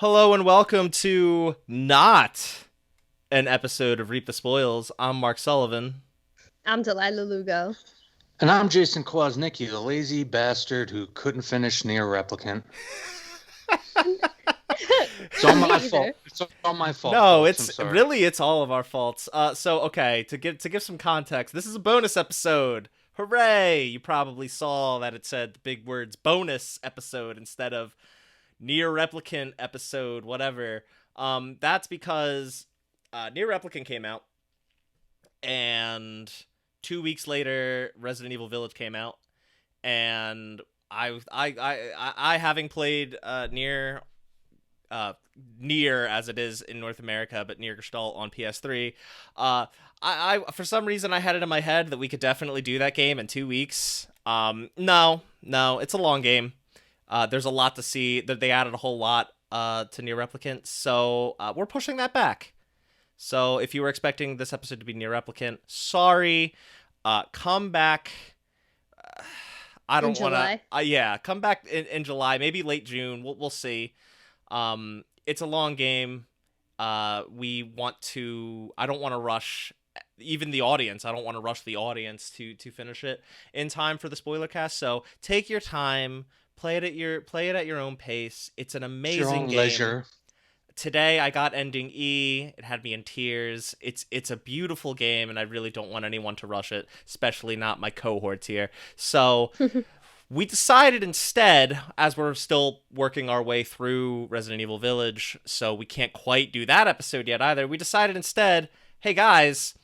Hello and welcome to not an episode of Reap the Spoils. I'm Mark Sullivan. I'm Delaila Lugo. And I'm Jason Kwasnicki, the lazy bastard who couldn't finish Near Replicant. It's all Me my either. fault. It's all my fault, No, folks. I'm it's sorry. really it's all of our faults. Okay, to give some context, this is a bonus episode. Hooray! You probably saw that it said the big words bonus episode instead of near replicant episode, whatever. That's because Near Replicant came out, and 2 weeks later, Resident Evil Village came out, and I having played near as it is in North America, but near Gestalt on PS3. I for some reason I had it in my head that we could definitely do that game in 2 weeks. No, it's a long game. There's a lot to see. They added a whole lot to Near Replicant, so we're pushing that back. So if you were expecting this episode to be Near Replicant, sorry. Come back. I In don't want July. to. Yeah, come back in July, maybe late June. We'll see. It's a long game. We want to. I don't want to rush. Even the audience. I don't want to rush the audience to finish it in time for the spoiler cast. So take your time. Play it at your own pace. It's an It's your amazing own game. leisure. Today I got ending E. It had me in tears. It's a beautiful game, and I really don't want anyone to rush it, especially not my cohorts here. So we decided instead, as we're still working our way through Resident Evil Village, so we can't quite do that episode yet either. We decided instead, hey guys,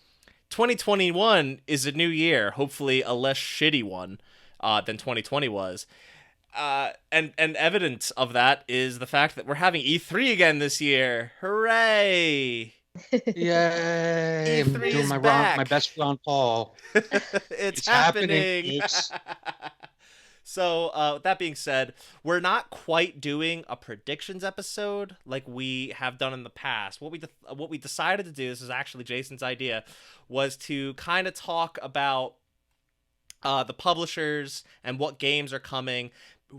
2021 is a new year, hopefully a less shitty one than 2020 was. And evidence of that is the fact that we're having E3 again this year. Hooray! Yay! I'm E3 doing is my back. best Ron Paul. It's It's happening, happening. folks. So, with that being said, we're not quite doing a predictions episode like we have done in the past. What we decided to do, this is actually Jason's idea, was to kind of talk about the publishers and what games are coming,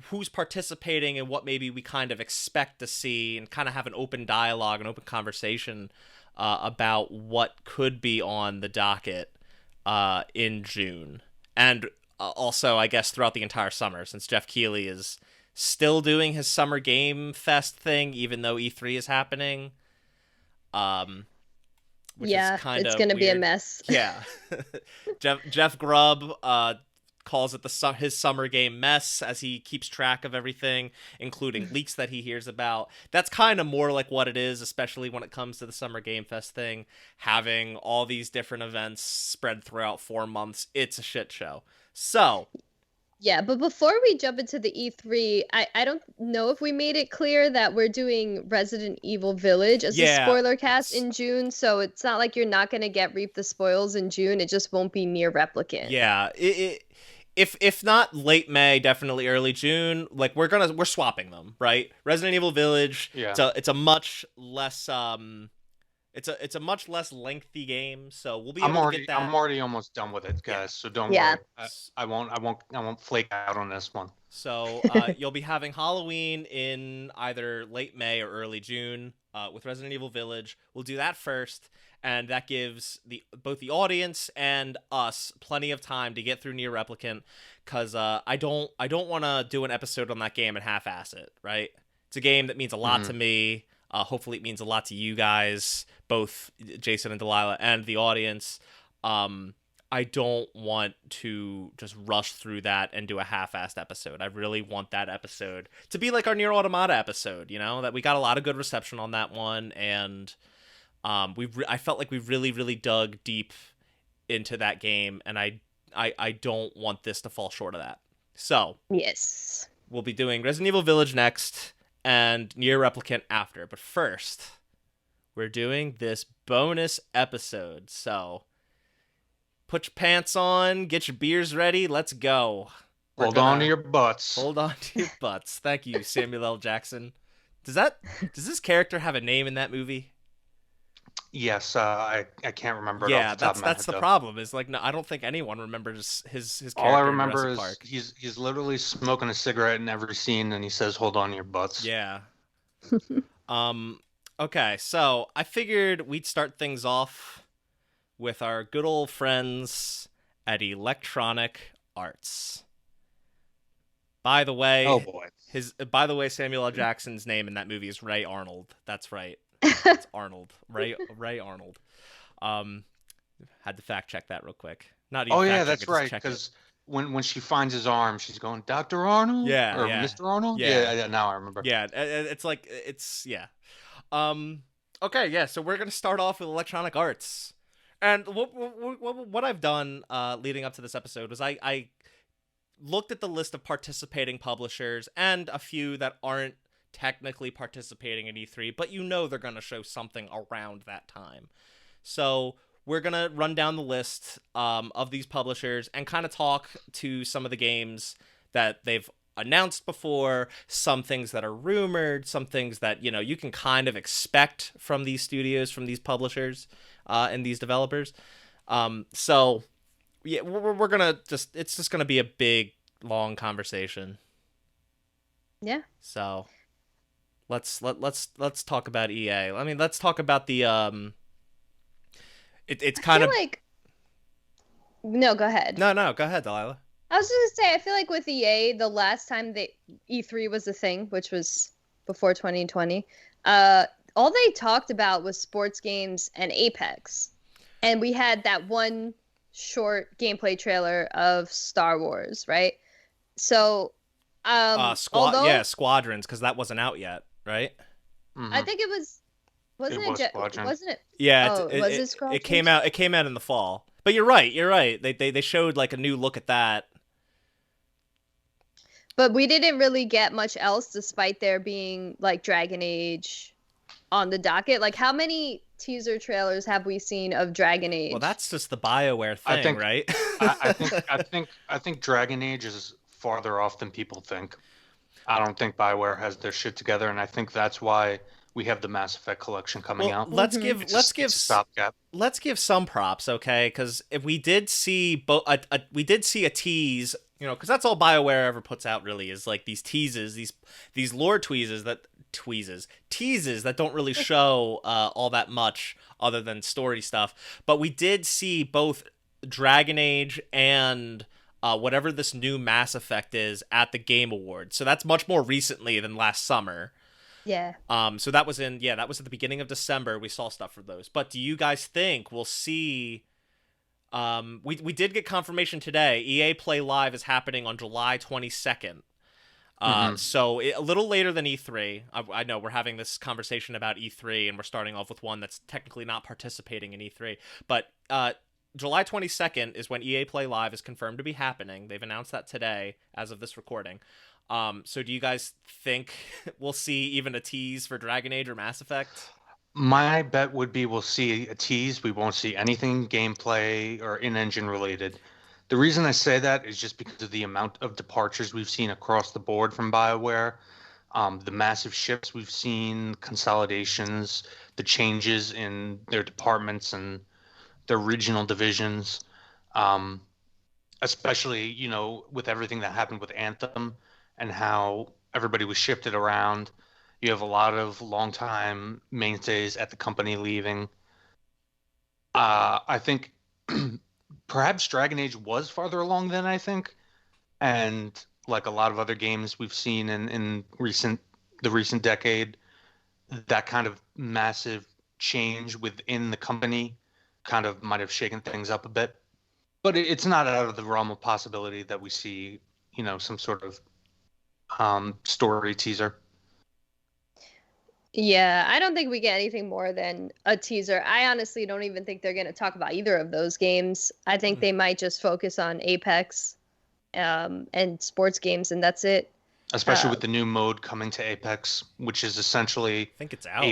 who's participating, and what maybe we kind of expect to see, and kind of have an open dialogue, an open conversation about what could be on the docket in June. And also, I guess, throughout the entire summer, since Jeff Keighley is still doing his Summer Game Fest thing, even though E3 is happening. Which Yeah, is kind it's of gonna be a weird. mess. Yeah. Jeff Grubb calls it his summer game mess as he keeps track of everything, including leaks that he hears about. That's kind of more like what it is, especially when it comes to the Summer Game Fest thing, having all these different events spread throughout 4 months. It's a shit show. So, Yeah, but before we jump into the E3, I don't know if we made it clear that we're doing Resident Evil Village as a yeah, spoiler cast in June, so it's not like you're not gonna get Reap the Spoils in June. It just won't be Near Replicant. yeah. If not late May, definitely early June. Like we're swapping them, right? Resident Evil Village. Yeah. It's a much less it's a much less lengthy game, so we'll be able to get that. I'm already almost done with it, Yeah. guys. So don't Yeah. worry. I won't flake out on this one. So you'll be having Halloween in either late May or early June with Resident Evil Village. We'll do that first, and that gives both the audience and us plenty of time to get through Near Replicant, because I don't want to do an episode on that game and half-ass it. Right? It's a game that means a lot to me. Hopefully, it means a lot to you guys, both Jason and Delilah, and the audience. I don't want to just rush through that and do a half-assed episode. I really want that episode to be like our Near Automata episode, that we got a lot of good reception on that one, and I felt like we really dug deep into that game, and I don't want this to fall short of that. So Yes. we'll be doing Resident Evil Village next and Near Replicant after, but first we're doing this bonus episode. So put your pants on, get your beers ready, let's go. Hold on to your butts. Hold on to your butts. Thank you, Samuel L. Jackson. Does this character have a name in that movie? Yes, I can't remember it Yeah, off the top that's of my that's head, the though. problem. Is like, no, I don't think anyone remembers his character All I in remember Jurassic is Park. he's literally smoking a cigarette in every scene, and he says, "Hold on to your butts." Yeah. Okay, so I figured we'd start things off with our good old friends at Electronic Arts. By the Oh way, boy. Samuel L. Jackson's name in that movie is Ray Arnold. That's right. It's Arnold. Ray Arnold. Um, had to fact check that real quick. Not even Oh yeah, fact check that's it, just right. check it. Because when she finds his arm, she's going, Dr. Arnold Yeah, or yeah, Mr. Arnold. yeah, Yeah. Now I remember. yeah. Yeah. Um. Okay, yeah. So we're gonna start off with Electronic Arts, and what I've done leading up to this episode was I looked at the list of participating publishers and a few that aren't technically participating in E3, but they're gonna show something around that time. So we're gonna run down the list of these publishers and kind of talk to some of the games that they've announced before, some things that are rumored, some things that you can kind of expect from these studios, from these publishers, and these developers. So yeah, we're gonna it's just gonna be a big long conversation. Yeah. So let's talk about EA. I mean, let's talk about the it's kind of like. No, go ahead. no, go ahead, Delilah. I was just gonna say, I feel like with EA, the last time E3 was a thing, which was before 2020, all they talked about was sports games and Apex, and we had that one short gameplay trailer of Star Wars, right? So, Squadrons, because that wasn't out yet, right? Mhm. I think it was. It was Squadron. Wasn't it? Yeah, was it Squadrons? It came out. It came out in the fall. But you're right. They showed like a new look at that. But we didn't really get much else, despite there being like Dragon Age on the docket. Like, how many teaser trailers have we seen of Dragon Age? Well, that's just the BioWare thing, right? I think Dragon Age is farther off than people think. I don't think BioWare has their shit together, and I think that's why we have the Mass Effect collection coming out. Let's Mm-hmm. give a stopgap. Let's give some props, okay? Because if we did see a tease, because that's all BioWare ever puts out really is like these teases, these lore teases that don't really show all that much other than story stuff. But we did see both Dragon Age and whatever this new Mass Effect is at the Game Awards. So that's much more recently than last summer. Yeah. So that was at the beginning of December. We saw stuff for those. But do you guys think we'll see? We did get confirmation today. EA Play Live is happening on July 22nd. So a little later than E3. I know we're having this conversation about E3, and we're starting off with one that's technically not participating in E3. But July 22nd is when EA Play Live is confirmed to be happening. They've announced that today, as of this recording. So do you guys think we'll see even a tease for Dragon Age or Mass Effect? My bet would be we'll see a tease. We won't see anything gameplay or in-engine related. The reason I say that is just because of the amount of departures we've seen across the board from BioWare, the massive shifts we've seen, consolidations, the changes in their departments and their regional divisions, especially, with everything that happened with Anthem and how everybody was shifted around. You have a lot of longtime mainstays at the company leaving. I think perhaps Dragon Age was farther along than I think, and like a lot of other games we've seen in the recent decade, that kind of massive change within the company kind of might have shaken things up a bit. But it's not out of the realm of possibility that we see, some sort of story teaser. Yeah, I don't think we get anything more than a teaser. I honestly don't even think they're going to talk about either of those games. I think they might just focus on Apex and sports games, and that's it. Especially with the new mode coming to Apex, which is essentially I think it's out.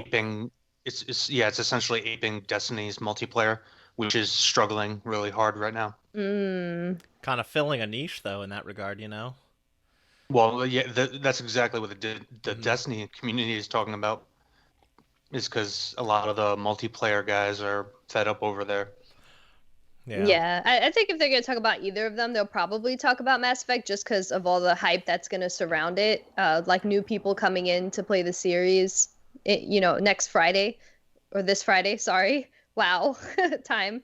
It's essentially aping Destiny's multiplayer, which is struggling really hard right now. Kind of filling a niche though in that regard, Well, yeah, that's exactly what the Destiny community is talking about. Is because a lot of the multiplayer guys are fed up over there. Yeah, I think if they're going to talk about either of them, they'll probably talk about Mass Effect just because of all the hype that's going to surround it. Like new people coming in to play the series. next Friday or this Friday. Sorry. Wow, time.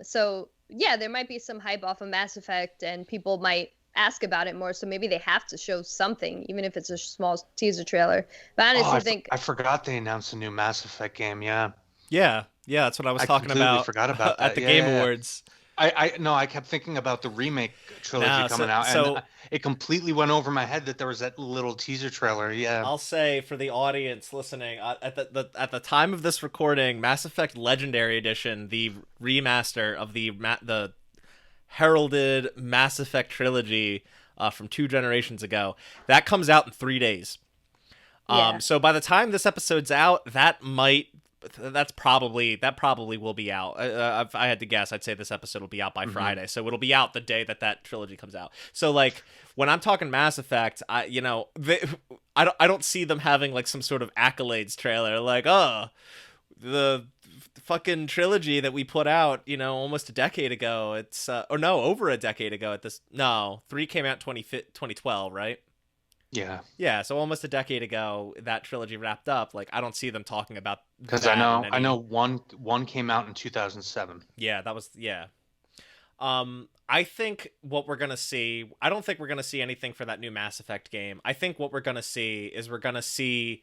So yeah, there might be some hype off of Mass Effect, and people might ask about it more. So maybe they have to show something, even if it's a small teaser trailer. But I honestly think I forgot they announced a new Mass Effect game. Yeah, Yeah, that's what I was I talking completely about forgot about at that. the Yeah, Game yeah, yeah. Awards. I kept thinking about the remake trilogy Now, coming so out, and so it completely went over my head that there was that little teaser trailer. Yeah. I'll say for the audience listening, at the time of this recording, Mass Effect Legendary Edition, the remaster of the heralded Mass Effect trilogy from 2 generations ago, that comes out in 3 days. yeah. So by the time this episode's out, that probably will be out. If I had to guess, I'd say this episode will be out by Friday. So it'll be out the day that trilogy comes out. So like when I'm talking Mass Effect, I don't see them having like some sort of accolades trailer like, oh, the fucking trilogy that we put out, almost a decade ago. It's or no, over a decade ago at this. No, 3 came out 2012, right? Yeah. Yeah, so almost a decade ago, that trilogy wrapped up. Like, I don't see them talking about Because that in I know any. one came out in 2007. Yeah, that was yeah. I think what we're gonna see. I don't think we're gonna see anything for that new Mass Effect game. I think what we're gonna see is we're gonna see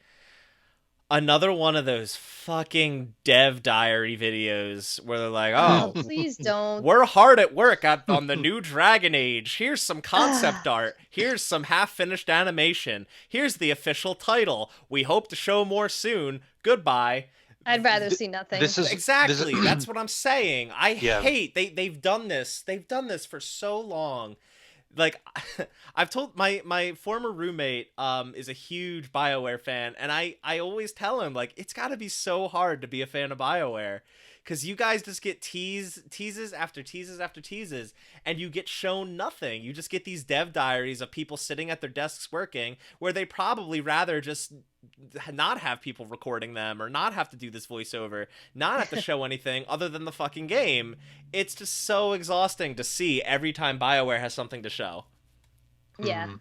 another one of those fucking dev diary videos where they're like, Oh, "Oh, please don't. we're hard at work on the new Dragon Age. Here's some concept art. Here's some half-finished animation. Here's the official title. We hope to show more soon. Goodbye." I'd rather see nothing. Exactly. That's what I'm saying. I Yeah. hate they've done this. They've done this for so long. Like I've told my former roommate is a huge BioWare fan, and I always tell him like it's got to be so hard to be a fan of BioWare because you guys just get teases after teases after teases, and you get shown nothing. You just get these dev diaries of people sitting at their desks working where they probably rather just not have people recording them or not have to do this voiceover, not have to show anything other than the fucking game. It's just so exhausting to see every time BioWare has something to show. Yeah.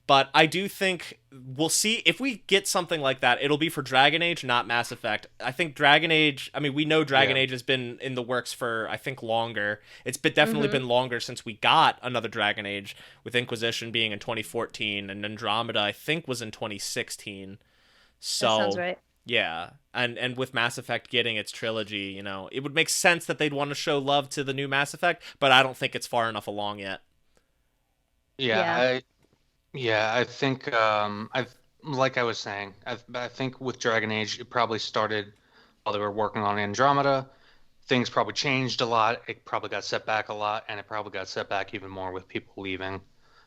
But I do think we'll see if we get something like that. It'll be for Dragon Age, not Mass Effect. I think Dragon Age. I mean, we know Dragon Age has been in the works for I think longer. It's definitely been longer since we got another Dragon Age, with Inquisition being in 2014 and Andromeda I think was in 2016. So That sounds right. yeah, and with Mass Effect getting its trilogy, it would make sense that they'd want to show love to the new Mass Effect, but I don't think it's far enough along yet. Yeah. I think like I was saying, I think with Dragon Age it probably started while they were working on Andromeda. Things probably changed a lot. It probably got set back a lot, and it probably got set back even more with people leaving.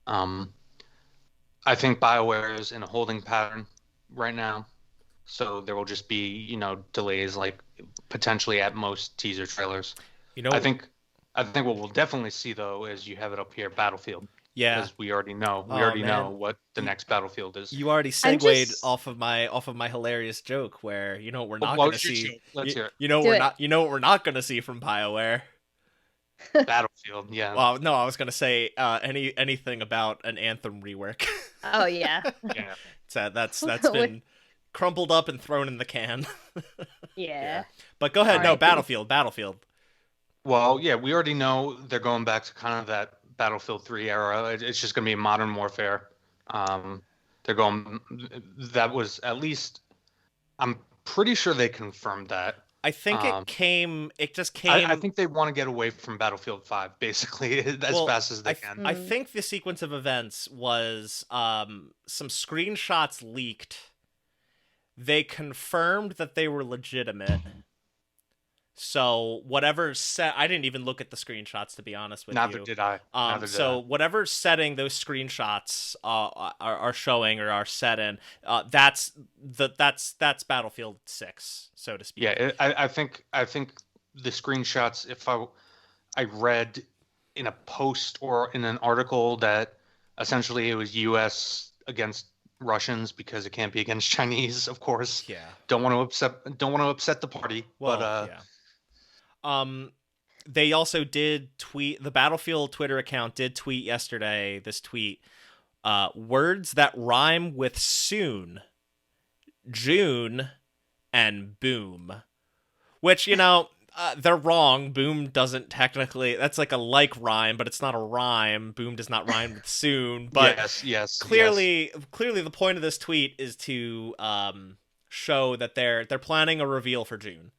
I think BioWare is in a holding pattern right now, so there will just be delays, like potentially at most teaser trailers. I think what we'll definitely see though is you have it up here, Battlefield. Yeah, because we already know man. what the next Battlefield is. You already segued off of my hilarious joke where what we're not going to see. Let's hear it. What we're not going to see from BioWare. Battlefield, yeah. Well, no, I was going to say anything about an Anthem rework. Oh yeah. Yeah. That's been crumpled up and thrown in the can. Yeah. But go ahead. All no, right. Battlefield. Well, yeah, we already know they're going back to kind of that Battlefield 3 era. It's just going to be modern warfare. That was at least, I'm pretty sure they confirmed that. I think it just came. I think they want to get away from Battlefield 5, basically, as fast as they can. I think the sequence of events was some screenshots leaked. They confirmed that they were legitimate. So whatever I didn't even look at the screenshots, to be honest with you. Neither did I. Whatever setting those screenshots are showing or are set in, that's Battlefield 6, so to speak. Yeah, I think the screenshots. If I read in a post or in an article that essentially it was U.S. against Russians because it can't be against Chinese, of course. Yeah. Don't want to upset the party. Well, but yeah. They also did tweet, the Battlefield Twitter account did tweet yesterday, this tweet, words that rhyme with soon June and Boom, which, you know, they're wrong. Boom doesn't technically, that's like a like rhyme, but it's not a rhyme. Boom does not rhyme with soon, but Yes. clearly the point of this tweet is to show that they're planning a reveal for June,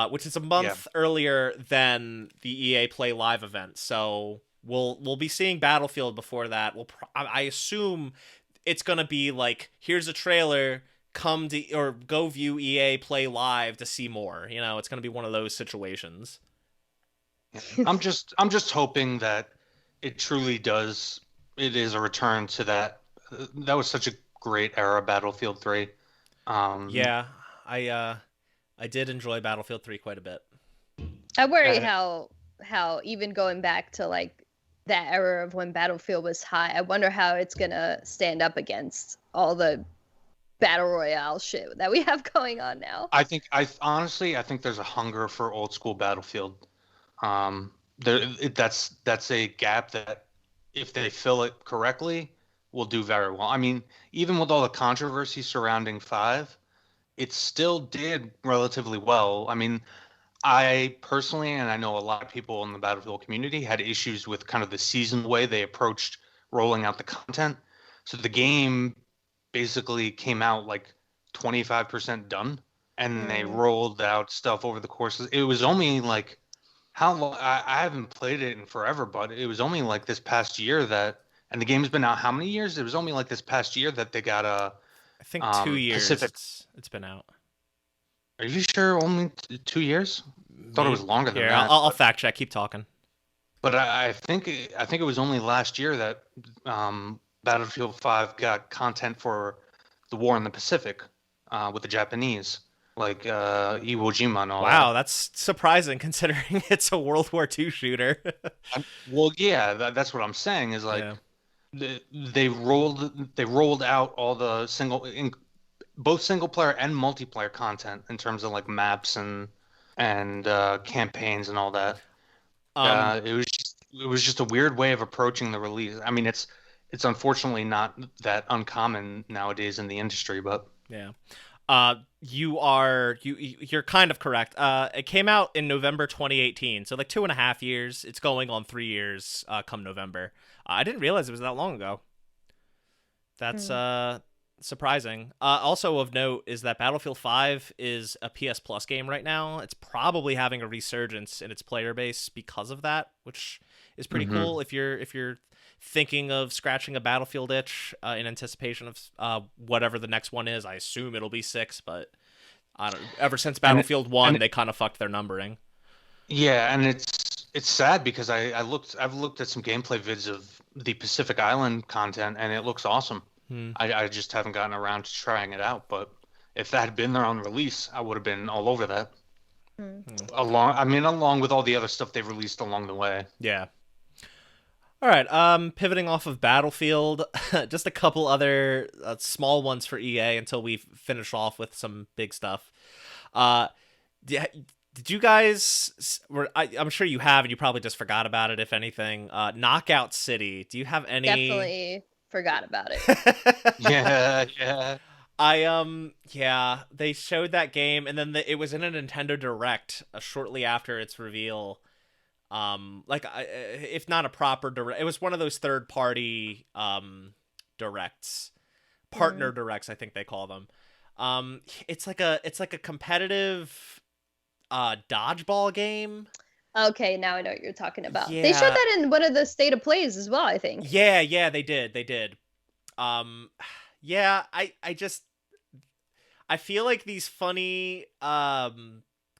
which is a month earlier than the EA Play Live event. So we'll be seeing Battlefield before that. I assume it's gonna be like, here's a trailer, come to or go view EA Play Live to see more. You know, it's gonna be one of those situations. I'm just hoping that it truly does. It is a return to that. That was such a great era, Battlefield 3. Yeah, I did enjoy Battlefield 3 quite a bit. I worry how even going back to like that era of when Battlefield was high, I wonder how it's gonna stand up against all the battle royale shit that we have going on now. I think there's a hunger for old school Battlefield. That's a gap that if they fill it correctly, will do very well. I mean, even with all the controversy surrounding 5, it still did relatively well. I mean, I personally, and I know a lot of people in the Battlefield community, had issues with kind of the seasoned way they approached rolling out the content. So the game basically came out like 25% done, and they rolled out stuff over the course of, it was only like, how long, I haven't played it in forever, but it was only like this past year that, and the game's been out how many years? It was only like this past year that they got a, I think 2 years Pacific. It's been out. Are you sure only 2 years? Thought it was longer than that. I'll fact check. Keep talking. But I think it was only last year that Battlefield 5 got content for the war in the Pacific with the Japanese, like Iwo Jima and all that. Wow, that's surprising considering it's a World War II shooter. Well, yeah, that's what I'm saying is like they rolled out all the both single player and multiplayer content in terms of like maps and campaigns and all that. It was just a weird way of approaching the release. I mean, it's unfortunately not that uncommon nowadays in the industry, but yeah. You're kind of correct. It came out in November 2018, so like 2.5 years. It's going on 3 years come November. I didn't realize it was that long ago. That's surprising. Also of note is that Battlefield 5 is a PS Plus game right now. It's probably having a resurgence in its player base because of that, which is pretty cool. If you're thinking of scratching a Battlefield itch in anticipation of whatever the next one is, I assume it'll be 6, but I don't. Ever since Battlefield 1, they kind of fucked their numbering. Yeah, and it's sad because I've looked at some gameplay vids of the Pacific Island content, and it looks awesome. I just haven't gotten around to trying it out, but if that had been there on release, I would have been all over that. Along with all the other stuff they've released along the way. Yeah. All right. Pivoting off of Battlefield, just a couple other small ones for EA until we finish off with some big stuff. Did you guys? I'm sure you have, and you probably just forgot about it. If anything, Knockout City. Do you have any? Definitely forgot about it. Yeah. They showed that game, and then it was in a Nintendo Direct shortly after its reveal. If not a proper direct, it was one of those third-party directs, partner directs, I think they call them. It's like a competitive dodgeball game. Okay, now I know what you're talking about. Yeah. They showed that in one of the State of Plays as well, I think. Yeah, they did. I feel like these funny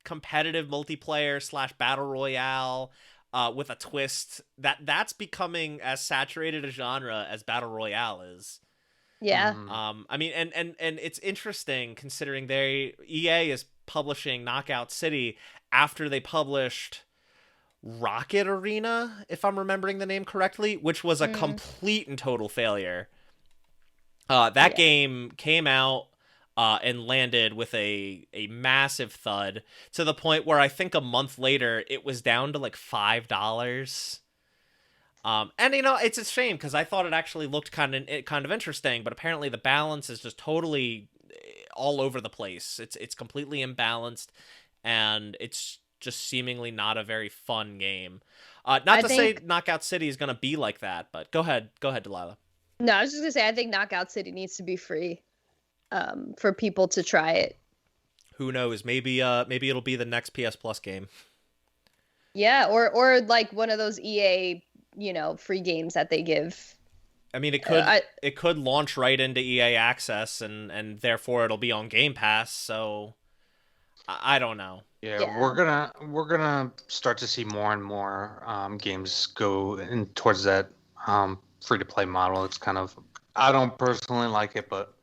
competitive multiplayer / battle royale with a twist that's becoming as saturated a genre as battle royale is. Yeah. I mean, and it's interesting considering EA is publishing Knockout City after they published Rocket Arena, if I'm remembering the name correctly, which was a complete and total failure. That game came out and landed with a massive thud to the point where I think a month later it was down to like $5. And it's a shame because I thought it actually looked kind of interesting, but apparently the balance is just totally all over the place. It's completely imbalanced, and it's just seemingly not a very fun game. Not to say Knockout City is going to be like that, but go ahead, Delilah. No, I was just gonna say I think Knockout City needs to be free, for people to try it. Who knows? Maybe it'll be the next PS Plus game. Yeah, or like one of those EA, free games that they give. I mean, it could launch right into EA Access, and therefore it'll be on Game Pass. So I don't know. Yeah, we're gonna start to see more and more games go in towards that free to play model. It's kind of, I don't personally like it, but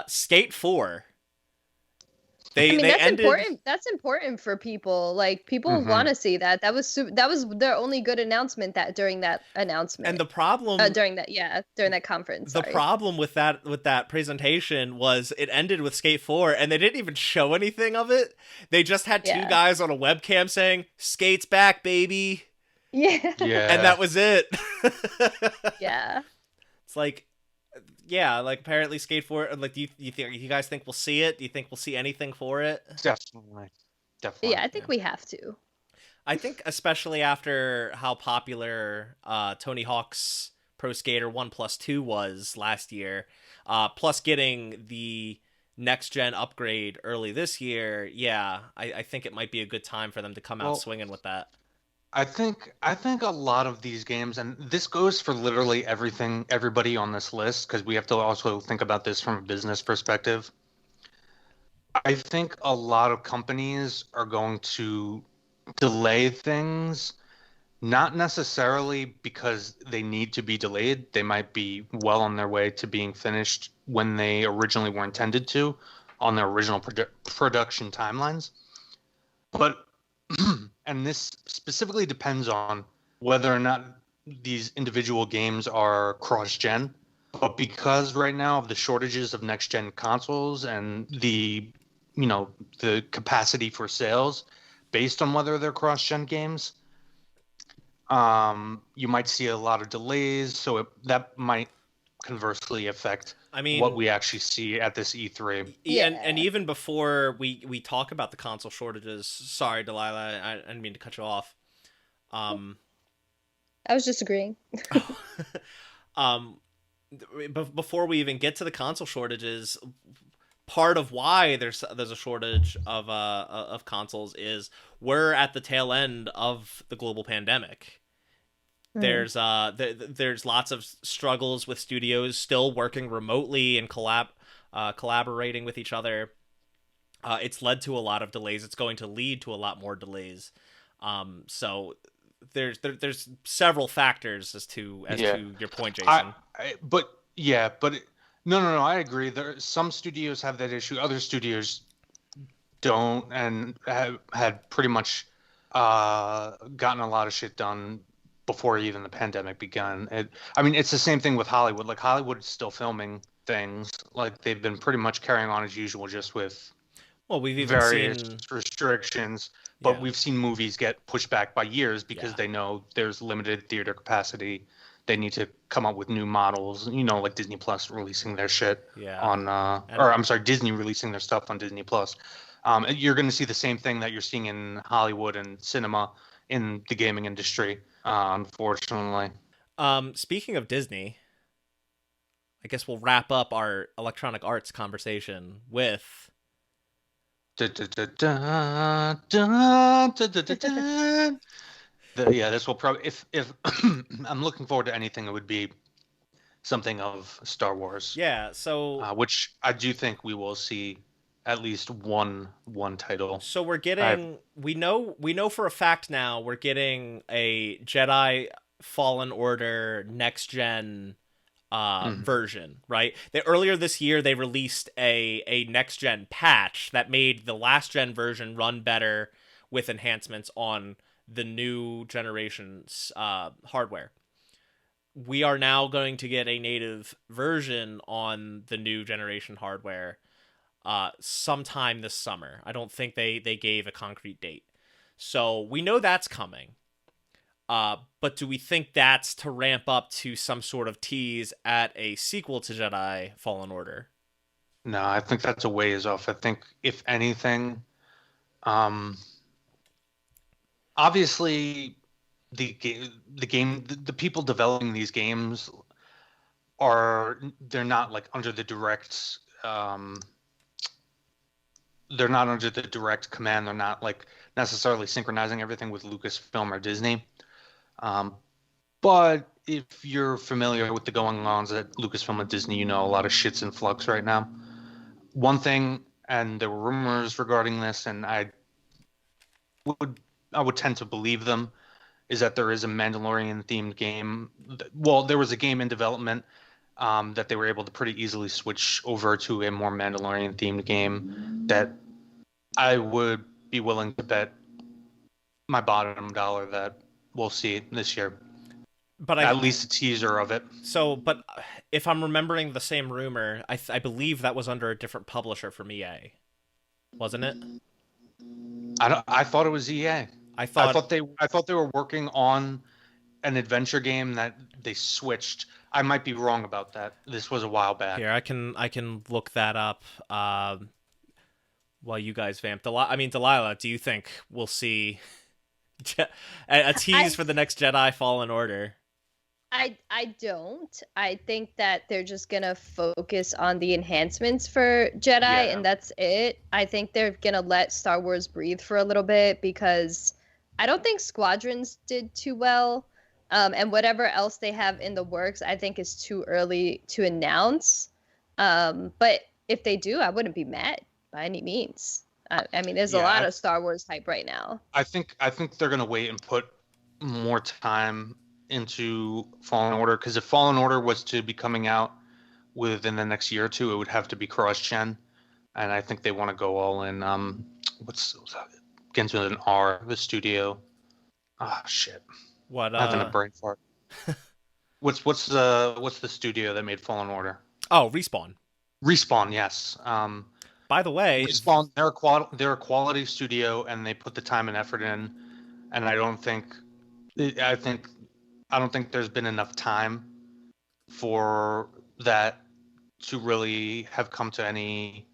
Skate 4. That's important. That's important for people. Like, people want to see that. That was their only good announcement during that announcement. And the problem during that conference. The problem with that presentation was it ended with Skate 4, and they didn't even show anything of it. They just had two guys on a webcam saying, "Skate's back, baby." Yeah. And that was it. Yeah. It's like, yeah, like apparently Skate 4, like, do you guys think we'll see it? Do you think we'll see anything for it? Definitely. Yeah, I think we have to. I think especially after how popular Tony Hawk's Pro Skater 1+2 was last year, plus getting the next gen upgrade early this year, yeah, I think it might be a good time for them to come out swinging with that. I think a lot of these games, and this goes for literally everybody on this list, because we have to also think about this from a business perspective. I think a lot of companies are going to delay things, not necessarily because they need to be delayed. They might be well on their way to being finished when they originally were intended to, on their original production timelines. But and this specifically depends on whether or not these individual games are cross-gen. But because right now of the shortages of next-gen consoles and the capacity for sales based on whether they're cross-gen games, you might see a lot of delays. So that might conversely affect what we actually see at this E3. Yeah. And even before we talk about the console shortages, sorry, Delilah, I didn't mean to cut you off. I was just agreeing. Before we even get to the console shortages, part of why there's a shortage of consoles is we're at the tail end of the global pandemic. There's lots of struggles with studios still working remotely and collaborating with each other. It's led to a lot of delays. It's going to lead to a lot more delays. So there's several factors as to your point, Jason. No, I agree. Some studios have that issue. Other studios don't, and have had pretty much gotten a lot of shit done before even the pandemic began. It's the same thing with Hollywood. Like, Hollywood is still filming things. Like, they've been pretty much carrying on as usual, just with we've even various seen restrictions. But we've seen movies get pushed back by years because they know there's limited theater capacity. They need to come up with new models, like Disney Plus releasing their shit on, Disney releasing their stuff on Disney Plus. You're going to see the same thing that you're seeing in Hollywood and cinema in the gaming industry, unfortunately. Speaking of Disney, I guess we'll wrap up our Electronic Arts conversation with... this will probably, if I'm looking forward to anything, it would be something of Star Wars. Yeah, so which I do think we will see at least one title. So we're getting we know for a fact now we're getting a Jedi Fallen Order next gen version, right? Earlier this year they released a next gen patch that made the last gen version run better with enhancements on the new generation's hardware. We are now going to get a native version on the new generation hardware sometime this summer. I don't think they gave a concrete date. So we know that's coming. But do we think that's to ramp up to some sort of tease at a sequel to Jedi Fallen Order? No, I think that's a ways off. I think if anything, um, obviously the people developing these games they're not like under the direct they're not under the direct command. They're not like necessarily synchronizing everything with Lucasfilm or Disney. Um, but if you're familiar with the going-ons at Lucasfilm and Disney, you know a lot of shit's in flux right now. One thing, and there were rumors regarding this, and would I would tend to believe them, is that there is a Mandalorian themed game. Well, there was a game in development that they were able to pretty easily switch over to a more Mandalorian themed game that I would be willing to bet my bottom dollar that we'll see this year. But At least a teaser of it. But if I'm remembering the same rumor, I believe that was under a different publisher from EA, wasn't it? I thought it was EA. I thought they were working on an adventure game that they switched. I might be wrong about that. This was a while back. Here, I can look that up while you guys vamp. Delilah, do you think we'll see a tease for the next Jedi Fallen Order? I don't. I think that they're just gonna focus on the enhancements for Jedi, and that's it. I think they're gonna let Star Wars breathe for a little bit because I don't think Squadrons did too well. And whatever else they have in the works, I think is too early to announce. But if they do, I wouldn't be mad by any means. I mean, there's a lot of Star Wars hype right now. I think they're gonna wait and put more time into Fallen Order, because if Fallen Order was to be coming out within the next year or two, it would have to be cross-gen, and I think they want to go all in. What's begins with an R? The studio. Ah, shit. What? Having a brain fart. What's the studio that made Fallen Order? Oh, Respawn. Respawn, yes. By the way, Respawn, they're a quality studio, and they put the time and effort in, and I don't think there's been enough time for that to really have come to any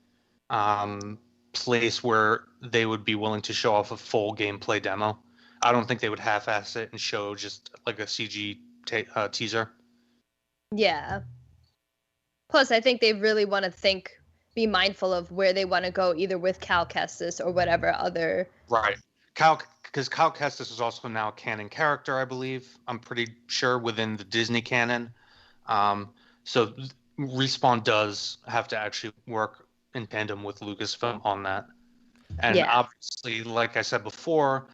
place where they would be willing to show off a full gameplay demo. I don't think they would half-ass it and show just like a CG teaser. Yeah. Plus, I think they really want to be mindful of where they want to go, either with Cal Kestis or whatever other. Right. Because Cal Kestis is also now a canon character, I believe. I'm pretty sure within the Disney canon. So Respawn does have to actually work in tandem with Lucasfilm on that. And obviously, like I said before,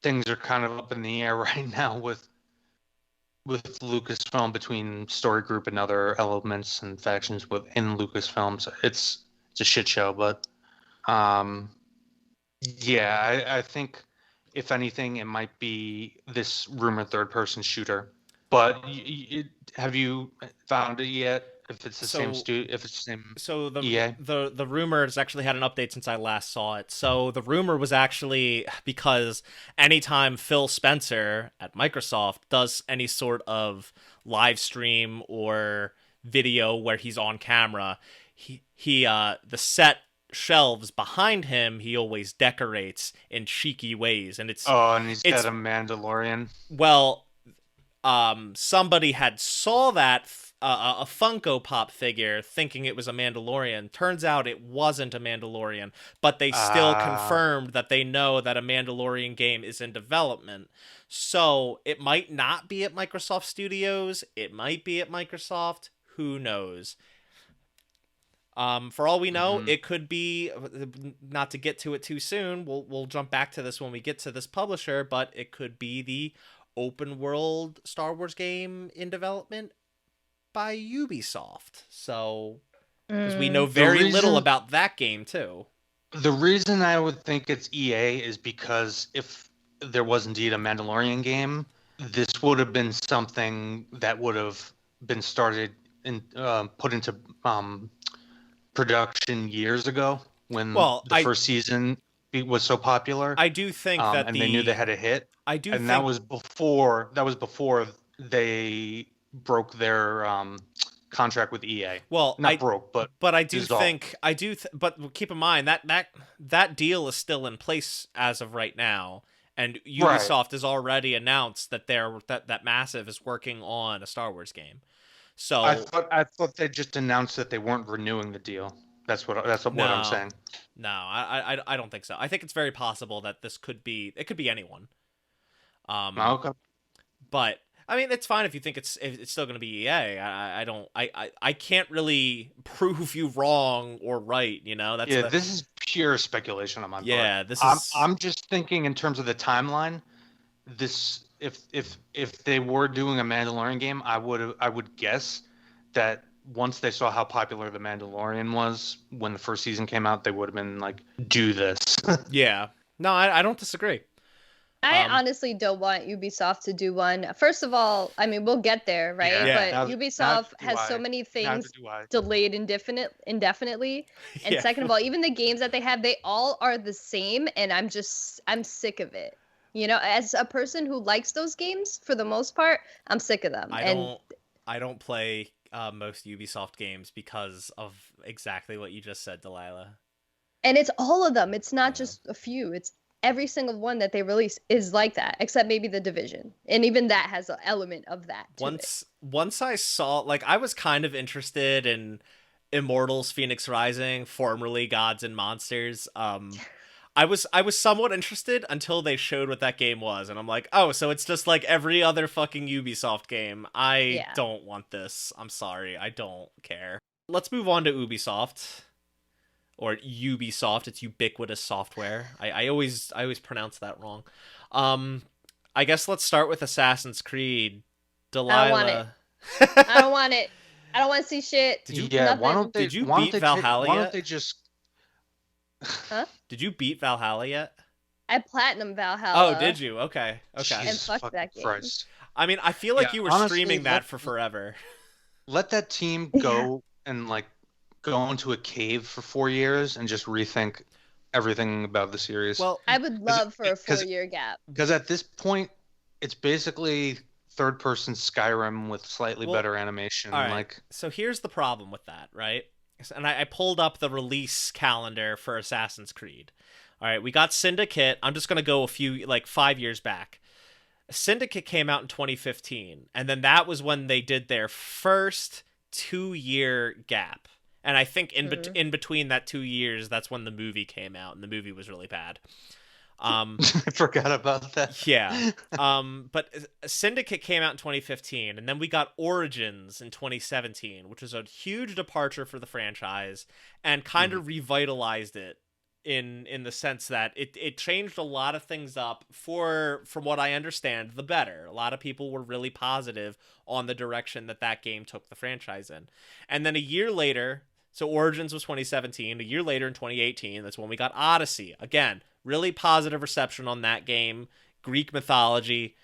things are kind of up in the air right now with Lucasfilm between Story Group and other elements and factions within Lucasfilm. So it's a shit show, but I think if anything, it might be this rumored third-person shooter. But have you found it yet? If it's the same if it's the same. So EA? the rumor has actually had an update since I last saw it. So the rumor was actually because anytime Phil Spencer at Microsoft does any sort of live stream or video where he's on camera, he the set shelves behind him he always decorates in cheeky ways, and he's got a Mandalorian. Well, somebody had saw that a Funko Pop figure thinking it was a Mandalorian. Turns out it wasn't a Mandalorian, but they still confirmed that they know that a Mandalorian game is in development. So it might not be at Microsoft Studios. It might be at Microsoft. Who knows? For all we know, it could be, not to get to it too soon, we'll jump back to this when we get to this publisher, but it could be the open world Star Wars game in development by Ubisoft. So, because we know very little about that game too. The reason I would think it's EA is because if there was indeed a Mandalorian game, this would have been something that would have been started and put into production years ago when the first season was so popular. I do think that they knew they had a hit. That was before they broke their contract with EA. Well, Not broke, but I do dissolved. think but keep in mind that deal is still in place as of right now, and Ubisoft has already announced that that Massive is working on a Star Wars game. So I thought they just announced that they weren't renewing the deal. That's what I'm saying. No, I don't think so. I think it's very possible that it could be anyone. Okay. But I mean, it's fine if you think it's still going to be EA. I can't really prove you wrong or right. You know, This is pure speculation on my part. Yeah, I'm just thinking in terms of the timeline. This if they were doing a Mandalorian game, I would guess that once they saw how popular the Mandalorian was when the first season came out, they would have been like, do this. Yeah. No, I don't disagree. I honestly don't want Ubisoft to do one. First of all, I mean, we'll get there, right? Yeah. But Ubisoft has so many things delayed indefinitely. And second of all, even the games that they have, they all are the same. And I'm sick of it. You know, as a person who likes those games, for the most part, I'm sick of them. I don't play most Ubisoft games because of exactly what you just said, Delaila. And it's all of them. It's not just a few. It's every single one that they release is like that, except maybe The Division. And even that has an element of that. Once I saw, like, I was kind of interested in Immortals Phoenix Rising, formerly Gods and Monsters. I was somewhat interested until they showed what that game was, and I'm like, oh, so it's just like every other fucking Ubisoft game. I don't want this. I'm sorry, I don't care. Let's move on to Ubisoft. Or Ubisoft, it's Ubiquitous Software. I always pronounce that wrong. I guess let's start with Assassin's Creed. Delaila. I don't want it. I don't want to see shit. Did you beat Valhalla yet? Why don't they just... Huh? Did you beat Valhalla yet? I platinum Valhalla. Oh, did you? Okay. And fuck that game. Christ. I mean, I feel like you were streaming that for forever. Let that team go and like go into a cave for 4 years and just rethink everything about the series. Well, I would love for a 4-year gap. Because at this point, it's basically third-person Skyrim with slightly better animation. All right. Like, so here's the problem with that, right? And I pulled up the release calendar for Assassin's Creed. All right, we got Syndicate. I'm just going to go 5 years back. Syndicate came out in 2015, and then that was when they did their first 2-year gap. And I think in between that 2 years, that's when the movie came out, and the movie was really bad. I forgot about that. Yeah. But Syndicate came out in 2015, and then we got Origins in 2017, which was a huge departure for the franchise and kind of revitalized it in the sense that it changed a lot of things up from what I understand, the better. A lot of people were really positive on the direction that game took the franchise in. And then a year later, so Origins was 2017, a year later in 2018, that's when we got Odyssey. Again, really positive reception on that game. Greek mythology.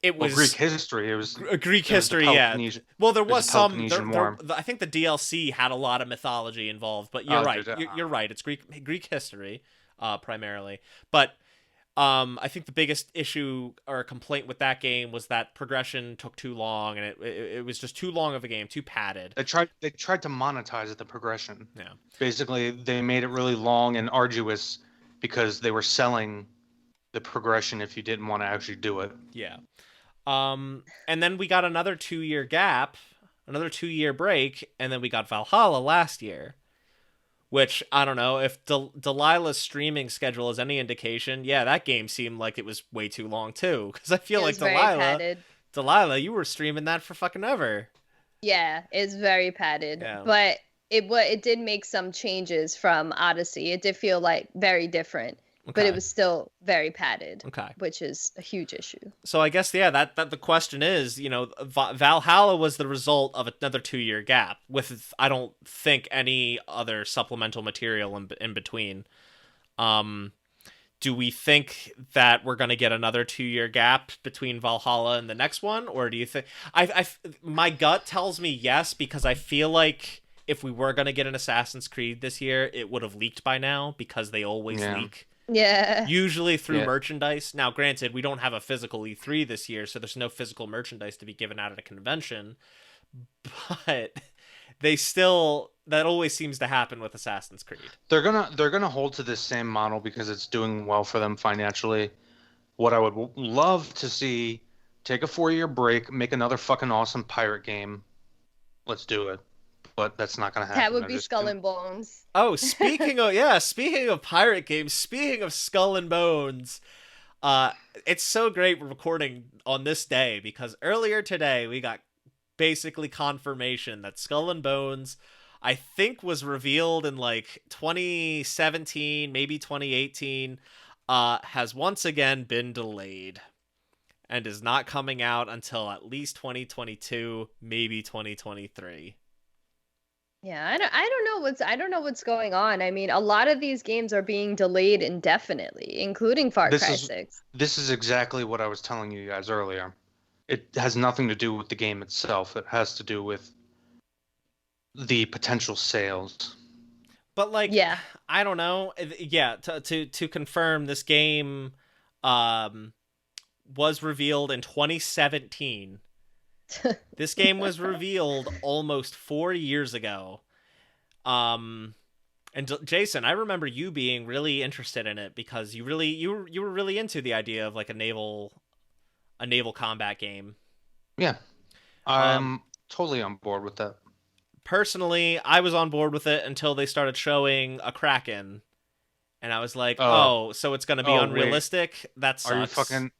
It was Greek history. It was Greek history, yeah. Well, there was some. I think the DLC had a lot of mythology involved, but you're right. You're right. It's Greek history, primarily. But I think the biggest issue or complaint with that game was that progression took too long, and it was just too long of a game, too padded. They tried to monetize the progression. Yeah. Basically, they made it really long and arduous because they were selling the progression if you didn't want to actually do it. Yeah. And then we got another 2-year gap, another 2-year break, and then we got Valhalla last year. Which, I don't know, if Delilah's streaming schedule is any indication, yeah, that game seemed like it was way too long, too. Because I feel like Delaila, you were streaming that for fucking ever. Yeah, it's very padded. Yeah. But it did make some changes from Odyssey. It did feel like very different. Okay. But it was still very padded, which is a huge issue. So I guess, yeah, that the question is, Valhalla was the result of another 2-year gap with, I don't think, any other supplemental material in between. Do we think that we're going to get another 2-year gap between Valhalla and the next one? Or do you think... my gut tells me yes, because I feel like if we were going to get an Assassin's Creed this year, it would have leaked by now, because they always leak Yeah. usually through Yeah. merchandise. Now, granted, we don't have a physical E3 this year, so there's no physical merchandise to be given out at a convention, but that always seems to happen with Assassin's Creed. They're gonna hold to this same model because it's doing well for them financially. What I would love to see, take a 4-year break, make another fucking awesome pirate game. Let's do it. But that's not gonna happen. That would be Skull and Bones. Oh, speaking of pirate games, speaking of Skull and Bones, it's so great recording on this day because earlier today we got basically confirmation that Skull and Bones, I think, was revealed in like 2017, maybe 2018, has once again been delayed and is not coming out until at least 2022, maybe 2023. Yeah, I don't know what's going on. I mean, a lot of these games are being delayed indefinitely, including Far Cry 6. This is exactly what I was telling you guys earlier. It has nothing to do with the game itself. It has to do with the potential sales. But like, yeah, I don't know. Yeah, to confirm, this game was revealed in 2017. This game was revealed almost 4 years ago. And Jason, I remember you being really interested in it because you were really into the idea of like a naval combat game. Yeah. I'm totally on board with that. Personally, I was on board with it until they started showing a Kraken. And I was like, oh so it's going to be unrealistic? Wait. That sucks. Are you fucking...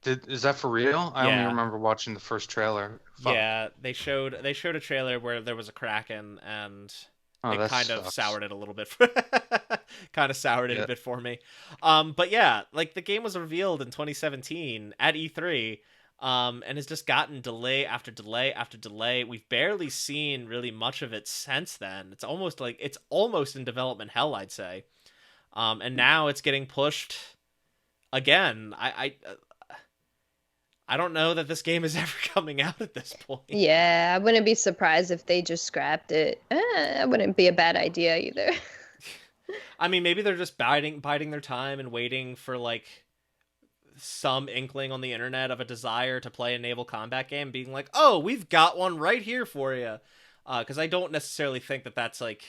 Is that for real? I only remember watching the first trailer. Fuck. Yeah, they showed a trailer where there was a Kraken, and it kind of soured it a little bit. Kind of soured it a bit for me. But yeah, like the game was revealed in 2017 at E3, and has just gotten delay after delay after delay. We've barely seen really much of it since then. It's almost in development hell, I'd say. And now it's getting pushed again. I don't know that this game is ever coming out at this point. Yeah, I wouldn't be surprised if they just scrapped it. That wouldn't be a bad idea either. I mean, maybe they're just biding their time and waiting for like some inkling on the internet of a desire to play a naval combat game, being like, "Oh, we've got one right here for you." Because I don't necessarily think that that's like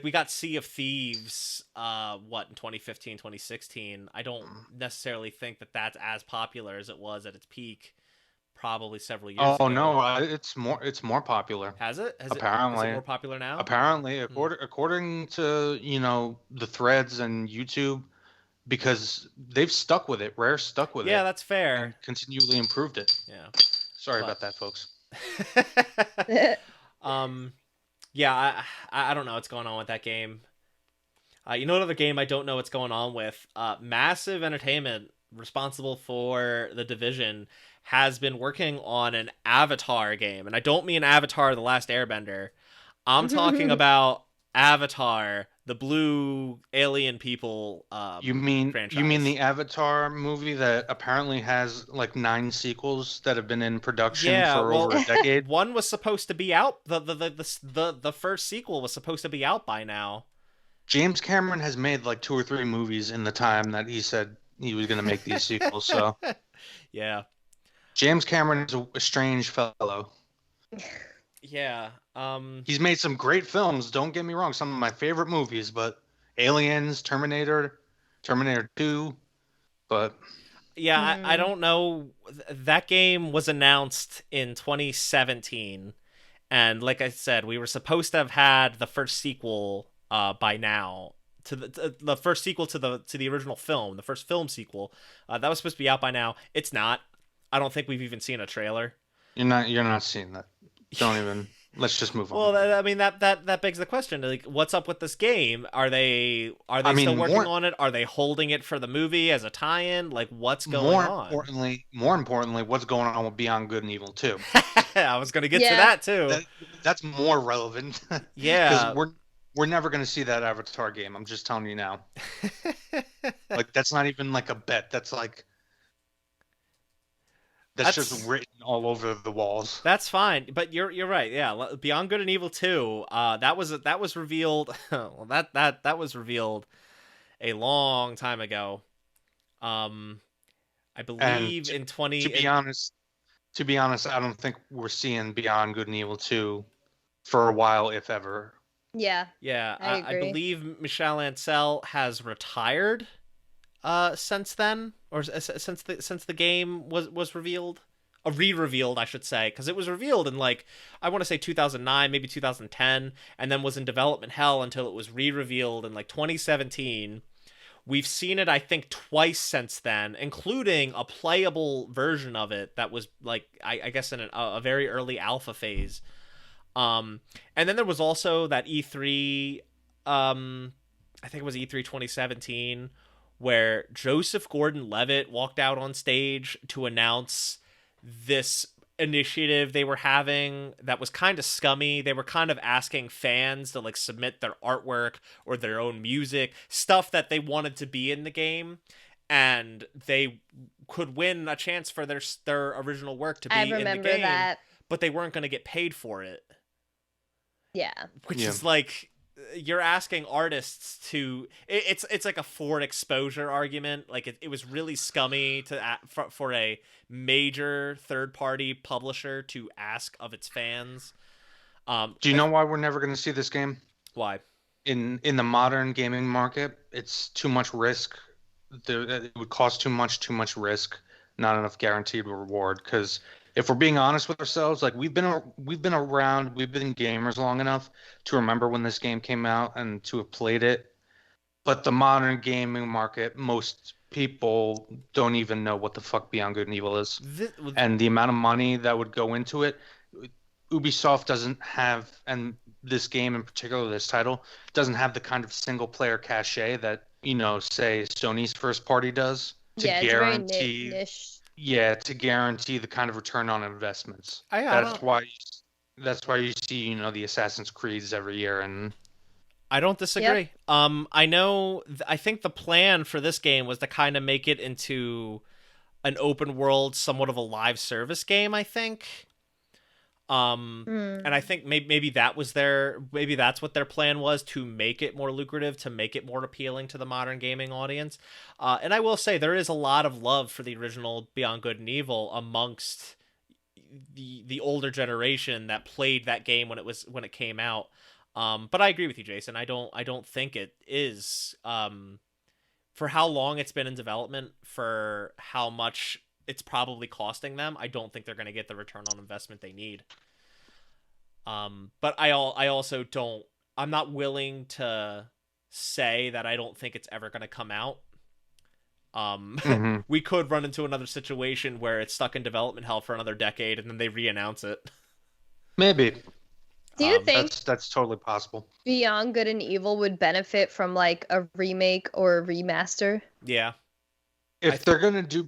we got Sea of Thieves, in 2015, 2016. I don't necessarily think that that's as popular as it was at its peak, probably several years ago. Oh no, it's more popular. Has it? Apparently, is it more popular now? Apparently, according to the threads and YouTube, because they've stuck with it. Rare stuck with it. Yeah, that's fair. And continually improved it. Yeah. Sorry about that, folks. Yeah, I don't know what's going on with that game. Another game I don't know what's going on with? Massive Entertainment, responsible for The Division, has been working on an Avatar game. And I don't mean Avatar: The Last Airbender. I'm talking about Avatar, the blue alien people franchise. You mean the Avatar movie that apparently has like 9 sequels that have been in production for over a decade? One was supposed to be out. The first sequel was supposed to be out by now. James Cameron has made like 2 or 3 movies in the time that he said he was going to make these sequels. So yeah, James Cameron is a strange fellow. Yeah. He's made some great films, don't get me wrong, some of my favorite movies, but Aliens, Terminator 2, but yeah, I don't know. That game was announced in 2017, and like I said, we were supposed to have had the first sequel by now to the first sequel to the original film, the first film sequel. That was supposed to be out by now. It's not. I don't think we've even seen a trailer. You're not seeing that. Don't even. Let's just move on. Well, I mean that begs the question: like, what's up with this game? Are they still working on it? Are they holding it for the movie as a tie-in? Like, what's going on? More importantly, what's going on with Beyond Good and Evil 2? I was going to get to that too. That's more relevant. Yeah, because we're never going to see that Avatar game. I'm just telling you now. Like, that's not even like a bet. That's like. That's just written all over the walls. That's fine, but you're right. Yeah, Beyond Good and Evil 2. That was revealed. Well, that was revealed a long time ago. I And believe to, in to be honest, I don't think we're seeing Beyond Good and Evil 2 for a while, if ever. Yeah, yeah, I I agree. believe Michelle Ancel has retired since then, or since the game was revealed, re-revealed, I should say, because it was revealed in like I want to say 2009, maybe 2010, and then was in development hell until it was re-revealed in like 2017. We've seen it, I think, twice since then, including a playable version of it that was like I guess in a very early alpha phase. Um, and then there was also that E3, I think it was E3 2017, where Joseph Gordon-Levitt walked out on stage to announce this initiative they were having that was kind of scummy. They were kind of asking fans to like submit their artwork or their own music, stuff that they wanted to be in the game, and they could win a chance for their original work to I be in the remember game, that. but they weren't going to get paid for it, Yeah. which Yeah. is like you're asking artists to it's like a for exposure argument. Like it was really scummy to for a major third party publisher to ask of its fans. Do you know why we're never going to see this game? Why? In the modern gaming market, it's too much risk. It would cost too much risk, not enough guaranteed reward. Because if we're being honest with ourselves, like we've been around, we've been gamers long enough to remember when this game came out and to have played it. But the modern gaming market, most people don't even know what the fuck Beyond Good and Evil is, This, and the amount of money that would go into it. Ubisoft doesn't have, and this game in particular, this title, doesn't have the kind of single player cachet that, say Sony's first party does to Yeah, it's very guarantee, niche. yeah, to guarantee the kind of return on investments. I don't That's why you see, the Assassin's Creeds every year, and I don't disagree. Yep. I know I think the plan for this game was to kind of make it into an open world, somewhat of a live service game, I think. And I think maybe maybe that's what their plan was, to make it more lucrative, to make it more appealing to the modern gaming audience. And I will say there is a lot of love for the original Beyond Good and Evil amongst the older generation that played that game when it came out. But I agree with you, Jason. I don't think it is, for how long it's been in development, for how much it's probably costing them. I don't think they're going to get the return on investment they need. But I also don't. I'm not willing to say that I don't think it's ever going to come out. We could run into another situation where it's stuck in development hell for another decade, and then they re-announce it. maybe Do you think that's totally possible. Beyond Good and Evil would benefit from like a remake or a remaster? Yeah. If they're going to do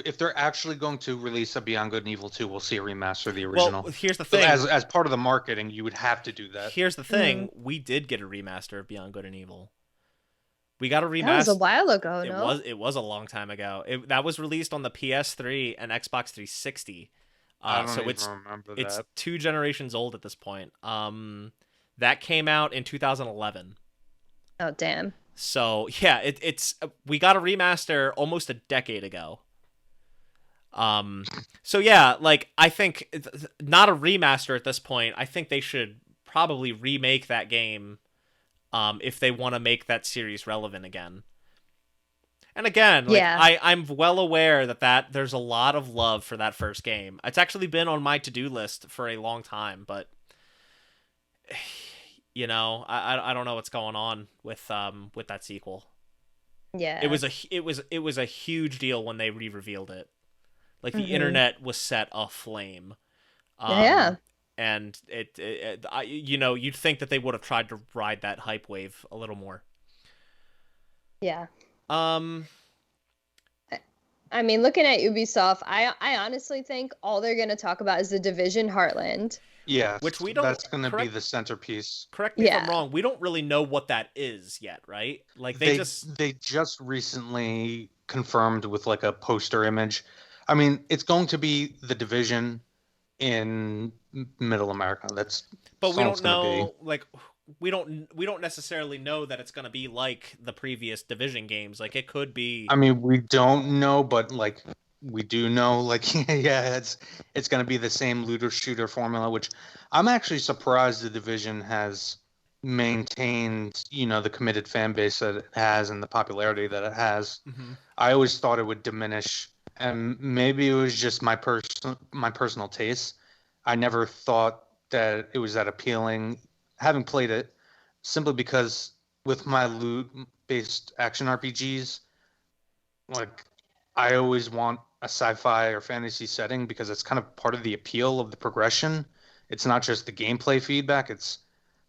if they're actually going to release a Beyond Good and Evil 2, we'll see a remaster of the original. Well, here's the So thing. as part of the marketing, you would have to do that. Here's the thing. We did get a remaster of Beyond Good and Evil. We got a remaster. That was a while ago, no? It was a long time ago. That was released on the PS3 and Xbox 360. I don't so even it's remember that. it's 2 generations old at this point. That came out in 2011. Oh, damn. So yeah, it's we got a remaster almost a decade ago. So yeah, like I think not a remaster at this point. I think they should probably remake that game, if they want to make that series relevant again. And again, like, Yeah. I'm well aware that there's a lot of love for that first game. It's actually been on my to-do list for a long time, but I don't know what's going on with that sequel. Yeah. It was a huge deal when they re-revealed it. Like the internet was set aflame. Yeah. And you'd think that they would have tried to ride that hype wave a little more. Yeah. Um, I mean, looking at Ubisoft, I honestly think all they're going to talk about is the Division Heartland. Yeah, which we don't. That's going to be the centerpiece. Correct me if I'm Yeah. wrong. We don't really know what that is yet, right? Like They just recently confirmed with like a poster image. I mean, it's going to be the Division in Middle America. But we don't know. Like, we don't necessarily know that it's going to be like the previous Division games. Like, it could be. I mean, we don't know, but like we do know, like yeah, it's going to be the same looter shooter formula, which I'm actually surprised the Division has maintained, the committed fan base that it has and the popularity that it has. Mhm. I always thought it would diminish, and maybe it was just my personal taste. I never thought that it was that appealing, having played it, simply because with my loot-based action RPGs, like I always want a sci-fi or fantasy setting because it's kind of part of the appeal of the progression. It's not just the gameplay feedback, it's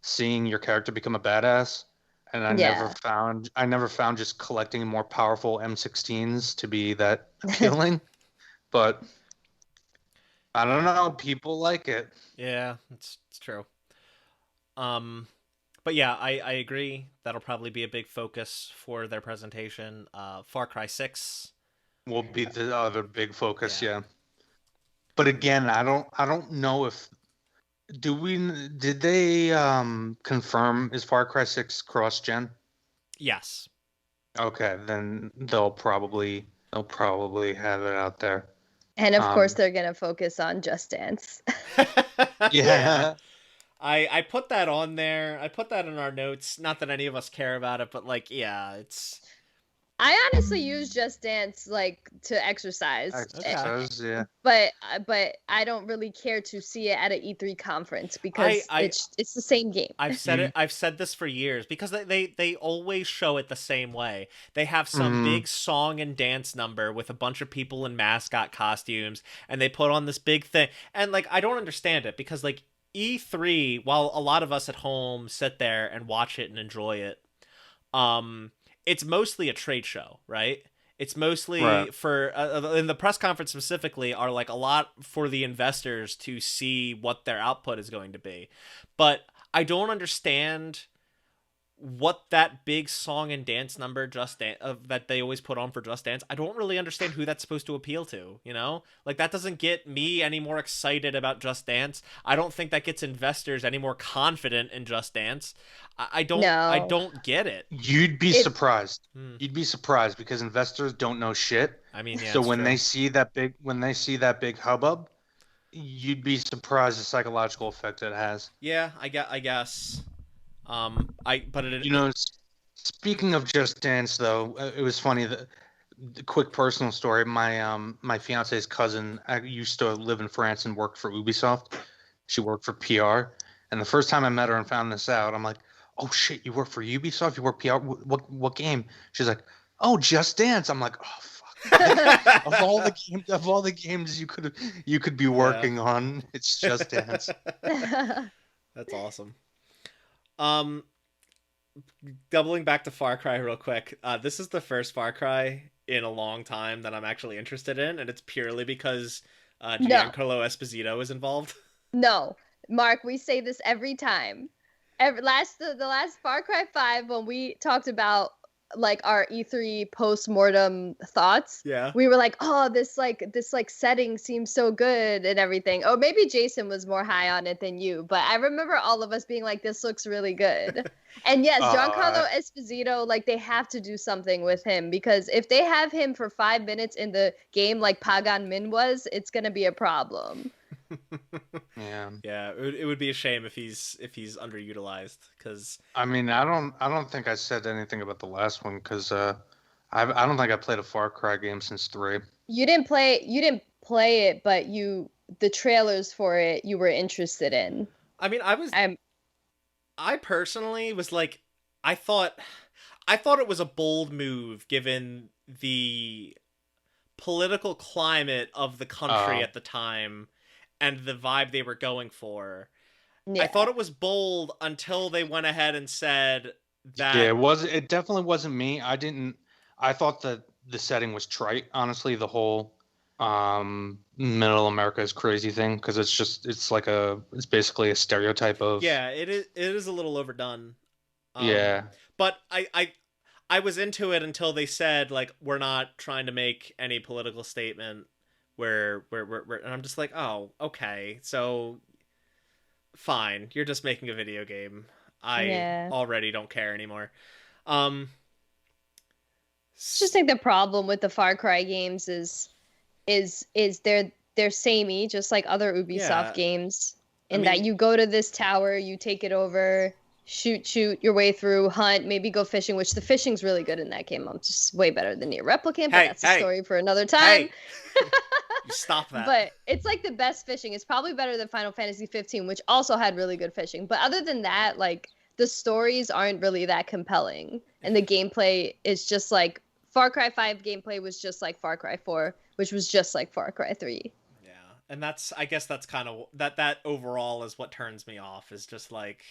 seeing your character become a badass. And Yeah. I never found just collecting more powerful M16s to be that appealing. But I don't know, people like it. Yeah, it's true. Um, but yeah, I agree. That'll probably be a big focus for their presentation. Far Cry 6. Will be the other big focus, Yeah. yeah. But again, I don't know if did they confirm is Far Cry 6 cross gen? Yes. Okay, then they'll probably have it out there. And of course, Um, they're gonna focus on Just Dance. Yeah. yeah. I put that on there. I put that in our notes. Not that any of us care about it, but like, yeah, it's I honestly use Just Dance like to exercise, Okay. Exercise, yeah. but I don't really care to see it at an E3 conference because I it's the same game. I've said it. I've said this for years because they always show it the same way. They have some Mhm. big song and dance number with a bunch of people in mascot costumes, and they put on this big thing. And like, I don't understand it because like E3, while a lot of us at home sit there and watch it and enjoy it, um, it's mostly a trade show, right? It's Right. mostly for in the press conference specifically are like a lot for the investors to see what their output is going to be. But I don't understand what that big song and dance number that they always put on for Just Dance. I don't really understand who that's supposed to appeal to, you know? Like, that doesn't get me any more excited about Just Dance. I don't think that gets investors any more confident in Just Dance. I No, don't get it. You'd be it surprised. Hmm. You'd be surprised because investors don't know shit. I mean, yeah, So it's when true. they see that big hubbub, you'd be surprised the psychological effect it has. Yeah, I guess. But You know, speaking of Just Dance, though, it was funny. The quick personal story. My fiance's cousin used to live in France and worked for Ubisoft. She worked for PR, and the first time I met her and found this out, I'm like, "Oh shit, you work for Ubisoft? You work PR? What game?" She's like, "Oh, Just Dance." I'm like, "Oh fuck." Of all the games you could be yeah. working on, it's Just Dance. That's awesome. Um, Doubling back to Far Cry real quick. This is the first Far Cry in a long time that I'm actually interested in, and it's purely because no, Giancarlo Esposito is involved. no, Mark. We say this every time. The last Far Cry 5 when we talked about like our E3 post-mortem thoughts, Yeah. we were like, "Oh, this setting seems so good and everything." Oh, maybe Jason was more high on it than you, but I remember all of us being like, "This looks really good." And yes, Uh, Giancarlo Esposito, like they have to do something with him because if they have him for 5 minutes in the game like Pagan Min was, it's gonna be a problem. yeah. Yeah, it would be a shame if he's underutilized because I mean, I don't think I said anything about the last one because I don't think I played a Far Cry game since 3. You didn't play it, but the trailers for it you were interested in. I mean I'm I personally was like I thought I thought it was a bold move given the political climate of the country Uh, at the time and the vibe they were going for. I yeah. thought it was bold until they went ahead and said yeah, that. it definitely wasn't me. I thought that the setting was trite, honestly, the whole middle America is crazy thing because it's basically a stereotype of Yeah, it is a little overdone. yeah. But I was into it until they said like we're not trying to make any political statement and I'm just like, oh, okay, so fine, you're just making a video game. I Yeah. already don't care anymore. I just think the problem with the Far Cry games is they're samey, just like other Ubisoft Yeah, games, I in that mean, you go to this tower, you take it over, shoot your way through, hunt, maybe go fishing, which the fishing's really good in that game. It's just way better than Nier Replicant, but hey, that's a hey, story for another time. hey, you stop that. But it's like the best fishing. It's probably better than Final Fantasy 15, which also had really good fishing. But other than that, like the stories aren't really that compelling, and the gameplay is just like Far Cry 5 gameplay was just like Far Cry 4, which was just like Far Cry 3. Yeah, and I guess that's kind of that overall is what turns me off, is just like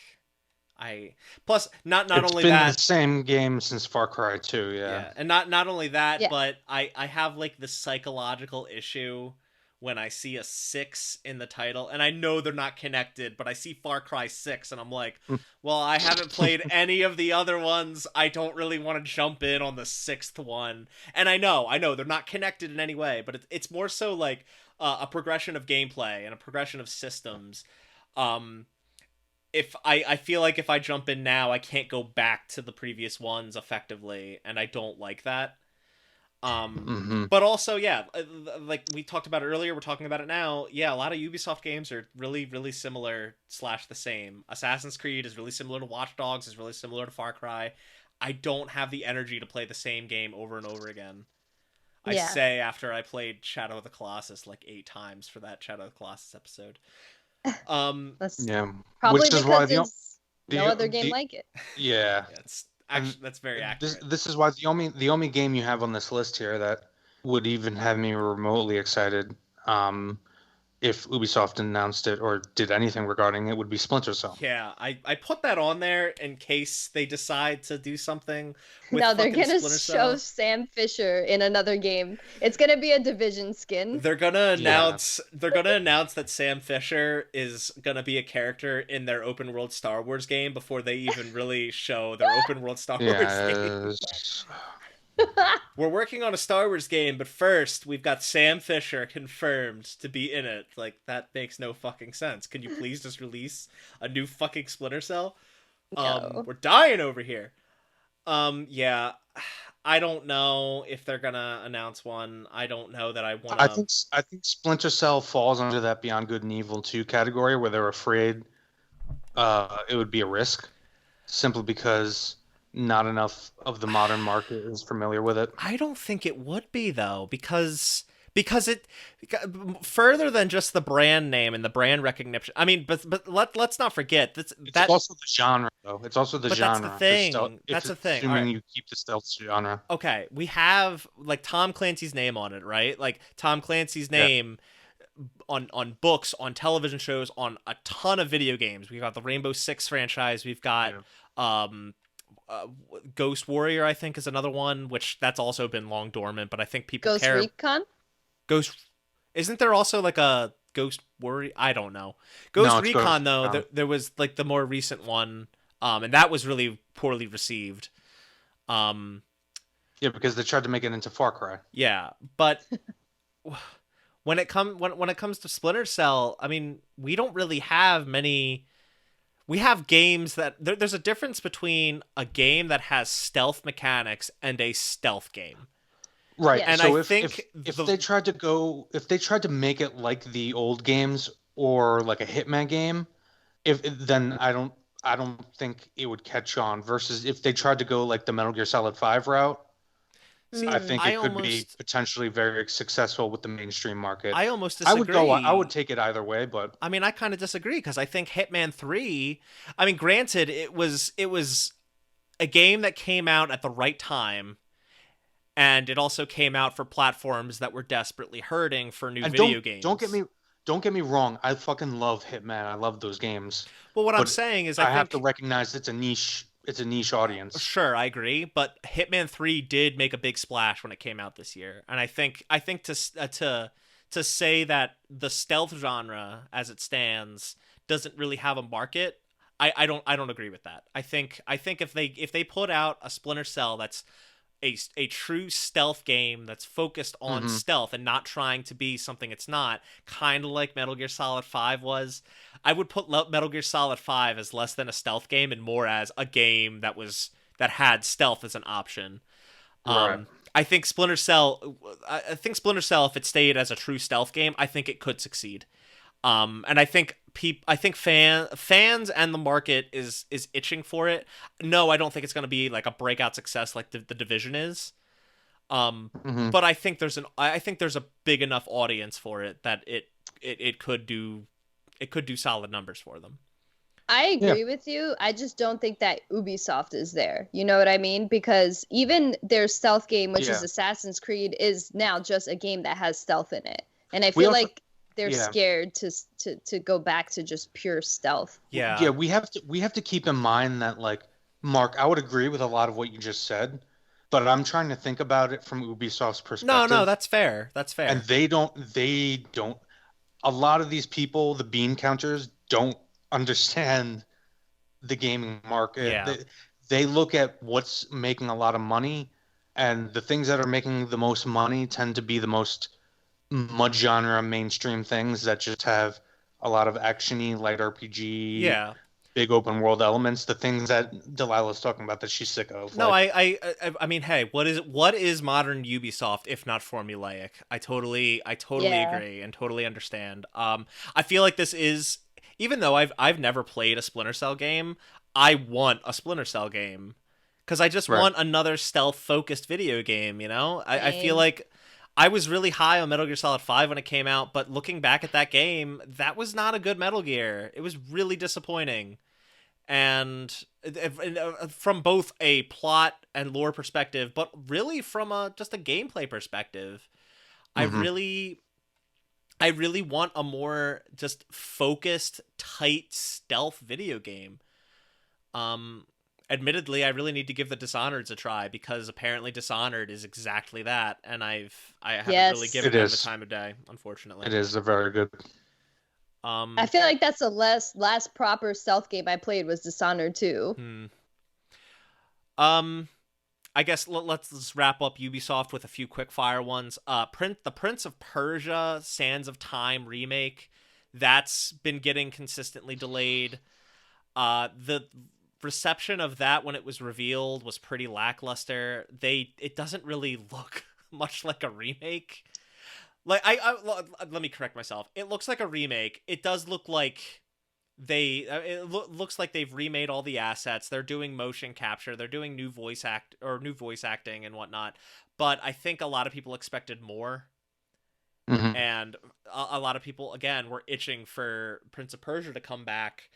I plus not It's only been that. the same game since Far Cry 2, Yeah, and not only that, Yeah. but I have like the psychological issue when I see a 6 in the title, and I know they're not connected, but I see Far Cry 6 and I'm like, well, I haven't played any of the other ones. I don't really want to jump in on the 6th one. And I know they're not connected in any way, but it's more so like a progression of gameplay and a progression of systems. If I feel like if I jump in now, I can't go back to the previous ones effectively, and I don't like that. But also, yeah, like we talked about it earlier, we're talking about it now. Yeah, a lot of Ubisoft games are really, really similar / the same. Assassin's Creed is really similar to Watch Dogs, is really similar to Far Cry. I don't have the energy to play the same game over and over again. I Yeah. say after I played Shadow of the Colossus like 8 times for that Shadow of the Colossus episode. That's Yeah, probably which is because why there's no other game like it. yeah, Yeah, it's actually that's very accurate. this is why the only game you have on this list here that would even have me remotely excited, if Ubisoft announced it or did anything regarding it, would be Splinter Cell. Yeah, I put that on there in case they decide to do something with No, they're fucking gonna Splinter show Cell. Sam Fisher in another game. It's gonna be a Division skin. They're gonna Yeah. announce that Sam Fisher is gonna be a character in their open world Star Wars game before they even really show their open world Star Wars game. We're working on a Star Wars game, but first we've got Sam Fisher confirmed to be in it. Like, that makes no fucking sense. Can you please just release a new fucking Splinter Cell? No. We're dying over here. Yeah, I don't know if they're gonna announce one. I don't know that I want I to. think Splinter Cell falls under that Beyond Good and Evil 2 category where they're afraid it would be a risk, simply because not enough of the modern market is familiar with it. I don't think it would be though, because further than just the brand name and the brand recognition. I mean, but let's not forget It's also the genre, though. It's also the But genre. that's the thing. That's the thing. Assuming Alright. you keep the stealth genre. Okay, we have like Tom Clancy's name on it, right? Like Tom Clancy's name on books, on television shows, on a ton of video games. We've got the Rainbow Six franchise. We've got Ghost Warrior, I think, is another one, which that's also been long dormant, but I think people Ghost care. Recon? Isn't there also like a Ghost Warrior? I don't know. Ghost Recon, though, Recon. there was like the more recent one, and that was really poorly received. Yeah, because they tried to make it into Far Cry. Yeah, but when it comes to Splinter Cell, I mean, we don't really have many. We have games that there's a difference between a game that has stealth mechanics and a stealth game. Right. Yeah. And so I if, think if they tried to make it like the old games or like a Hitman game, then I don't think it would catch on, versus if they tried to go like the Metal Gear Solid 5 route. I think it could be potentially very successful with the mainstream market. I almost disagree. I would take it either way, but I mean, I kind of disagree, because I think Hitman 3, I mean, granted, it was a game that came out at the right time, and it also came out for platforms that were desperately hurting for new video games. Don't get me wrong. I fucking love Hitman. I love those games. Well, what I'm saying is, I have think to recognize it's a niche audience. Sure, I agree, but Hitman 3 did make a big splash when it came out this year, and I think to say that the stealth genre as it stands doesn't really have a market, I don't agree with that. I think if they put out a Splinter Cell that's a true stealth game that's focused on Mm-hmm. stealth and not trying to be something it's not, kind of like Metal Gear Solid 5 was. I would put Metal Gear Solid 5 as less than a stealth game and more as a game that had stealth as an option. Right. I think Splinter Cell. I think Splinter Cell, if it stayed as a true stealth game, I think it could succeed. And I think fans and the market is itching for it. No, I don't think it's going to be like a breakout success like the Division is. Mm-hmm. But I think there's a big enough audience for it that it could do solid numbers for them. I Yeah. agree with you. I just don't think that Ubisoft is there. You know what I mean? Because even their stealth game, which is Yeah. Assassin's Creed, is now just a game that has stealth in it. And I We feel also- like they're yeah. scared to go back to just pure stealth. Yeah. Yeah, we have to keep in mind that, like, Mark, I would agree with a lot of what you just said, but I'm trying to think about it from Ubisoft's perspective. No, that's fair. That's fair. And they don't a lot of these people, the bean counters, don't understand the gaming market. Yeah. They look at what's making a lot of money, and the things that are making the most money tend to be the most mud genre mainstream things that just have a lot of action-y, light RPG, Yeah. big open world elements, the things that Delilah's talking about that she's sick of. No, Like, I mean, hey, what is modern Ubisoft if not formulaic? I totally Yeah. agree and totally understand. I feel like this is, even though I've never played a Splinter Cell game, I want a Splinter Cell game because I just Right. want another stealth focused video game. You know, I feel Same. like I was really high on Metal Gear Solid 5 when it came out, but looking back at that game, that was not a good Metal Gear. It was really disappointing. And from both a plot and lore perspective, but really from just a gameplay perspective, Mhm. I really want a more just focused, tight stealth video game. Admittedly, I really need to give the Dishonored's a try because apparently Dishonored is exactly that, and I haven't really Yes. given It them is. the time of day, unfortunately. It is a very good. I feel like that's the last proper stealth game I played was Dishonored 2. I guess let's wrap up Ubisoft with a few quick fire ones. The Prince of Persia: Sands of Time remake, that's been getting consistently delayed. The reception of that when it was revealed was pretty lackluster. It doesn't really look much like a remake. Like let me correct myself. It looks like a remake. It does look like looks like they've remade all the assets. They're doing motion capture. They're doing new voice acting and whatnot. But I think a lot of people expected more, Mhm. and a lot of people again were itching for Prince of Persia to come back,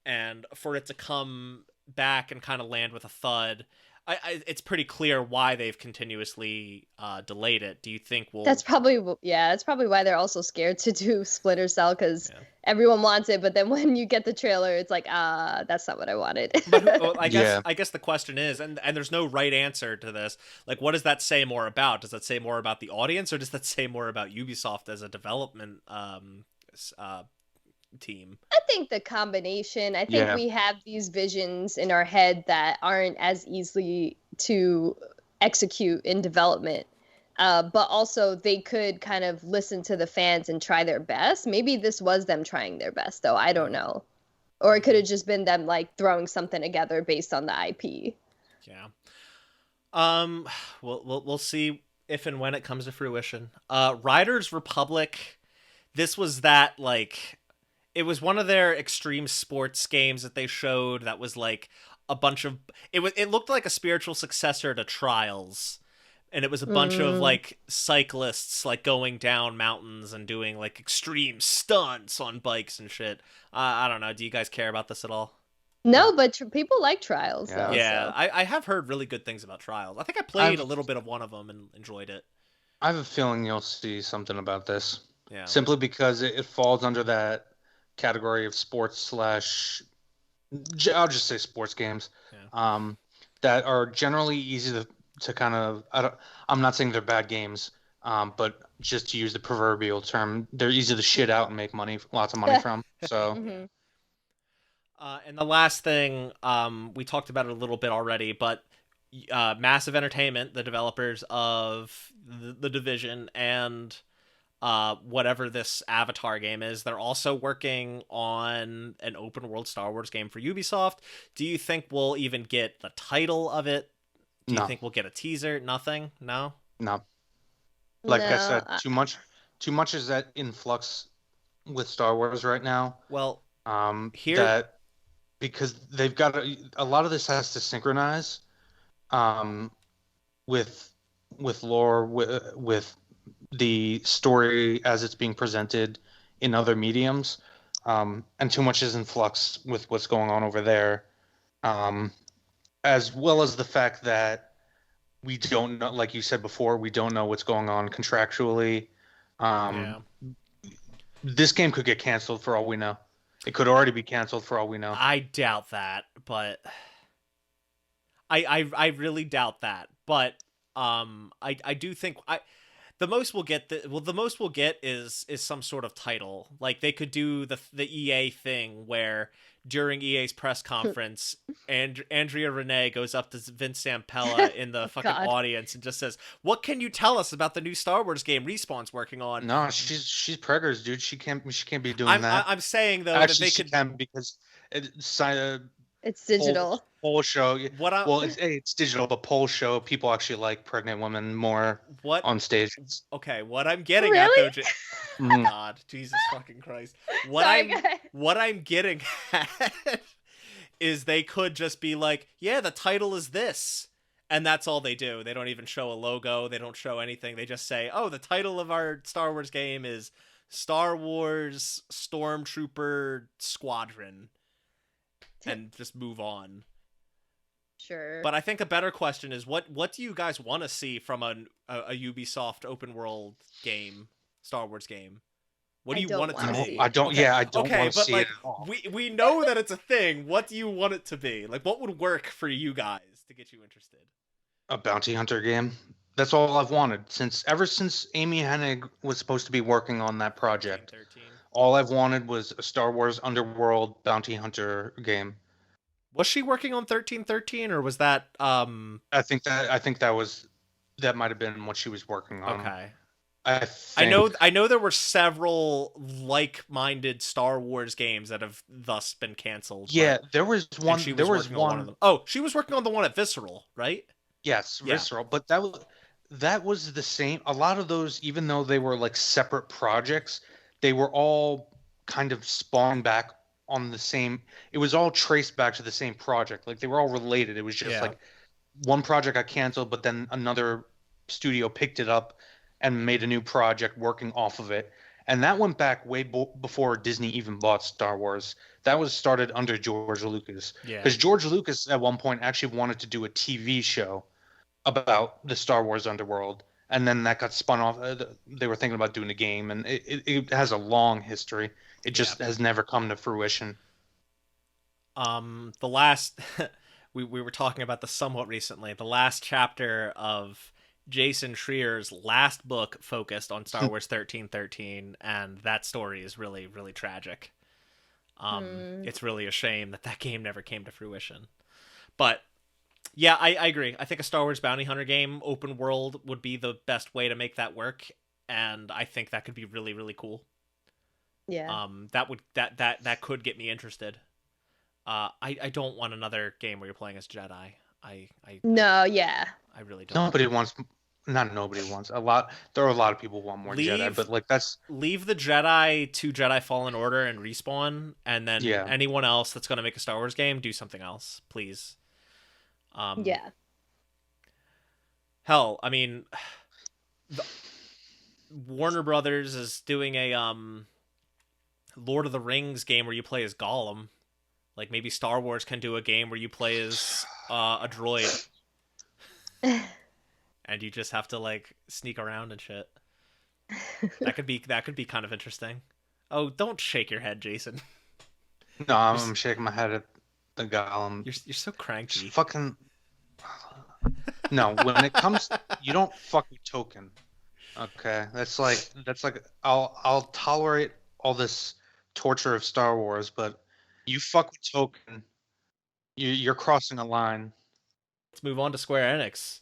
and for it to come back and kind of land with a thud. It's pretty clear why they've continuously delayed it. Do you think That's probably why they're also scared to do Splinter Cell because Yeah. everyone wants it, but then when you get the trailer, it's like, that's not what I wanted. But I Yeah. guess the question is, and there's no right answer to this. Like, what does that say more about? Does that say more about the audience, or does that say more about Ubisoft as a development team? I think the combination. I think Yeah. we have these visions in our head that aren't as easily to execute in development. But also they could kind of listen to the fans and try their best. Maybe this was them trying their best, though. I don't know. Or it could have just been them like throwing something together based on the IP. Yeah. We'll see if and when it comes to fruition. Riders Republic. This was that like. It was one of their extreme sports games that they showed that was like a bunch of it looked like a spiritual successor to Trials, and it was a bunch of like cyclists like going down mountains and doing like extreme stunts on bikes and shit. I don't know. Do you guys care about this at all? No, but people like Trials, Yeah. though. Yeah, So. I have heard really good things about Trials. I think I played a little bit of one of them and enjoyed it. I have a feeling you'll see something about this. Yeah. Simply because it falls under that category of sports slash, I'll just say sports games, Yeah. that are generally easy to kind of, I'm not saying they're bad games, but just to use the proverbial term, they're easy to shit out and make lots of money from. So, Mhm. And the last thing, we talked about it a little bit already, but Massive Entertainment, the developers of the Division and whatever this Avatar game is, they're also working on an open world Star Wars game for Ubisoft. Do you think we'll even get the title of it? Do you No, think we'll get a teaser? Nothing? No? no. Like I No, said, too much is that in flux with Star Wars right now. Well, here That because they've got a lot of this has to synchronize, um, with lore, with the story as it's being presented in other mediums, and too much is in flux with what's going on over there, um, as well as the fact that we don't know, like you said before, we don't know what's going on contractually. yeah. Um, this game could get canceled for all we know. It could already be canceled for all we know. I doubt that, but I really doubt that. But I do think the most we'll get the most we'll get is some sort of title. Like they could do the EA thing where during EA's press conference, Andrea Renee goes up to Vince Zampella in the fucking God. audience and just says, "What can you tell us about the new Star Wars game Respawn's working on?" No, she's preggers, dude. She can't be doing I'm that. I'm saying though Actually, that they she could. can because it's it's digital. whole show. What I Well, it's digital, but poll show people actually like pregnant women more what on stage. Okay, what I'm getting Really? at though, oh Mhm. God, Jesus fucking Christ. What Sorry, I'm go ahead. what I'm getting at is they could just be like, yeah, the title is this. And that's all they do. They don't even show a logo, they don't show anything. They just say, "Oh, the title of our Star Wars game is Star Wars Stormtrooper Squadron." And just move on. Sure. But I think a better question is what do you guys want to see from a Ubisoft open world game, Star Wars game? What do I you don't want it to wanna be? see I don't. Okay. Yeah, I don't Okay, want to but see like it at all. we know that it's a thing. What do you want it to be? Like what would work for you guys to get you interested? A bounty hunter game. That's all I've wanted ever since Amy Hennig was supposed to be working on that project. 13. All I've wanted was a Star Wars Underworld bounty hunter game. Was she working on 1313 or was that I think that might have been what she was working on. okay. I I know there were several like-minded Star Wars games that have thus been canceled. Yeah, there was one. She was There was working on one of one. them. Oh, she was working on the one at Visceral, right? Yes, Yeah. Visceral, but that was the same. A lot of those, even though they were like separate projects, they were all kind of spawned back on the same. It was all traced back to the same project. Like they were all related. It was just Yeah. like one project got canceled, but then another studio picked it up and made a new project working off of it. And that went back way before Disney even bought Star Wars. That was started under George Lucas. Yeah. Because George Lucas at one point actually wanted to do a TV show about the Star Wars underworld. And then that got spun off. They were thinking about doing a game, and it has a long history. It just has never come to fruition. The last we were talking about this somewhat recently. The last chapter of Jason Schreier's last book focused on Star Wars 1313, and that story is really, really tragic. It's really a shame that game never came to fruition. But yeah, I agree. I think a Star Wars bounty hunter game, open world, would be the best way to make that work, and I think that could be really, really cool. Yeah. That could get me interested. I don't want another game where you're playing as Jedi. No, yeah. I really don't. Nobody wants. Not nobody wants. There are a lot of people who want more Jedi, but like leave the Jedi to Jedi Fallen Order and Respawn, and then anyone else that's going to make a Star Wars game, do something else, please. Yeah. Hell, I mean, Warner Brothers is doing a Lord of the Rings game where you play as Gollum. Like maybe Star Wars can do a game where you play as a droid. And you just have to like sneak around and shit. That could be kind of interesting. Oh, don't shake your head, Jason. No, I'm shaking my head at the Gollum. You're so cranky. Just fucking. No, when it comes, you don't fuck with Token. Okay, that's like I'll tolerate all this torture of Star Wars, but you fuck with Token, you're crossing a line. let's move on to Square Enix.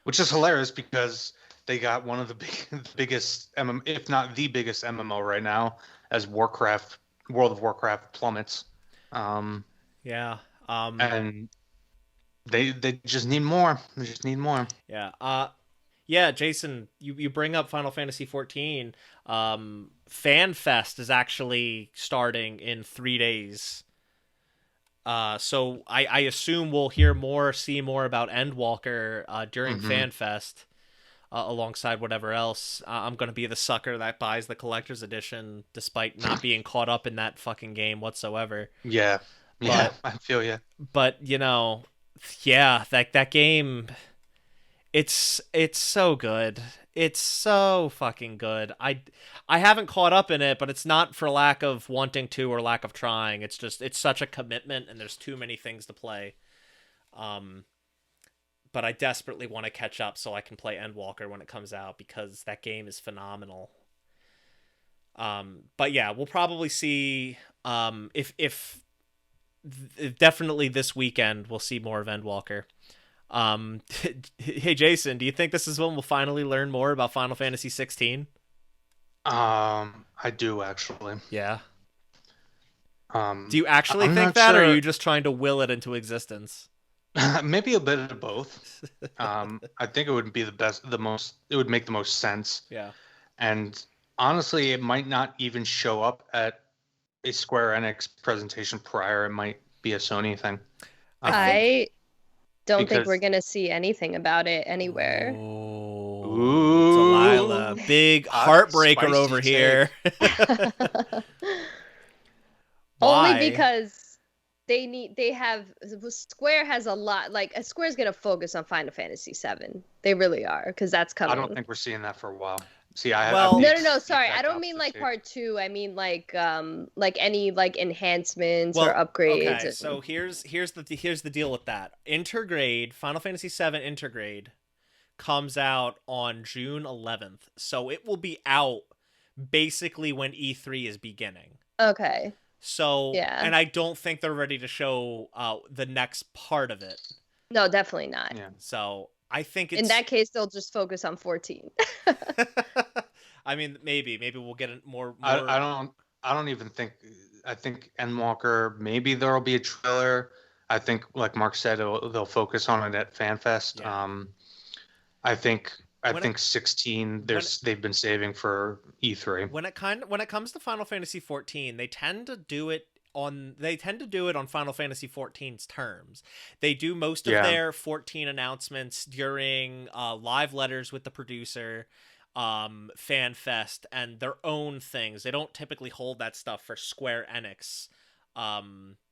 Which is hilarious because they got one of the biggest, if not the biggest MMO right now, as World of Warcraft plummets. Yeah. And they just need more. They just need more. Yeah. Yeah, Jason, you bring up Final Fantasy 14. Fan Fest is actually starting in 3 days. So I assume we'll see more about Endwalker during Fan Fest, alongside whatever else. I'm gonna be the sucker that buys the collector's edition, despite not being caught up in that fucking game whatsoever. Yeah, I feel you. But yeah, that game, it's so good. It's so fucking good. I haven't caught up in it, but it's not for lack of wanting to or lack of trying. It's such a commitment, and there's too many things to play. But I desperately want to catch up so I can play Endwalker when it comes out, because that game is phenomenal. But yeah, we'll probably see if definitely this weekend we'll see more of Endwalker. Hey Jason, do you think this is when we'll finally learn more about Final Fantasy 16? I do actually. Yeah. Do you actually think that, or are you just trying to will it into existence? Maybe a bit of both. I think it would be it would make the most sense. Yeah. And honestly, it might not even show up at a Square Enix presentation prior. It might be a Sony thing. I don't think we're going to see anything about it anywhere. Ooh, Delaila, big heartbreaker over here. Only because Square has a lot, Square's going to focus on Final Fantasy 7. They really are, because that's coming. I don't think we're seeing that for a while. See, no, sorry. I don't mean part 2. I mean any enhancements or upgrades. Okay, so here's the deal with that. Final Fantasy 7 Intergrade comes out on June 11th. So it will be out basically when E3 is beginning. Okay. So, yeah. And I don't think they're ready to show the next part of it. No, definitely not. Yeah. So I think in that case, they'll just focus on 14. I mean, maybe we'll get more. I don't even think. I think Endwalker, maybe there'll be a trailer. I think, like Mark said, they'll focus on it at FanFest. Yeah. I think 16. They've been saving for E3. When it comes to Final Fantasy 14, they tend to do it on Final Fantasy 14's terms. They do most of their 14 announcements during live letters with the producer, FanFest, and their own things. They don't typically hold that stuff for Square Enix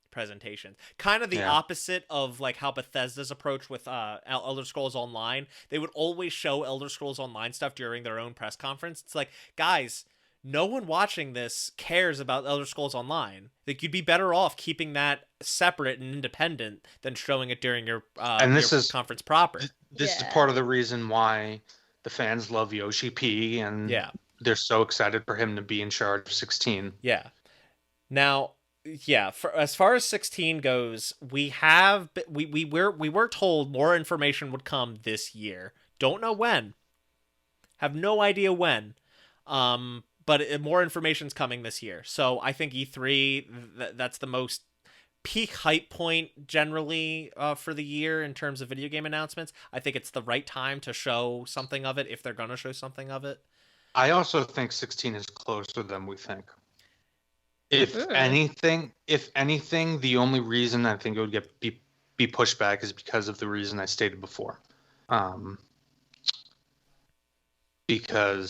presentations. Kind of the opposite of how Bethesda's approach with Elder Scrolls Online. They would always show Elder Scrolls Online stuff during their own press conference. It's like, guys, no one watching this cares about Elder Scrolls Online. You'd be better off keeping that separate and independent than showing it during your conference proper. This is part of the reason why the fans love Yoshi P, and they're so excited for him to be in charge of 16. Yeah. Now, as far as 16 goes, we were told more information would come this year. Don't know when. Have no idea when. But more information's coming this year. So I think E3, that's the most peak hype point generally for the year in terms of video game announcements. I think it's the right time to show something of it if they're going to show something of it. I also think 16 is closer than we think. If anything, the only reason I think it would be pushed back is because of the reason I stated before. Because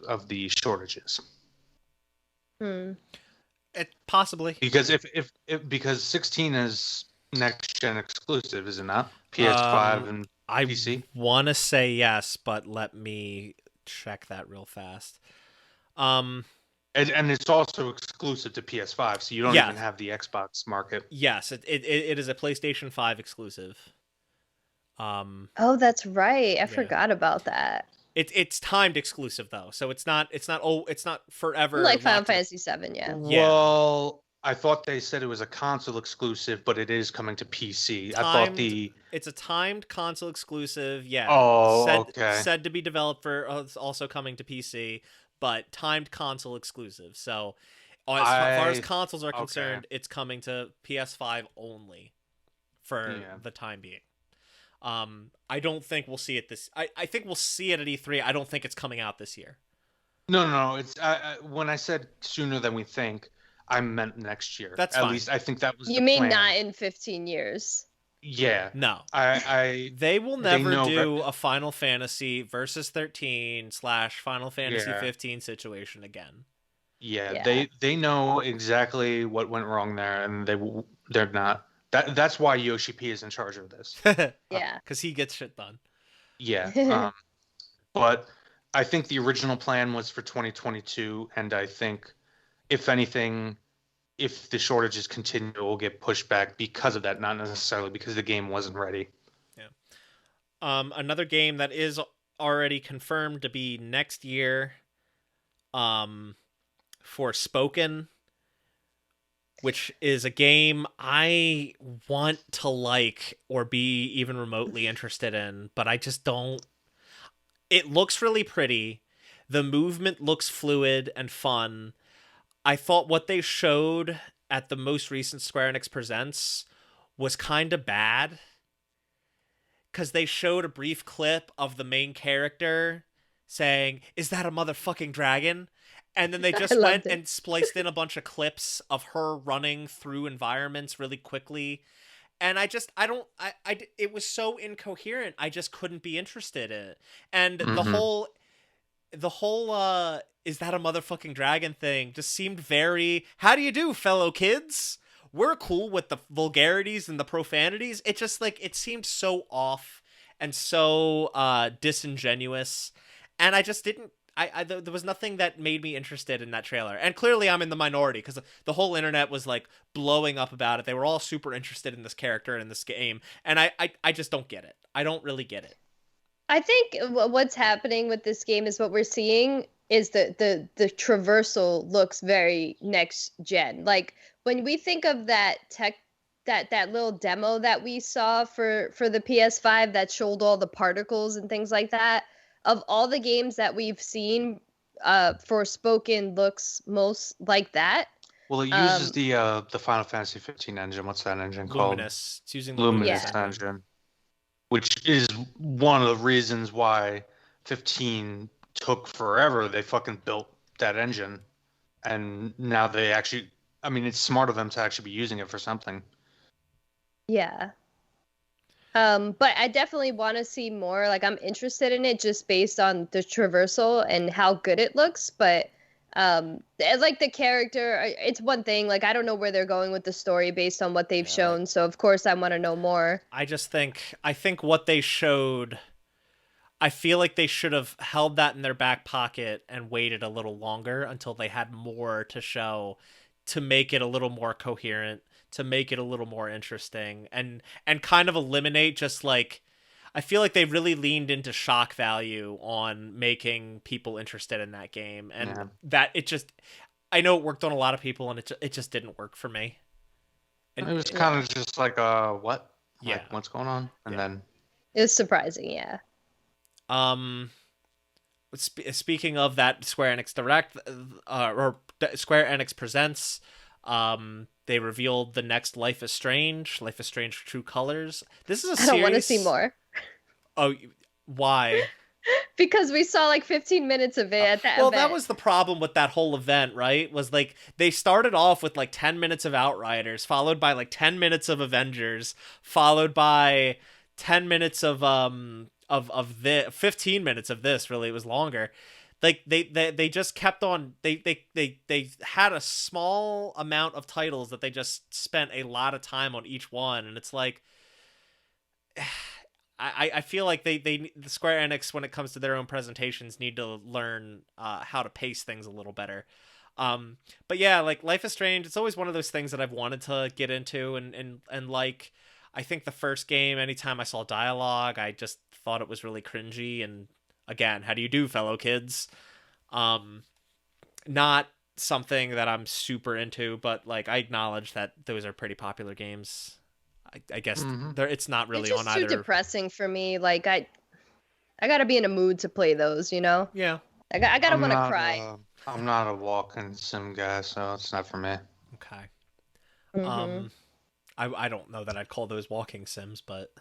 of the shortages. Possibly. Because because 16 is next gen exclusive, is it not? PS5 and PC? I want to say yes, but let me check that real fast. And it's also exclusive to PS5, so you don't even have the Xbox market. Yes, it is a PlayStation 5 exclusive. Oh, that's right. I forgot about that. It's timed exclusive though, so it's not forever. Like Final Fantasy 7, yeah. Well, I thought they said it was a console exclusive, but it is coming to PC. I thought Timed. It's a timed console exclusive. Yeah, Oh, said okay. said to be developed for it's also coming to PC, but timed console exclusive. So, as far as consoles are Okay. concerned, it's coming to PS5 only for Yeah. the time being. I don't think we'll see it this. I think we'll see it at E3. I don't think it's coming out this year. No. It's when I said sooner than we think, I meant next year. That's At fine. least I think that was You the mean plan. not in 15 years? Yeah. No. They will never know do a Final Fantasy versus 13 / Final Fantasy Yeah. 15 situation again. Yeah, they know exactly what went wrong there, and they're not. That's why Yoshi P is in charge of this. Yeah. Because he gets shit done. Yeah. But I think the original plan was for 2022, and I think, if anything, if the shortages continue, it will get pushed back because of that, not necessarily because the game wasn't ready. Yeah. Another game that is already confirmed to be next year, Forspoken, which is a game I want to like or be even remotely interested in, but I just don't. It looks really pretty. The movement looks fluid and fun. I thought what they showed at the most recent Square Enix Presents was kind of bad. Because they showed a brief clip of the main character saying, "Is that a motherfucking dragon?" And then they just went and spliced in a bunch of clips of her running through environments really quickly. And it was so incoherent. I just couldn't be interested in it. And the whole, is that a motherfucking dragon thing just seemed very, how do you do, fellow kids? We're cool with the vulgarities and the profanities. It just it seemed so off and so disingenuous. And I just didn't, there was nothing that made me interested in that trailer. And clearly I'm in the minority because the whole internet was blowing up about it. They were all super interested in this character and in this game. And I just don't get it. I don't really get it. I think what's happening with this game is what we're seeing is the traversal looks very next gen. When we think of that that little demo that we saw for the PS5 that showed all the particles and things like that, of all the games that we've seen, Forspoken looks most like that. Well, it uses the Final Fantasy 15 engine. What's that engine called? Luminous. It's using the Luminous engine, which is one of the reasons why 15 took forever. They fucking built that engine, and now they actually. I mean, it's smart of them to actually be using it for something. Yeah. But I definitely want to see more. I'm interested in it just based on the traversal and how good it looks. But the character, it's one thing. I don't know where they're going with the story based on what they've shown. So of course I want to know more. I think what they showed, I feel like they should have held that in their back pocket and waited a little longer until they had more to show to make it a little more coherent, to make it a little more interesting, and kind of eliminate just I feel like they really leaned into shock value on making people interested in that game, and that it just, I know it worked on a lot of people, and it just didn't work for me. And it was kind of just what? Yeah. What's going on? And then it was surprising, yeah. Speaking of that Square Enix Direct, or Square Enix Presents, they revealed the next Life is Strange True Colors. This is a series. I don't want to see more. Oh, why? Because we saw 15 minutes of it at that event. That was the problem with that whole event, right? Was they started off with 10 minutes of Outriders, followed by 10 minutes of Avengers, followed by 10 minutes of the 15 minutes of this. Really, it was longer. They just kept on. They had a small amount of titles that they just spent a lot of time on each one, and it's I feel like the Square Enix, when it comes to their own presentations, need to learn how to pace things a little better. But yeah, Life is Strange, it's always one of those things that I've wanted to get into, and I think the first game, anytime I saw dialogue, I just thought it was really cringy, and again, how do you do, fellow kids? Not something that I'm super into, but like I acknowledge that those are pretty popular games. I guess it's not It's really just on too either. depressing for me. Like I gotta be in a mood to play those, you know? Yeah. I gotta I'm want to not cry. I'm not a walking sim guy, so it's not for me. Okay. Hmm. I don't know that I'd call those walking sims, but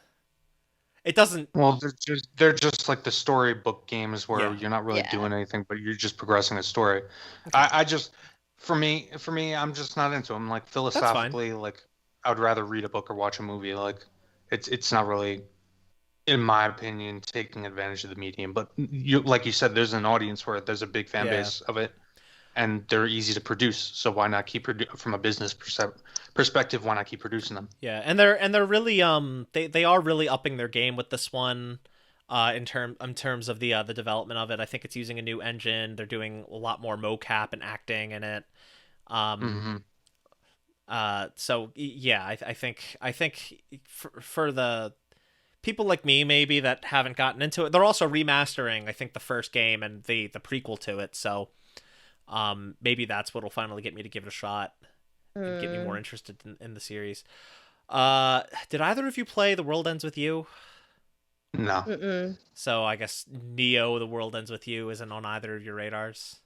it doesn't. Well, they're just like the storybook games where Yeah. you're not really Yeah. doing anything, but you're just progressing a story. Okay. I just for me, I'm just not into them. Like That's fine. philosophically, like I would rather read a book or watch a movie. Like it's not really, in my opinion, taking advantage of the medium. But you, like you said, there's an audience for it. There's a big fan Yeah. base of it, and they're easy to produce. So why not keep from a business perspective? Why not keep producing them? Yeah, and they're really they are really upping their game with this one, in terms of the development of it. I think it's using a new engine. They're doing a lot more mocap and acting in it. Um, Hmm. so yeah, I think for the people like me maybe that haven't gotten into it, they're also remastering I think the first game and the prequel to it. So maybe that's what'll finally get me to give it a shot and get me more Mm. interested in the series. Did either of you play The World Ends with You? No. Mm-mm. So I guess Neo, The World Ends with You isn't on either of your radars.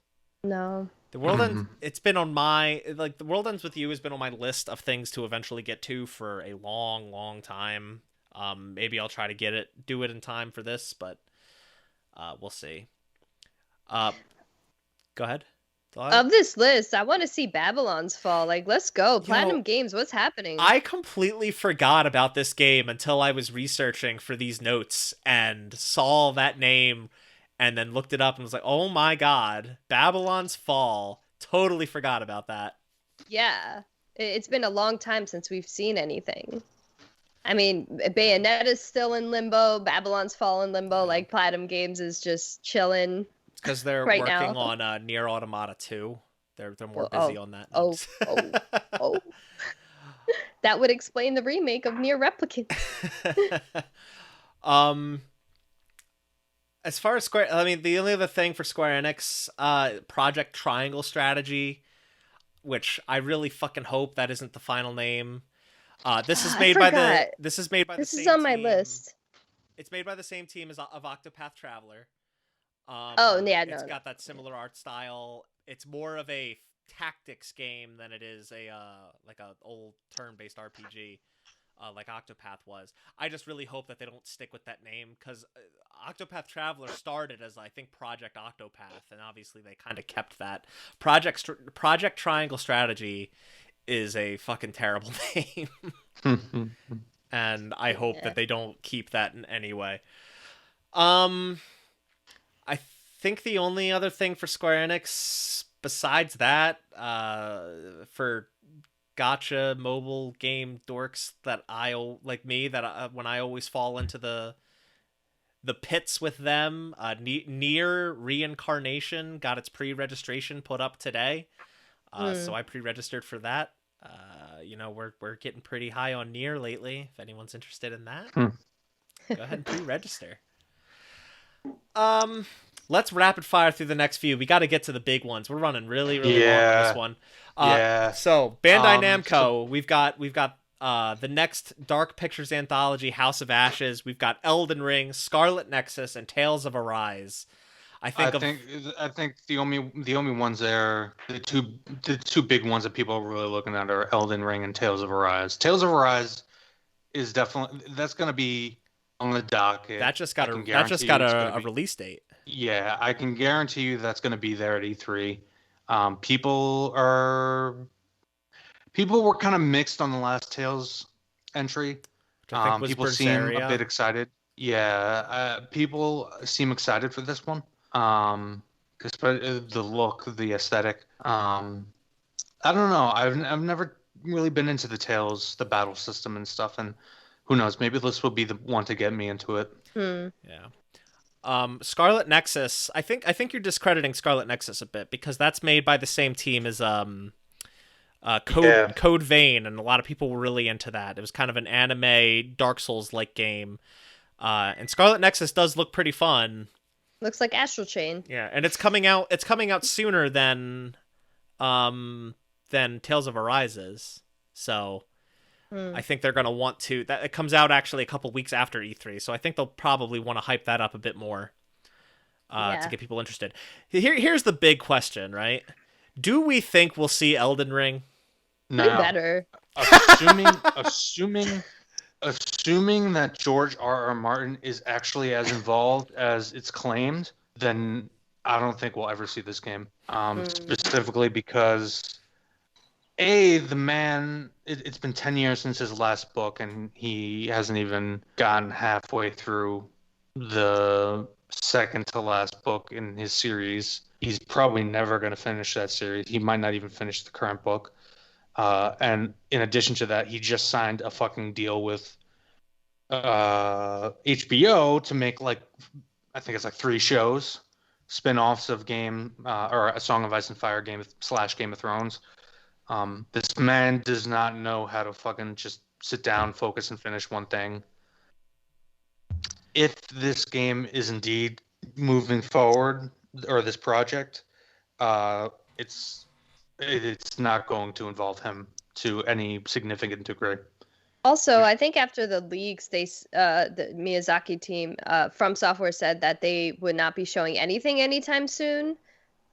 No. The World Ends. It's been on my like The World Ends with You has been on my list of things to eventually get to for a long, long time. Maybe I'll try to do it in time for this, but we'll see. Uh, Go ahead. Of this list, I want to see Babylon's Fall. Like, let's go. Platinum Yo, Games, what's happening? I completely forgot about this game until I was researching for these notes and saw that name and then looked it up and was like, oh my god, Babylon's Fall. Totally forgot about that. Yeah. It's been a long time since we've seen anything. I mean, Bayonetta's still in limbo, Babylon's Fall in limbo, like Platinum Games is just chilling It's because they're right working now. on Nier Automata 2. They're more Oh, busy on that. oh, oh, oh. That would explain the remake of Nier Replicant. um as far as Square, I mean, the only other thing for Square Enix, Project Triangle Strategy, which I really fucking hope that isn't the final name. This is I made by forgot. this is made by the This is same on my team. list. It's made by the same team as of Octopath Traveler. Oh, yeah, It's no. got that similar art style. It's more of a tactics game than it is a like a old turn-based RPG, like Octopath was. I just really hope that they don't stick with that name because Octopath Traveler started as I think Project Octopath, and obviously they kind of kept that. Project Triangle Strategy is a fucking terrible name, and I hope Yeah. that they don't keep that in any way. I think the only other thing for Square Enix besides that, for gotcha mobile game dorks that like me that when I always fall into the pits with them, Nier Reincarnation got its pre-registration put up today, so I pre-registered for that. We're getting pretty high on Nier lately. If anyone's interested in that, go ahead and pre-register. Let's rapid fire through the next few. We got to get to the big ones. We're running really, really long on this one. Yeah. So Bandai Namco, we've got the next Dark Pictures anthology, House of Ashes. We've got Elden Ring, Scarlet Nexus, and Tales of Arise. I think the only ones there, the two big ones that people are really looking at are Elden Ring and Tales of Arise. Tales of Arise is definitely that's going to be on the docket. That just got a release date. Yeah, I can guarantee you that's going to be there at E3. People were kind of mixed on the last Tales entry. Which I think was people Berseria. seem a bit excited. Yeah, people seem excited for this one. The look, the aesthetic. I don't know. I've never really been into the Tales, the battle system and stuff, and who knows? Maybe this will be the one to get me into it. Yeah. Scarlet Nexus. I think you're discrediting Scarlet Nexus a bit because that's made by the same team as Code Vein, and a lot of people were really into that. It was kind of an anime Dark Souls like game. And Scarlet Nexus does look pretty fun. Looks like Astral Chain. Yeah, and it's coming out sooner than than Tales of Arise is. So Hmm. I think they're going to want to. That it comes out actually a couple weeks after E3, so I think they'll probably want to hype that up a bit more to Yeah. get people interested. Here's the big question, right? Do we think we'll see Elden Ring? We Now, better. assuming assuming that George R. R. Martin is actually as involved as it's claimed, then I don't think we'll ever see this game. Specifically because the man, it's been 10 years since his last book, and he hasn't even gotten halfway through the second to last book in his series. He's probably never going to finish that series. He might not even finish the current book. And in addition to that, he just signed a fucking deal with HBO to make I think it's like 3 shows, spin-offs of or A Song of Ice and Fire / Game of Thrones. This man does not know how to fucking just sit down, focus, and finish one thing. If this game is indeed moving forward, or this project, it's not going to involve him to any significant degree. Also, I think after the leaks, the Miyazaki team from Software said that they would not be showing anything anytime soon.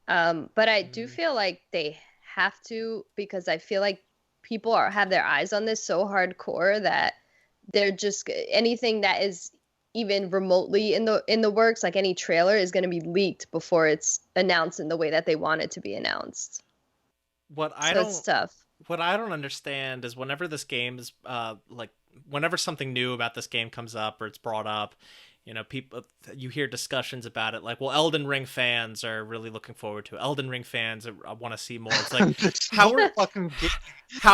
But I do feel like they have to, because I feel like people have their eyes on this so hardcore that they're just anything that is even remotely in the works, like any trailer, is going to be leaked before it's announced in the way that they want it to be announced. It's tough. What I don't understand is whenever this game is whenever something new about this game comes up or it's brought up, you hear discussions about it, like, well, Elden Ring fans are really looking forward to it. Elden Ring fans want to see more. It's like, how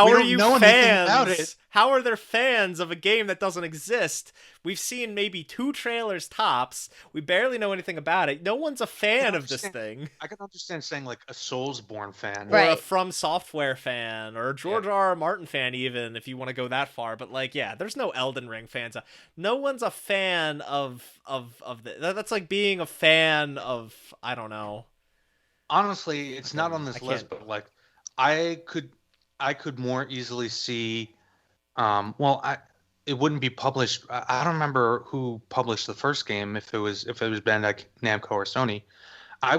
are you fans? How are there fans of a game that doesn't exist? We've seen maybe 2 trailers tops. We barely know anything about it. No one's a fan of this thing. I can understand saying like a Soulsborne fan, or a From Software fan, or a George R. R. Martin fan, even if you want to go that far. But there's no Elden Ring fans. No one's a fan of that's like being a fan of, I don't know. Honestly, it's not on this list, but like I could more easily see. It wouldn't be published. I don't remember who published the first game. If it was Bandai Namco or Sony, I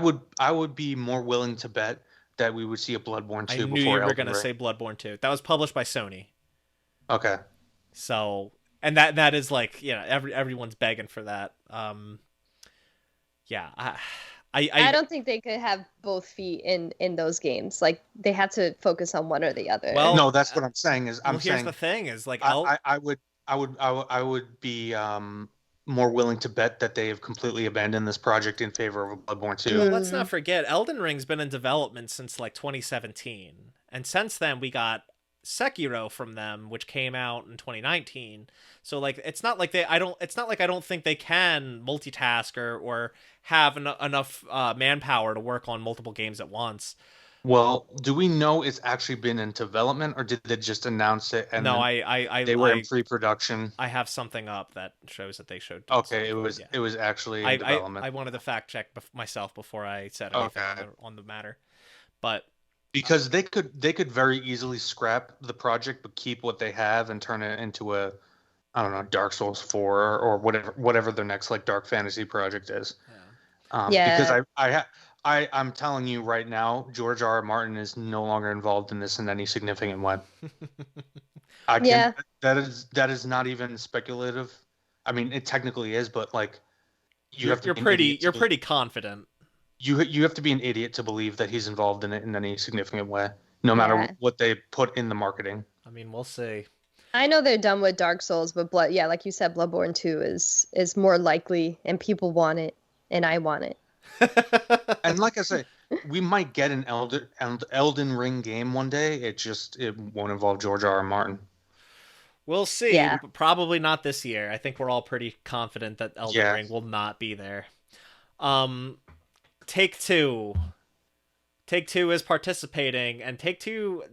would be more willing to bet that we would see a Bloodborne 2 before. I knew you were going to say Bloodborne 2. That was published by Sony. Okay. So, and that is like, everyone's begging for that. I don't think they could have both feet in those games. Like, they had to focus on one or the other. Well, no, that's what I'm saying. Here's the thing: is like, I would be more willing to bet that they have completely abandoned this project in favor of a Bloodborne 2. Well, let's not forget, Elden Ring's been in development since like 2017, and since then we got Sekiro from them, which came out in 2019. So like, it's not like I don't think they can multitask or have enough manpower to work on multiple games at once. Well, do we know it's actually been in development, or did they just announce it? And no, they were in pre-production. I have something up that shows that they showed. Okay, it was actually in development. I wanted to fact check myself before I said anything on the matter, but because they could very easily scrap the project, but keep what they have and turn it into a, I don't know, Dark Souls 4 or whatever their next like dark fantasy project is. Because I'm telling you right now, George R. R. Martin is no longer involved in this in any significant way. That is not even speculative. I mean, it technically is, but like, you're pretty confident. You have to be an idiot to believe that he's involved in it in any significant way, no matter what they put in the marketing. I mean, we'll see. I know they're done with Dark Souls, but like you said, Bloodborne 2 is more likely, and people want it, and I want it. And like I say, we might get an Elden Ring game one day. It won't involve George R. R. Martin. We'll see. Yeah. Probably not this year. I think we're all pretty confident that Elden Ring will not be there. Take-Two is participating, and Take-Two,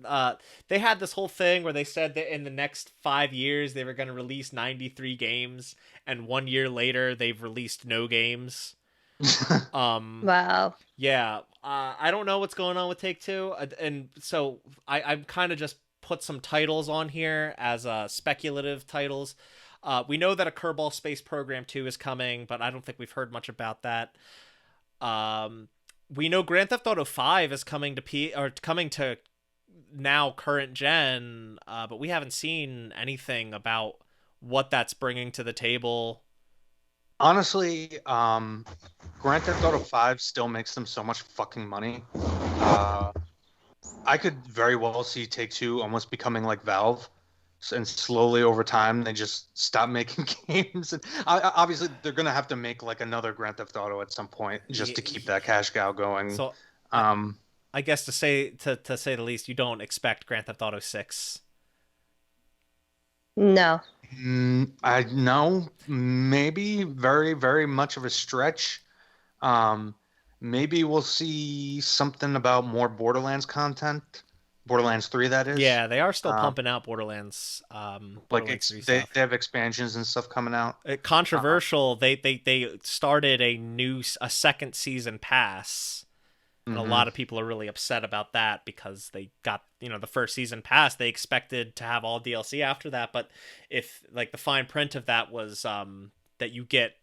they had this whole thing where they said that in the next 5 years they were going to release 93 games, and 1 year later they've released no games. Wow. Yeah, I don't know what's going on with Take-Two, and so I'm kind of just put some titles on here as speculative titles. We know that a Kerbal Space Program 2 is coming, but I don't think we've heard much about that. We know Grand Theft Auto 5 is coming to now current gen, but we haven't seen anything about what that's bringing to the table. Honestly, Grand Theft Auto 5 still makes them so much fucking money. I could very well see Take-Two almost becoming like Valve, and slowly over time they just stop making games. And obviously they're gonna have to make like another Grand Theft Auto at some point just to keep that cash cow going. So, I guess to say the least, you don't expect Grand Theft Auto 6. No. I know, maybe very, very much of a stretch. Maybe we'll see something about more Borderlands content. Borderlands 3, that is. Yeah, they are still pumping out Borderlands 3 they stuff. have expansions and stuff coming out. Controversial. They started a second season pass. And a lot of people are really upset about that because they got, the first season pass. They expected to have all DLC after that, but if like the fine print of that was that you get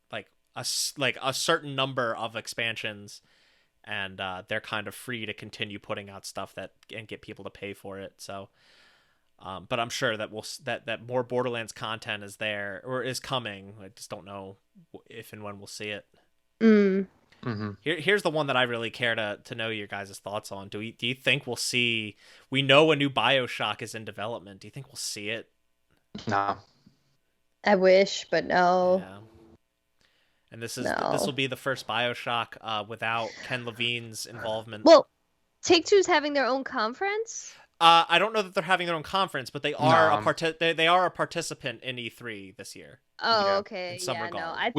like a certain number of expansions, and they're kind of free to continue putting out stuff and get people to pay for it. So, but I'm sure that that more Borderlands content is there or is coming. I just don't know if and when we'll see it. Here's the one that I really care to know your guys' thoughts on. Do you think we'll see? We know a new BioShock is in development. Do you think we'll see it? No. I wish, but no. Yeah. And this will be the first BioShock without Ken Levine's involvement. Well, Take-Two's having their own conference. I don't know that they're having their own conference, but they are they are a participant in E3 this year. Oh, okay. In some regard. No, I think...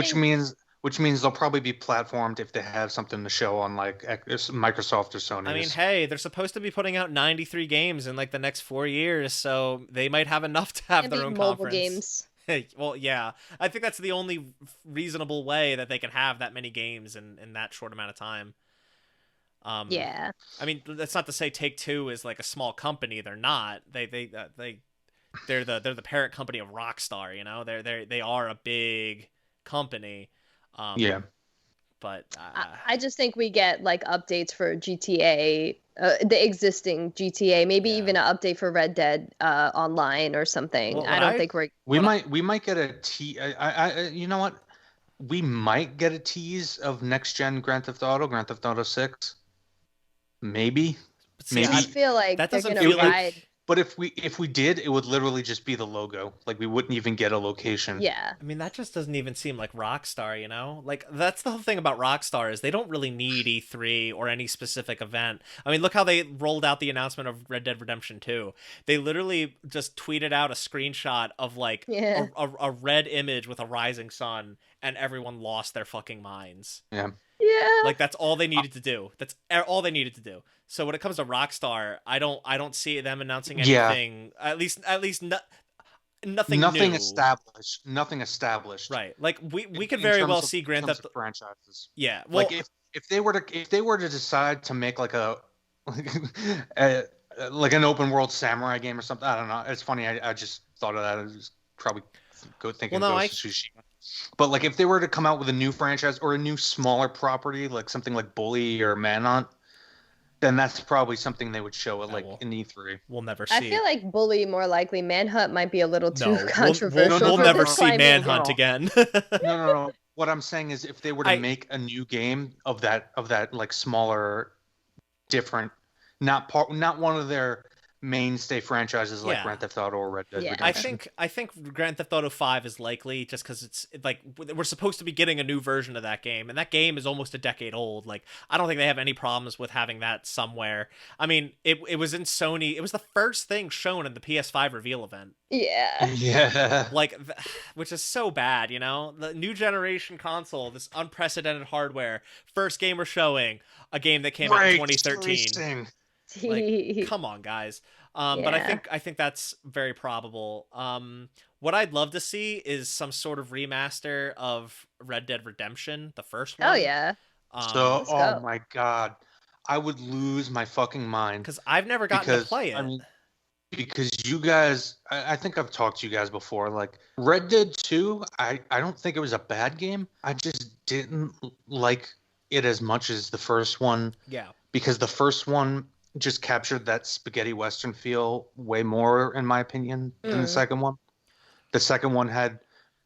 Which means they'll probably be platformed if they have something to show on like Microsoft or Sony. I mean, hey, they're supposed to be putting out 93 games in like the next 4 years, so they might have enough to have their own mobile conference. Games. Well, yeah. I think that's the only reasonable way that they can have that many games in that short amount of time. Yeah. I mean, that's not to say Take-Two is like a small company. They're not. They're the parent company of Rockstar. They are a big company. Yeah. But I just think we get like updates for GTA, the existing GTA, maybe even an update for Red Dead Online or something. Well, I don't think we might get a you know what? We might get a tease of next gen Grand Theft Auto 6. Maybe. See, I feel like that they're doesn't gonna feel like. ride. But if we did, it would literally just be the logo. Like we wouldn't even get a location. Yeah. I mean, that just doesn't even seem like Rockstar, Like that's the whole thing about Rockstar is they don't really need E3 or any specific event. I mean, look how they rolled out the announcement of Red Dead Redemption 2. They literally just tweeted out a screenshot of like a red image with a rising sun, and everyone lost their fucking minds. Yeah. Yeah. Like that's all they needed to do. That's all they needed to do. So when it comes to Rockstar, I don't see them announcing anything. Yeah. At least nothing new. Established. Nothing established. Right. Like we could very well see Grand Theft franchises. Yeah. Well, like if they were to decide to make like like an open world samurai game or something, I don't know. It's funny. I just thought of that. I was probably thinking Ghost of Tsushima. But like if they were to come out with a new franchise or a new smaller property, like something like Bully or Manhunt, then that's probably something they would show at in E3. We'll never see. I feel like Bully more likely. Manhunt might be a little too controversial. We'll never see Manhunt again. No. What I'm saying is if they were to make a new game of that like smaller, different, not one of their mainstay franchises like Grand Theft Auto or Red Dead Redemption. I think Grand Theft Auto 5 is likely just because it's like we're supposed to be getting a new version of that game, and that game is almost a decade old. Like I don't think they have any problems with having that somewhere. I mean, it was in Sony. It was the first thing shown in the PS5 reveal event. Yeah. Like, which is so bad, The new generation console, this unprecedented hardware, first game we're showing, a game that came out in 2013. Like, come on, guys. But Yeah. I think that's very probable. What I'd love to see is some sort of remaster of Red Dead Redemption, the first Oh one. yeah. So, Let's oh go. my God, I would lose my fucking mind Because I've never gotten to because play I it. mean, because you guys, I think I've talked to you guys before. Like Red Dead 2, I don't think it was a bad game. I just didn't like it as much as the first one Yeah. because the first one just captured that spaghetti western feel way more, in my opinion, than the Mm. second one. The second one had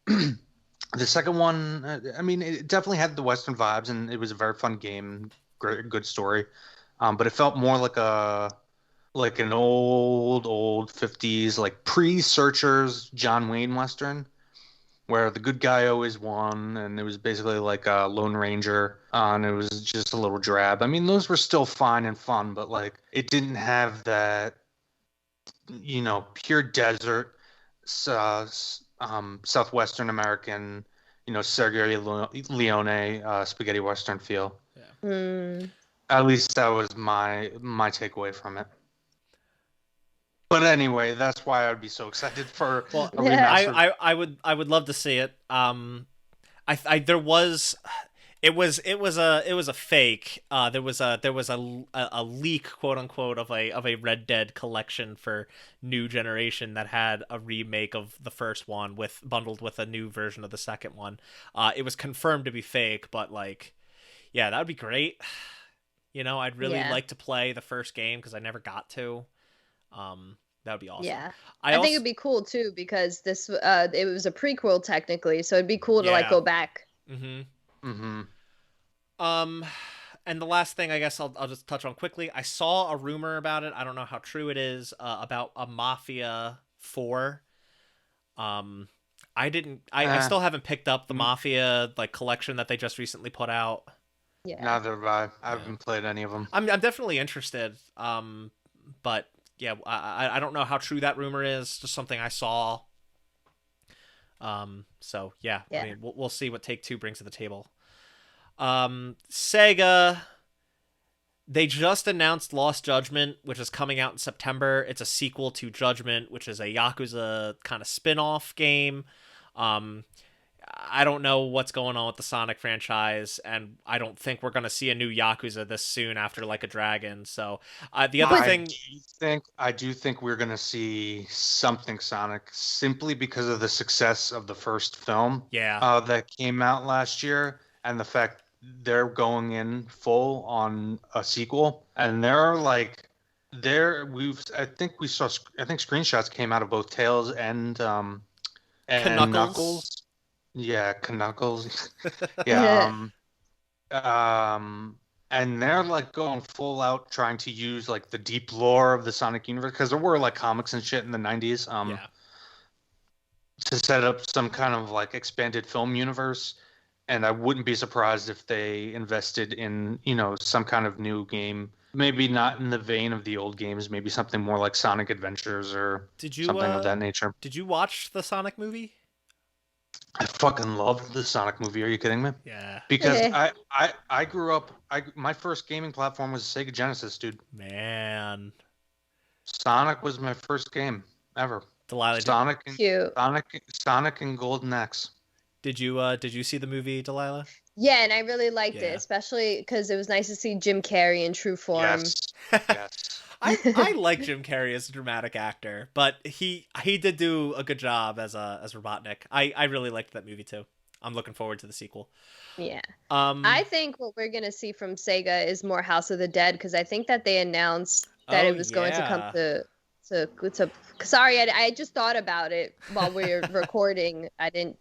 the second one. I mean, it definitely had the western vibes, and it was a very fun game, great, good story. But it felt more like an old 50s like pre-Searchers John Wayne Western where the good guy always won and it was basically like a Lone Ranger and it was just a little drab. I mean, those were still fine and fun, but like it didn't have that, pure desert, Southwestern American, Sergio Leone spaghetti Western feel. Yeah. Mm. At least that was my takeaway from it. But anyway, that's why I'd be so excited for Well, a remaster. I would love to see it. I there was it was a fake. There was a leak, quote unquote, of a Red Dead collection for new generation that had a remake of the first one with bundled with a new version of the second one. It was confirmed to be fake, but like, yeah, that would be great. I'd really Yeah. like to play the first game because I never got to. That would be awesome. Yeah. I I also, think it'd be cool too because this it was a prequel technically, so it'd be cool to like yeah. go back. Mm-hmm. Mm-hmm. Um, and the last thing I guess I'll just touch on quickly. I saw a rumor about it. I don't know how true it is. About a Mafia 4. I still haven't picked up the Mafia like collection that they just recently put out. Yeah. Neither have I. I haven't played any of them. I'm definitely interested. But yeah, I don't know how true that rumor is. Just something I saw. So yeah. I mean, we'll see what Take-Two brings to the table. Sega, they just announced Lost Judgment, which is coming out in September. It's a sequel to Judgment, which is a Yakuza kind of spin-off game. I don't know what's going on with the Sonic franchise, and I don't think we're going to see a new Yakuza this soon after Like a Dragon. So the other thing... I do think we're going to see something Sonic simply because of the success of the first film that came out last year and the fact they're going in full on a sequel. And I think screenshots came out of both Tails and Knuckles. Yeah, Knuckles. Yeah. And they're like going full out trying to use like the deep lore of the Sonic universe because there were like comics and shit in the 90s. To set up some kind of like expanded film universe. And I wouldn't be surprised if they invested in, some kind of new game. Maybe not in the vein of the old games, maybe something more like Sonic Adventures or something of that nature. Did you watch the Sonic movie? I fucking loved the Sonic movie. Are you kidding me? Yeah. Because I grew up. My first gaming platform was Sega Genesis, dude. Man. Sonic was my first game ever. Delaila, Sonic and Golden Axe. Did you see the movie, Delaila? Yeah, and I really liked it, especially because it was nice to see Jim Carrey in true form. Yes. I like Jim Carrey as a dramatic actor, but he did do a good job as Robotnik. I really liked that movie too. I'm looking forward to the sequel. Yeah. I think what we're gonna see from Sega is more House of the Dead because I think that they announced that it was going to come to. Sorry, I just thought about it while we were recording. I didn't.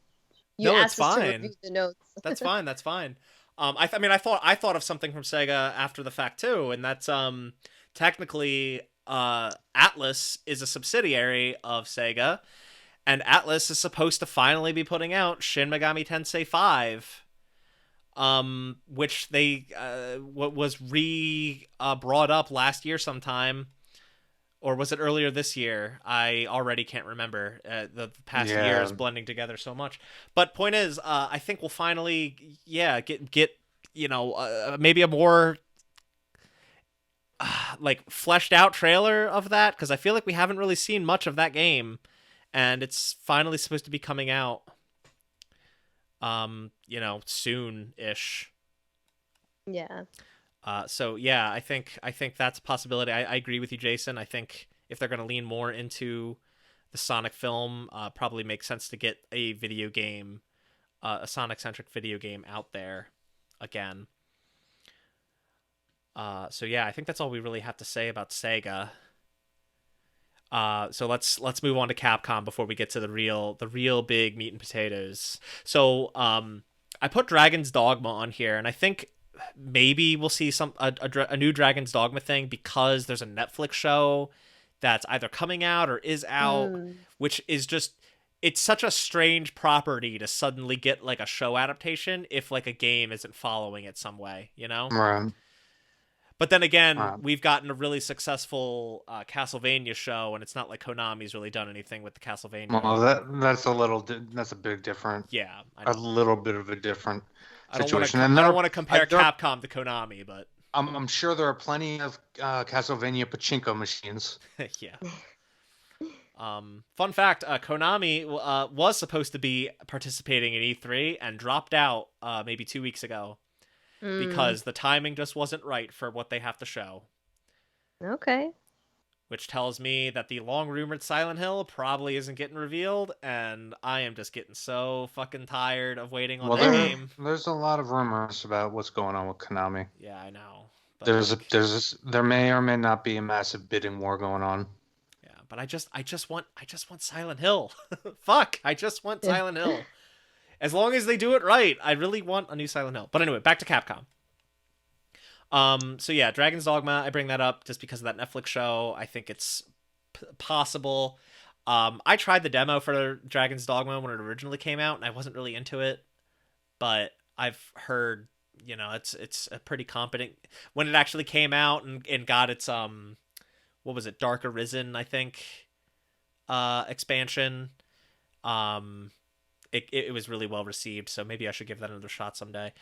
You asked us to review the notes. That's fine. That's fine. I thought of something from Sega after the fact too, and that's technically Atlas is a subsidiary of Sega, and Atlas is supposed to finally be putting out Shin Megami Tensei 5, which they was brought up last year sometime. Or was it earlier this year? I already can't remember. The past year is blending together so much. But point is, I think we'll finally, get maybe a more like fleshed out trailer of that, because I feel like we haven't really seen much of that game, and it's finally supposed to be coming out soon-ish. Yeah. So yeah, I think that's a possibility. I agree with you, Jason. I think if they're going to lean more into the Sonic film, probably makes sense to get a video game, a Sonic-centric video game out there again. So yeah, I think that's all we really have to say about Sega. So let's move on to Capcom before we get to the real big meat and potatoes. So I put Dragon's Dogma on here, and I think maybe we'll see a new Dragon's Dogma thing, because there's a Netflix show that's either coming out or is out, which is just, it's such a strange property to suddenly get like a show adaptation if like a game isn't following it some way, you know? Right. But then again, we've gotten a really successful Castlevania show, and it's not like Konami's really done anything with the Castlevania. Well, that's a big different. Yeah, a little bit of a different situation. I don't want to compare Capcom to Konami, but I'm sure there are plenty of Castlevania pachinko machines. Yeah. Fun fact: Konami was supposed to be participating in E3 and dropped out maybe 2 weeks ago. Because the timing just wasn't right for what they have to show. Okay. Which tells me that the long-rumored Silent Hill probably isn't getting revealed, and I am just getting so fucking tired of waiting on that game. There's a lot of rumors about what's going on with Konami. Yeah, I know. But there may or may not be a massive bidding war going on. Yeah, but I just want Silent Hill. Fuck, I just want Silent Hill. As long as they do it right, I really want a new Silent Hill. But anyway, back to Capcom. So yeah, Dragon's Dogma, I bring that up just because of that Netflix show. I think it's possible. I tried the demo for Dragon's Dogma when it originally came out, and I wasn't really into it. But I've heard, it's a pretty competent... When it actually came out and got its, what was it, Dark Arisen, I think, expansion, It was really well received, so maybe I should give that another shot someday.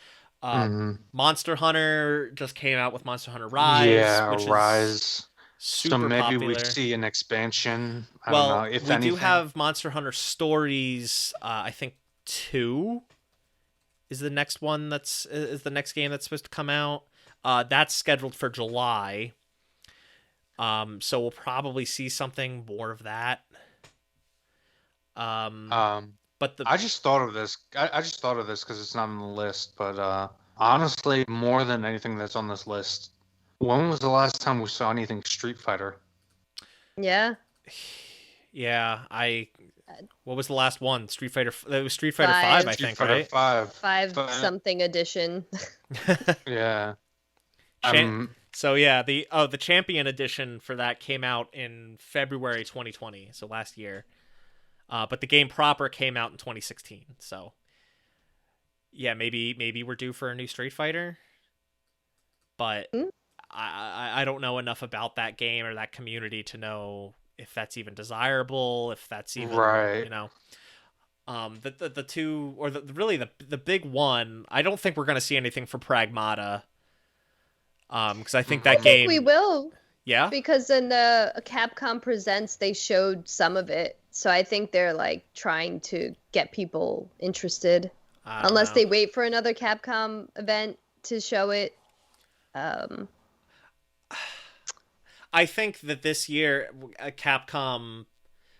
Monster Hunter just came out with Monster Hunter Rise. Yeah, which Rise. Is super so maybe popular. We see an expansion. I don't know, if we anything. do have Monster Hunter Stories. I think 2 is the next one. Is the next game that's supposed to come out. That's scheduled for July. So we'll probably see something more of that. But I just thought of this. I just thought of this because it's not on the list. But honestly, more than anything that's on this list, when was the last time we saw anything Street Fighter? Yeah. Yeah, what was the last one? Street Fighter. It was Street Fighter 5, I think, right? 5 something edition. Yeah. So yeah, the Champion edition for that came out in February 2020, so last year. But the game proper came out in 2016. So, yeah, maybe we're due for a new Street Fighter. But I don't know enough about that game or that community to know if that's even desirable, if that's even right. The two, or the big one. I don't think we're gonna see anything for Pragmata. Because I think that game we will. Yeah. Because in the Capcom Presents, they showed some of it. So I think they're like trying to get people interested. Unless they wait for another Capcom event to show it. I think that this year, Capcom,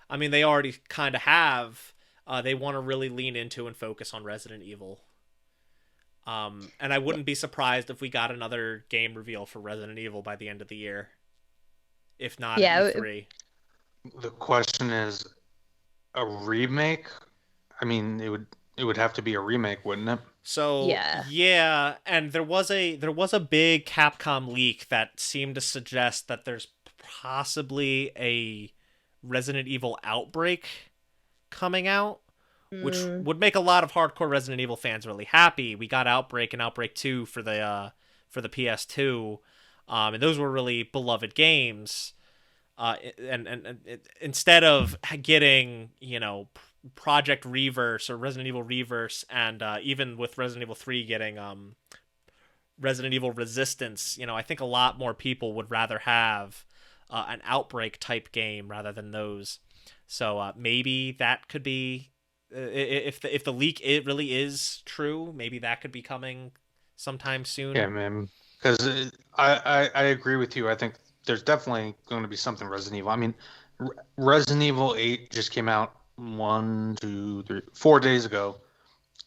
I mean, they already kind of have. They want to really lean into and focus on Resident Evil. And I wouldn't be surprised if we got another game reveal for Resident Evil by the end of the year. If not E3. The question is, a remake? I mean, it would have to be a remake, wouldn't it? So yeah, and there was a big Capcom leak that seemed to suggest that there's possibly a Resident Evil Outbreak coming out, which would make a lot of hardcore Resident Evil fans really happy. We got Outbreak and Outbreak 2 for the PS2, and those were really beloved games. And instead of getting, Project Reverse or Resident Evil Reverse, and even with Resident Evil 3 getting Resident Evil Resistance, you know, I think a lot more people would rather have an Outbreak type game rather than those. So maybe that could be, if the leak it really is true, maybe that could be coming sometime soon. Yeah, man. Because I agree with you. I think there's definitely going to be something Resident Evil. I mean, Resident Evil 8 just came out 4 days ago,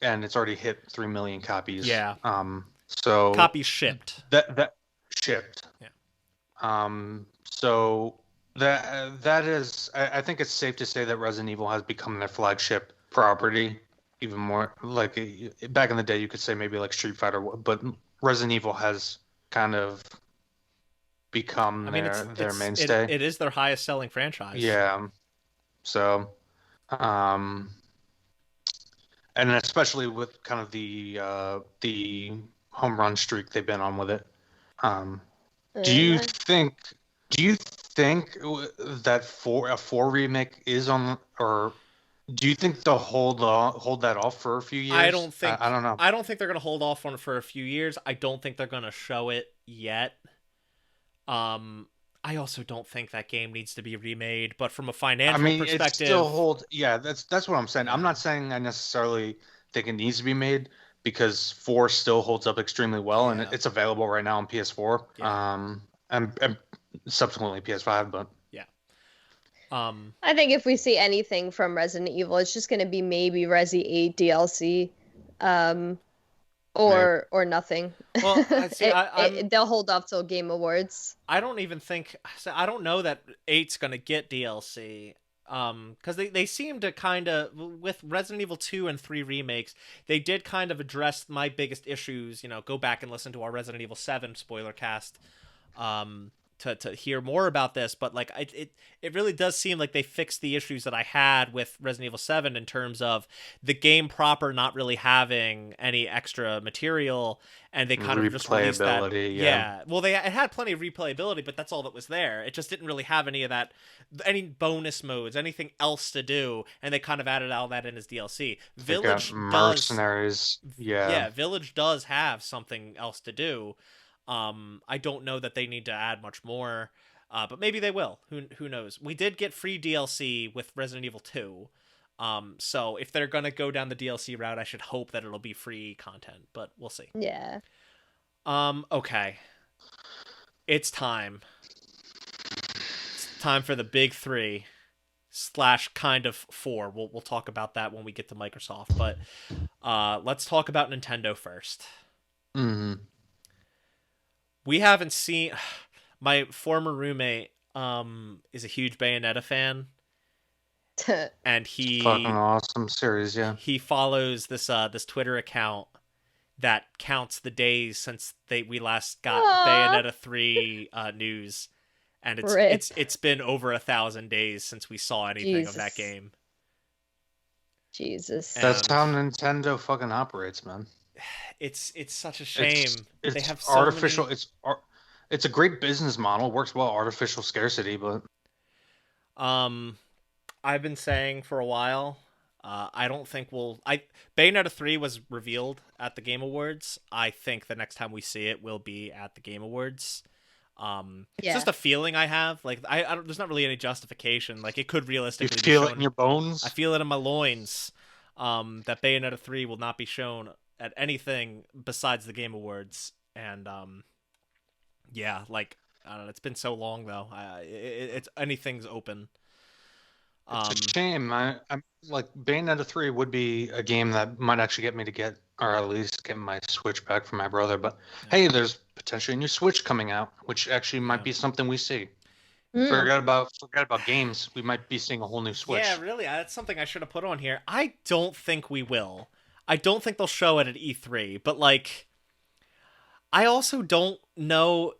and it's already hit 3 million copies. Yeah. So copies shipped. That shipped. Yeah. So that is, I think it's safe to say that Resident Evil has become their flagship property. Even more like back in the day, you could say maybe like Street Fighter, but Resident Evil has kind of become their mainstay. It is their highest selling franchise. Yeah. So, and especially with kind of the home run streak they've been on with it. Do you think that a 4 remake is on, or do you think they'll hold that off for a few years? I don't think. I don't know. I don't think they're going to hold off on it for a few years. I don't think they're going to show it yet. I also don't think that game needs to be remade. But from a financial perspective, it still holds. Yeah, that's what I'm saying. I'm not saying I necessarily think it needs to be made, because 4 still holds up extremely well, and it's available right now on PS4. Yeah. And subsequently PS5, but. I think if we see anything from Resident Evil, it's just going to be maybe Resi 8 DLC, or nothing. Well, they'll hold off till Game Awards. I don't know that 8's going to get DLC. Because they seem to kind of, with Resident Evil 2 and 3 remakes, they did kind of address my biggest issues. You know, go back and listen to our Resident Evil 7 spoiler cast. To hear more about this, but like it really does seem like they fixed the issues that I had with Resident Evil 7 in terms of the game proper not really having any extra material, and they kind of just released that. Yeah. Well, it had plenty of replayability, but that's all that was there. It just didn't really have any of that, any bonus modes, anything else to do, and they kind of added all that in as DLC. Village mercenaries. Village does have something else to do. I don't know that they need to add much more, but maybe they will. Who knows? We did get free DLC with Resident Evil 2, so if they're gonna go down the DLC route, I should hope that it'll be free content, but we'll see. Yeah. Okay. It's time. It's time for the big 3 / kind of 4. We'll talk about that when we get to Microsoft, but let's talk about Nintendo first. Mm-hmm. We haven't seen. My former roommate is a huge Bayonetta fan, and he fucking awesome series. Yeah, he follows this Twitter account that counts the days since we last got Bayonetta 3 news, and it's been over 1,000 days since we saw anything of that game. Jesus, that's how Nintendo fucking operates, man. It's such a shame. They have so artificial. many... It's a great business model. It works well. Artificial scarcity, but I've been saying for a while. I don't think Bayonetta 3 was revealed at the Game Awards. I think the next time we see it will be at the Game Awards. It's just a feeling I have. Like I don't, there's not really any justification. Like it could realistically. You feel it in your bones. I feel it in my loins. That Bayonetta 3 will not be shown at anything besides the Game Awards, and like I don't know. It's been so long though. It's anything's open. It's a shame. I'm like Bayonetta 3 would be a game that might actually get me to get, or at least get my Switch back from my brother. But hey, there's potentially a new Switch coming out, which actually might be something we see. Forget about games. We might be seeing a whole new Switch. Yeah, really. That's something I should have put on here. I don't think we will. I don't think they'll show it at E3. But like, I also don't know.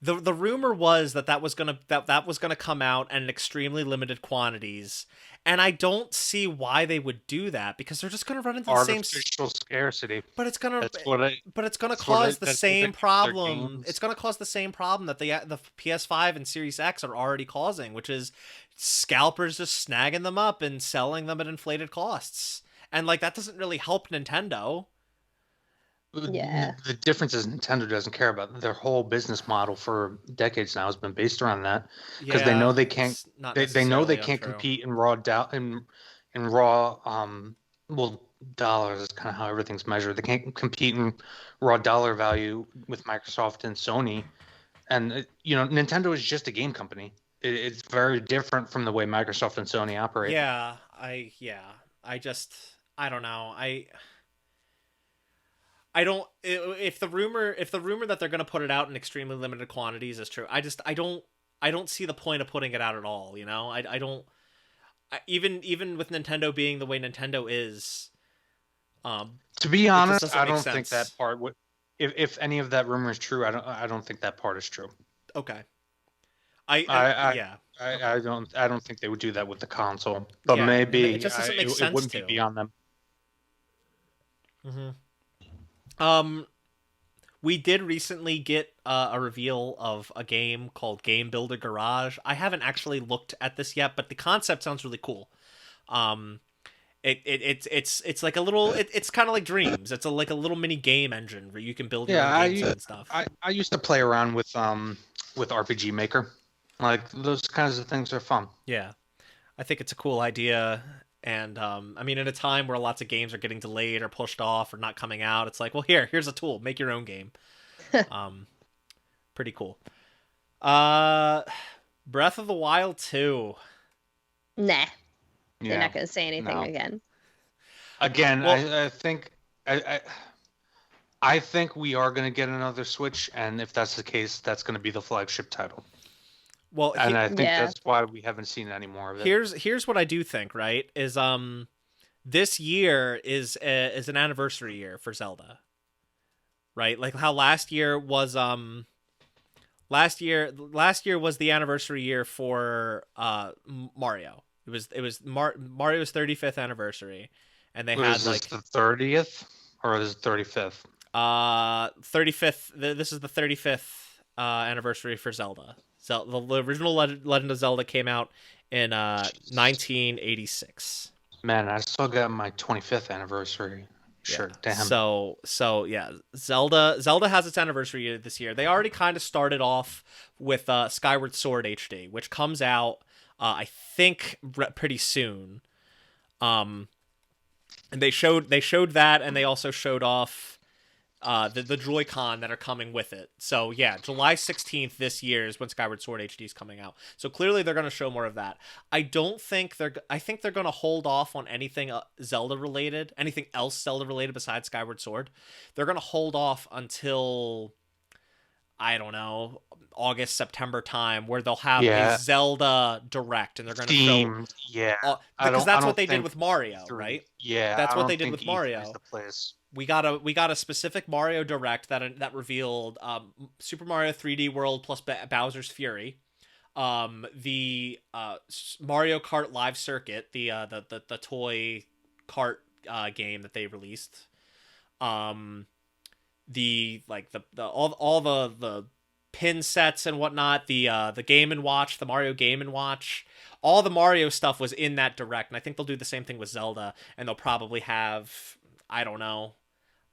The rumor was that was gonna come out in extremely limited quantities, and I don't see why they would do that, because they're just gonna run into the same artificial scarcity. But it's gonna cause the same problem. It's gonna cause the same problem that the PS5 and Series X are already causing, which is scalpers just snagging them up and selling them at inflated costs, and like that doesn't really help Nintendo. Yeah. The difference is Nintendo doesn't care about it. Their whole business model for decades now has been based around that because they know Yeah, they can't. it's not They know they necessarily can't untrue. compete in raw in raw well, dollars is kind of how everything's measured. They can't compete in raw dollar value with Microsoft and Sony. And Nintendo is just a game company. It's very different from the way Microsoft and Sony operate. I just I don't know. I don't if the rumor that they're going to put it out in extremely limited quantities is true. I don't see the point of putting it out at all, you know? I don't even with Nintendo being the way Nintendo is, To be it just honest, doesn't I make don't think sense. that part would. If any of that rumor is true, I don't think that part is true. Okay. I I Yeah. Okay. I don't think they would do that with the console, but Yeah, and it maybe just doesn't make it sense wouldn't be to. beyond them. Mhm. Um we did recently get a reveal of a game called Game Builder Garage. I haven't actually looked at this yet, but the concept sounds really cool. Um, it's like a little. It's kind of like Dreams. It's like a little mini game engine where you can build your Yeah, own games and stuff. I used to play around with RPG Maker. Like those kinds of things are fun. Yeah, I think it's a cool idea. And I mean, in a time where lots of games are getting delayed or pushed off or not coming out, it's like, well, here's a tool. Make your own game. Um, Pretty cool. Uh, Breath of the Wild 2. Nah. They're Yeah, not going to say anything no. again. Again, Well, I think I think we are going to get another Switch, and if that's the case, that's going to be the flagship title. well, And I think Yeah. that's why we haven't seen any more of it. here's what I do think, right? Is this year is an anniversary year for Zelda. Right? Like how last year was the anniversary year for Mario. Mario's 35th anniversary, and they What had is this, like the 30th or is it 35th? 35th. This is the 35th anniversary for Zelda. The original Legend of Zelda came out in 1986. Man, I still got my 25th anniversary shirt. Yeah. Damn. So yeah, Zelda has its anniversary this year. They already kind of started off with Skyward Sword HD, which comes out I think pretty soon. And they showed that, and they also showed off the Joy-Con that are coming with it. So yeah, July 16th this year is when Skyward Sword HD is coming out. So clearly they're going to show more of that. I think they're going to hold off on anything Zelda related, anything else Zelda related besides Skyward Sword. They're going to hold off until, I don't know, August, September time, where they'll have a Zelda Direct, and they're going to show. Yeah. Because that's what they did think with Mario, E3 right? Yeah, That's I what don't they did think with E3 Mario. is the place. We got a specific Mario Direct that revealed Super Mario 3D World plus Bowser's Fury, the Mario Kart Live Circuit, the toy kart game that they released, the all the pin sets and whatnot, the Game and Watch, the Mario Game and Watch, all the Mario stuff was in that Direct, and I think they'll do the same thing with Zelda, and they'll probably have, I don't know,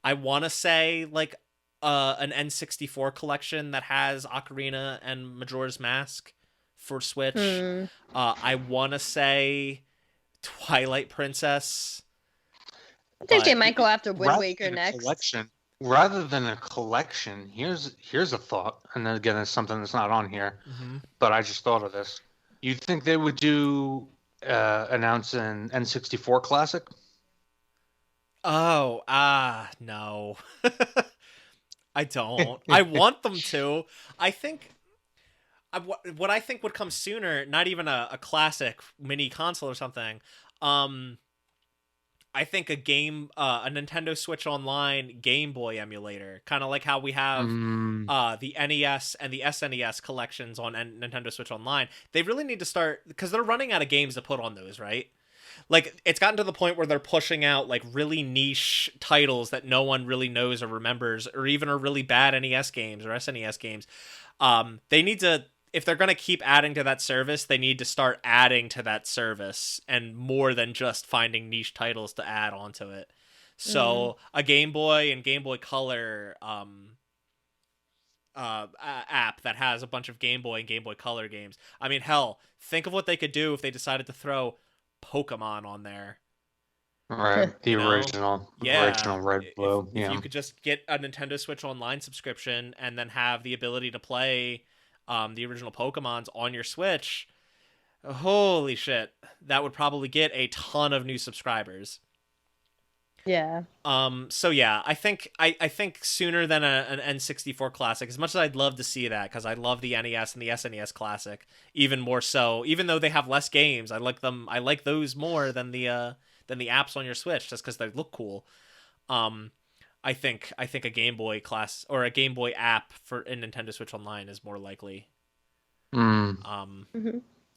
I want to say like an N64 collection that has Ocarina and Majora's Mask for Switch. I want to say Twilight Princess. I think they might go after Wind Waker next. Rather than a collection, here's a thought, and then again, it's something that's not on here, but I just thought of this. You think they would announce an N64 classic? Oh, no. I don't. I want them to. I think what I think would come sooner, not even a classic mini console or something. I think a Nintendo Switch Online Game Boy emulator, kind of like how we have the NES and the SNES collections on Nintendo Switch Online. They really need to start, because they're running out of games to put on those, right? Like, it's gotten to the point where they're pushing out like really niche titles that no one really knows or remembers, or even are really bad NES games or SNES games. They need to, if they're going to keep adding to that service, they need to start adding to that service, and more than just finding niche titles to add onto it. So a Game Boy and Game Boy Color app that has a bunch of Game Boy and Game Boy Color games. I mean, hell, think of what they could do if they decided to throw Pokemon on there. Right, the You know? original red blue. If you could just get a Nintendo Switch Online subscription and then have the ability to play the original Pokemons on your Switch, holy shit, that would probably get a ton of new subscribers. Yeah. So yeah, I think sooner than an N64 Classic, as much as I'd love to see that, because I love the NES and the SNES Classic even more so, even though they have less games, I like those more than the apps on your Switch, just because they look cool. I think a Game Boy class or a Game Boy app for a Nintendo Switch Online is more likely.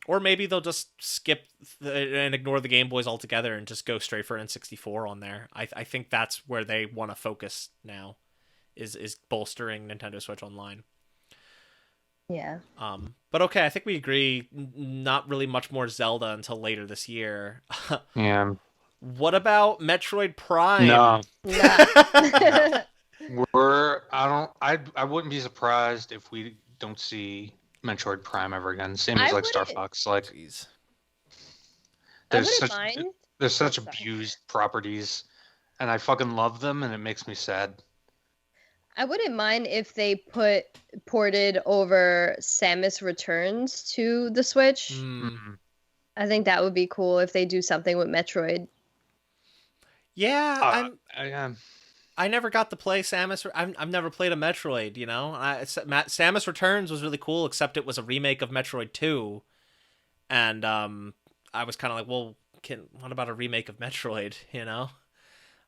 Or maybe they'll just skip and ignore the Game Boys altogether and just go straight for N64 on there. I think that's where they want to focus now, is bolstering Nintendo Switch Online. Yeah. But okay, I think we agree. Not really much more Zelda until later this year. Yeah. What about Metroid Prime? No. Nah. I wouldn't be surprised if we don't see Metroid Prime ever again. Same as like Star Fox. Like, jeez. There's such abused properties, and I fucking love them, and it makes me sad. I wouldn't mind if they ported over Samus Returns to the Switch. I think that would be cool if they do something with Metroid. Yeah, I never got to play Samus. I've never played a Metroid, you know? Samus Returns was really cool, except it was a remake of Metroid 2. And I was kind of like, well, what about a remake of Metroid, you know?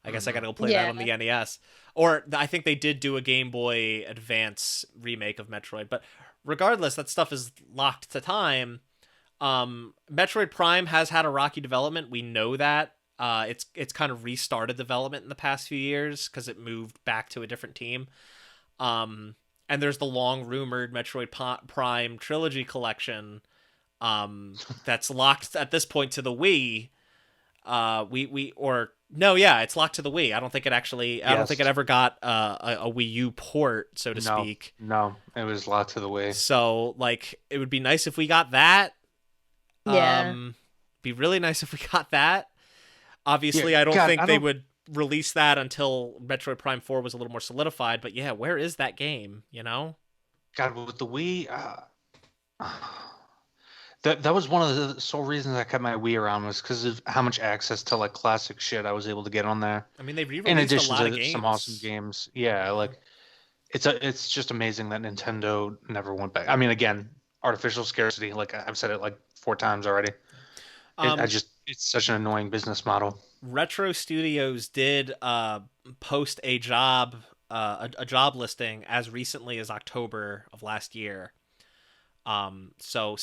I guess I gotta go play that on the NES. Or I think they did do a Game Boy Advance remake of Metroid. But regardless, that stuff is locked to time. Metroid Prime has had a rocky development. We know that. It's kind of restarted development in the past few years because it moved back to a different team. And there's the long rumored Metroid Prime trilogy collection that's locked at this point to the Wii. It's locked to the Wii. I don't think it actually. I don't think it ever got a Wii U port, so to speak. No, it was locked to the Wii. So like, it would be nice if we got that. Yeah. Be really nice if we got that. Obviously, I don't think they would release that until Metroid Prime 4 was a little more solidified. But yeah, where is that game? You know? God, with the Wii, that was one of the sole reasons I kept my Wii around, was because of how much access to like classic shit I was able to get on there. I mean, they re-released in addition a lot to of games. some awesome games. Yeah, like it's just amazing that Nintendo never went back. I mean, again, artificial scarcity. Like I've said it like 4 times already. It's such an annoying business model. Retro Studios did post a job listing as recently as October of last year. So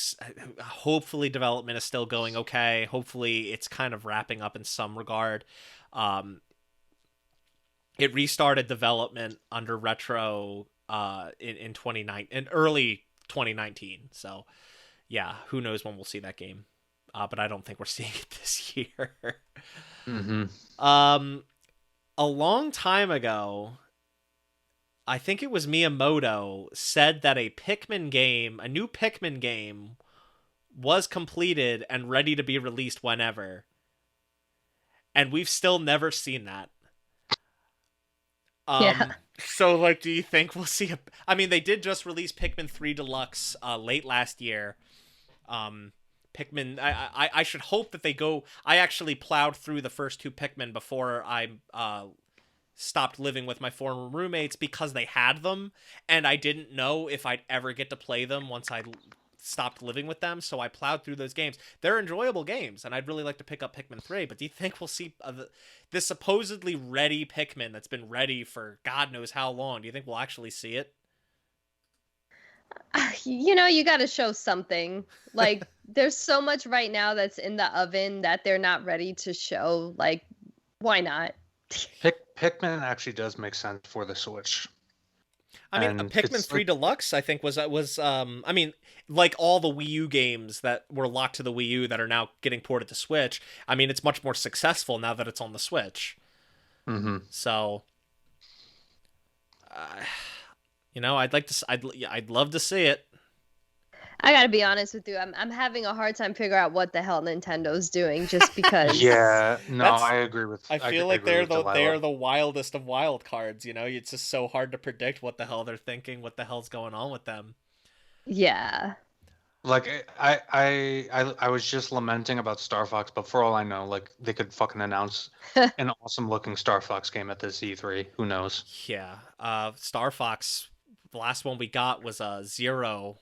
hopefully development is still going okay. Hopefully it's kind of wrapping up in some regard. It restarted development under Retro in early 2019. So yeah, who knows when we'll see that game. But I don't think we're seeing it this year. A long time ago, I think it was Miyamoto, said that a new Pikmin game, was completed and ready to be released whenever. And we've still never seen that. So, like, do you think we'll see I mean, they did just release Pikmin 3 Deluxe late last year. Pikmin, I should hope that they go. I actually plowed through the first 2 Pikmin before I stopped living with my former roommates, because they had them, and I didn't know if I'd ever get to play them once I stopped living with them, so I plowed through those games. They're enjoyable games, and I'd really like to pick up Pikmin 3, but do you think we'll see this supposedly ready Pikmin that's been ready for God knows how long? Do you think we'll actually see it? You know, you got to show something. Like, there's so much right now that's in the oven that they're not ready to show. Like, why not? Pikmin actually does make sense for the Switch. I mean, Pikmin 3 Deluxe, I think, was I mean, like all the Wii U games that were locked to the Wii U that are now getting ported to Switch, I mean, it's much more successful now that it's on the Switch. Mm-hmm. So, I'd like to. I'd love to see it. I gotta be honest with you. I'm having a hard time figuring out what the hell Nintendo's doing, just because. Yeah, no, That's- I agree with. I feel I like agree with they Delilah. are the wildest of wild cards. It's just so hard to predict what the hell they're thinking, what the hell's going on with them. Yeah. Like I was just lamenting about Star Fox, but for all I know, like they could fucking announce an awesome looking Star Fox game at this E3. Who knows? Yeah. Star Fox. The last one we got was Zero,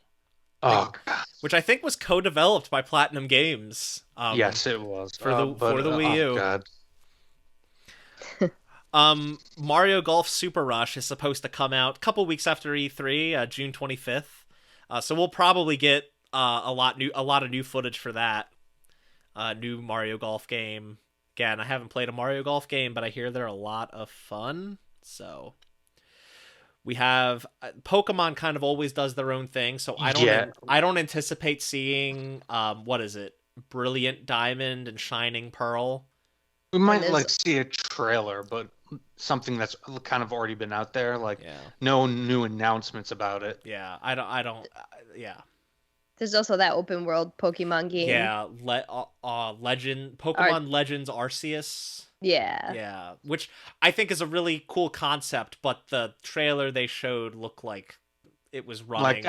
Oh God. which I think was co-developed by Platinum Games. Yes, it was for the Wii U. Oh God. Mario Golf Super Rush is supposed to come out a couple weeks after E3, June 25th. So we'll probably get a lot of new footage for that. New Mario Golf game. Again, I haven't played a Mario Golf game, but I hear they're a lot of fun. So we have Pokemon kind of always does their own thing, so I don't anticipate seeing what is it? Brilliant Diamond and Shining Pearl. We might like see a trailer, but something that's kind of already been out there. Like no new announcements about it. Yeah, I don't. Yeah. There's also that open world Pokemon game. Yeah, Pokemon Legends Arceus. Yeah. Yeah, which I think is a really cool concept, but the trailer they showed looked like it was running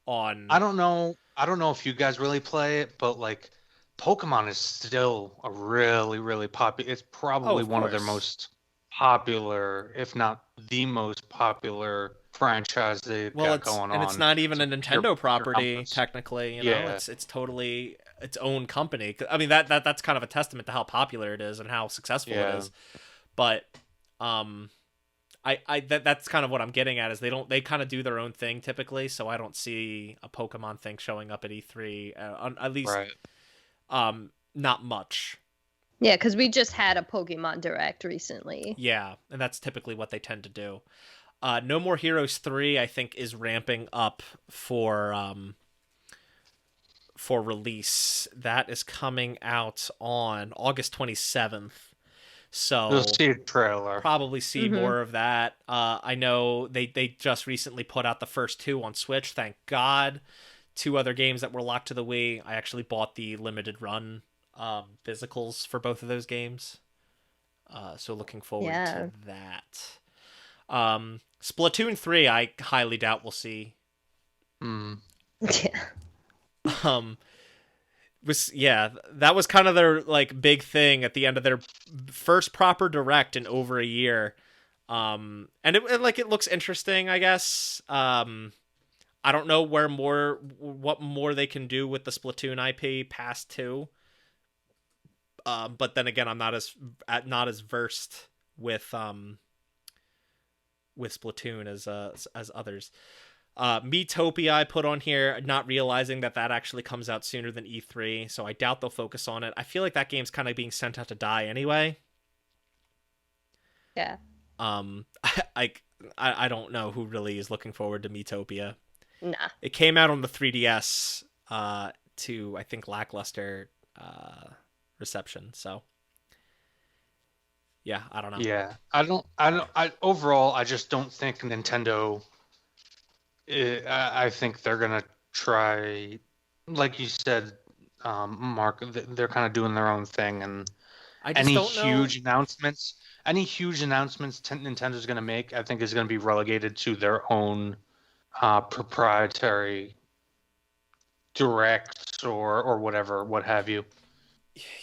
on. I don't know if you guys really play it, but like Pokemon is still a really, really popular. It's probably one of their most popular, if not the most popular franchise they've got going on. And it's not even a Nintendo property, technically. It's totally its own company. I mean, that's kind of a testament to how popular it is and how successful it is. But that's kind of what I'm getting at is they kind of do their own thing typically. So I don't see a Pokemon thing showing up at E3 at least. Right. Not much. Yeah, because we just had a Pokemon Direct recently. Yeah, and that's typically what they tend to do. No More Heroes 3, I think, is ramping up for release. That is coming out on August 27th. So we'll see a trailer. Probably see more of that. I know they just recently put out the first 2 on Switch. Thank God. 2 other games that were locked to the Wii. I actually bought the limited run physicals for both of those games. So looking forward to that. Splatoon 3, I highly doubt we'll see. Yeah. That was kind of their like big thing at the end of their first proper direct in over a year. And it looks interesting, I guess. I don't know what more they can do with the Splatoon IP past 2. But then again, I'm not as versed with Splatoon as others. Miitopia I put on here, not realizing that actually comes out sooner than E3, so I doubt they'll focus on it. I feel like that game's kind of being sent out to die anyway. Yeah. I don't know who really is looking forward to Miitopia. Nah. It came out on the 3DS to I think lackluster reception, so yeah, I don't know. Yeah, overall I just don't think Nintendo I think they're gonna try, like you said, Mark, they're kind of doing their own thing, and any huge announcements Nintendo's gonna make, I think is gonna be relegated to their own proprietary directs or whatever, what have you.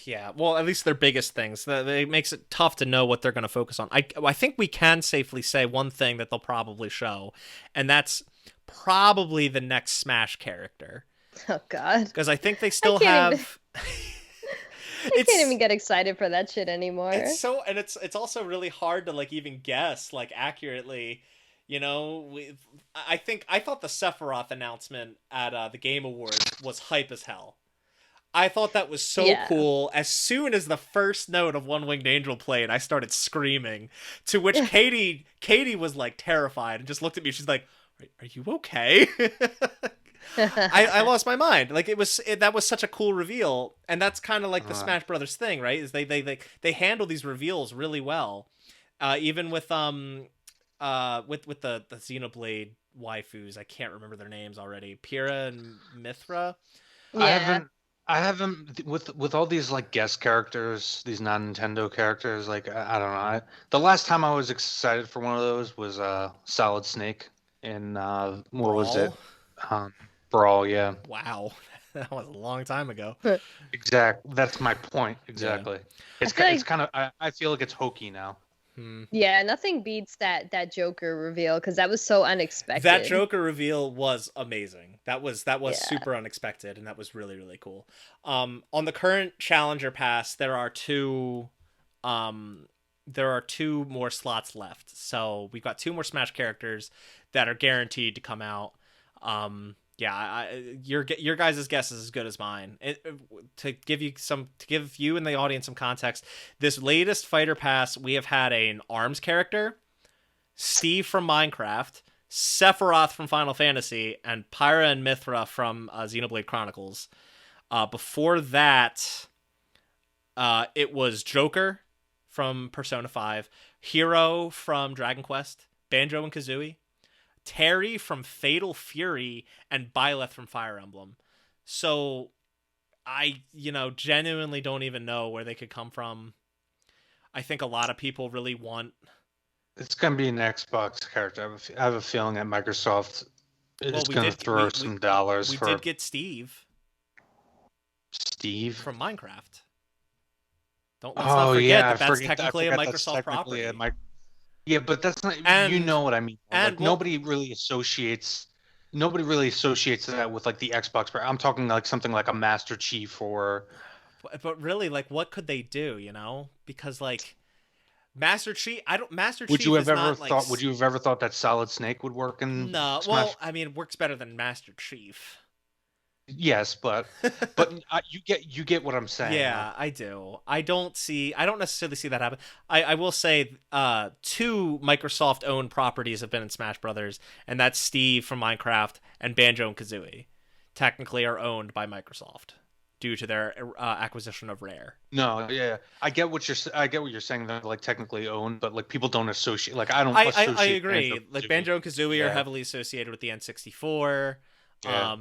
Yeah, well, at least their biggest things. It makes it tough to know what they're going to focus on. I think we can safely say one thing that they'll probably show, and that's probably the next Smash character. Oh, God. Because I think they still have... I can't even get excited for that shit anymore. It's also really hard to like even guess like accurately. I thought the Sephiroth announcement at the Game Awards was hype as hell. I thought that was so cool. As soon as the first note of One Winged Angel played, I started screaming. To which Katie was like terrified and just looked at me. She's like, "Are you okay?" I lost my mind. Like that was such a cool reveal, and that's kind of like the Smash Brothers thing, right? Is they handle these reveals really well. Even with with the Xenoblade waifus, I can't remember their names already. Pyrrha and Mithra. I Yeah. haven't. I haven't with all these like guest characters, these non-Nintendo characters. Like I don't know. The last time I was excited for one of those was Solid Snake in what was it? Brawl. Um, Brawl. Yeah, Wow, that was a long time ago. exact. That's my point. Yeah. Exactly. I feel It's like kind of I feel like it's hokey now. Hmm. yeah, nothing beats that Joker reveal because that was so unexpected. That Joker reveal was amazing. That was Yeah. super unexpected, and that was really really cool. On the current Challenger Pass, um, there are two more slots left. So we've got two more Smash characters that are guaranteed to come out. Yeah, your guys' guess is as good as mine. To give you and the audience some context, this latest Fighter Pass, we have had an Arms character, Steve from Minecraft, Sephiroth from Final Fantasy, and Pyra and Mithra from Xenoblade Chronicles. Before that, it was Joker from Persona 5, Hero from Dragon Quest, Banjo and Kazooie, Terry from Fatal Fury, and Byleth from Fire Emblem. So I, genuinely don't even know where they could come from. I think a lot of people really want. It's gonna be an Xbox character. I have a feeling that Microsoft Well, is gonna throw some dollars we for did get Steve Steve. from Minecraft. Let's Oh not forget yeah, that that's I technically a forgot that's Microsoft technically property. Yeah, but that's not. You And know what I mean. Like well, nobody really associates. Nobody really associates that with like the Xbox. I'm talking like something like a Master Chief or. but really, like, what could they do? Because like Master Chief, Master Would you Chief have is ever not like. thought? Would you have ever thought that Solid Snake would work in No, Smash? well, I mean, it works better than Master Chief. Yes, but you get what I'm saying. Yeah, I do. I don't necessarily see that happen. I will say two Microsoft owned properties have been in Smash Brothers, and that's Steve from Minecraft and Banjo and Kazooie. Technically are owned by Microsoft due to their acquisition of Rare. No, yeah, I get what you're saying. They're like technically owned, but like people don't associate. Like I don't I associate. agree. Like Banjo and Kazooie are Yeah. heavily associated with the N64. Yeah.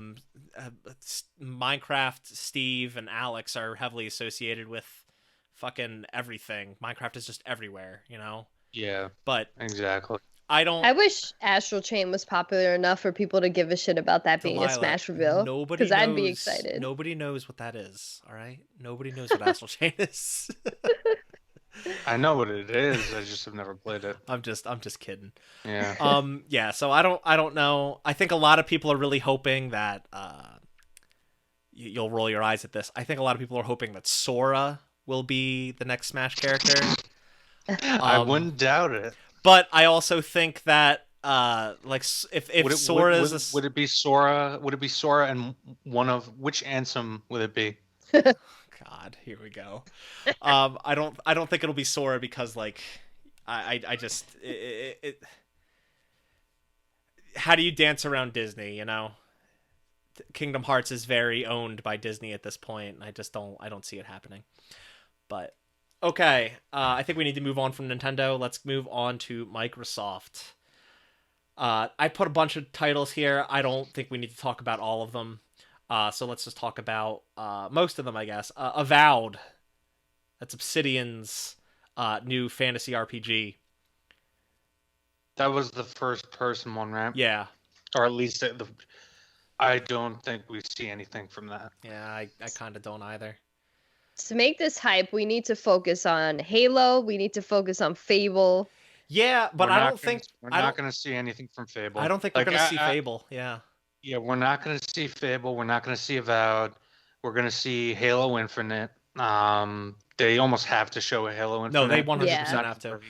Minecraft, Steve and Alex are heavily associated with fucking everything. Minecraft is just everywhere, Yeah. But Exactly. I wish Astral Chain was popular enough for people to give a shit about that being a Delaila, Smash reveal. nobody Because I'd be knows- excited. Nobody knows what that is. All right, nobody knows what Astral Chain is. I know what it is. I just have never played it. I'm just kidding. Yeah. Yeah. So I don't know. I think a lot of people are really hoping that you'll roll your eyes at this. I think a lot of people are hoping that Sora will be the next Smash character. I wouldn't doubt it. But I also think that like if Sora is would it be Sora? Would it be Sora and which Ansem would it be? God, here we go. I don't think it'll be Sora because like I just how do you dance around Disney? Kingdom Hearts is very owned by Disney at this point, and I don't see it happening. But okay, I think we need to move on from Nintendo. Let's move on to Microsoft. I put a bunch of titles here. I don't think we need to talk about all of them. So let's just talk about most of them, I guess. Avowed. That's Obsidian's new fantasy RPG. That was the first person one, right? Yeah. Or at least I don't think we see anything from that. Yeah, I kind of don't either. To make this hype, we need to focus on Halo. We need to focus on Fable. Yeah, but I don't think we're not going to see anything from Fable. I don't think we're going to see Fable. Yeah. Yeah, we're not going to see Fable. We're not going to see Avowed. We're going to see Halo Infinite. They almost have to show a Halo Infinite. No, they 100% have to.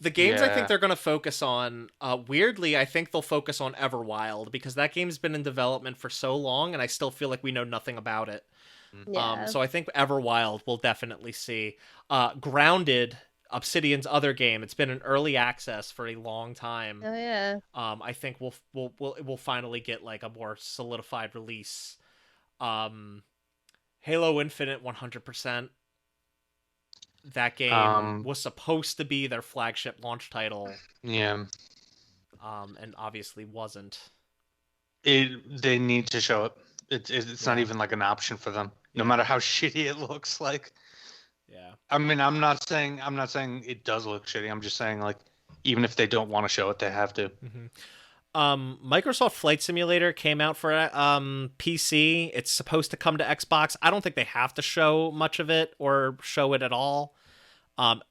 The games I think they're going to focus on, weirdly, I think they'll focus on Everwild because that game's been in development for so long, and I still feel like we know nothing about it. Yeah. So I think Everwild we'll definitely see. Grounded, Obsidian's other game, it's been in early access for a long time. Oh yeah. I think we'll finally get like a more solidified release. Halo Infinite 100%. That game was supposed to be their flagship launch title. Yeah. And obviously wasn't. They need to show it. It's not even like an option for them, no matter how shitty it looks like. Yeah. I mean, I'm not saying it does look shitty. I'm just saying, like, even if they don't want to show it, they have to. Microsoft Flight Simulator came out for PC. It's supposed to come to Xbox. I don't think they have to show much of it or show it at all.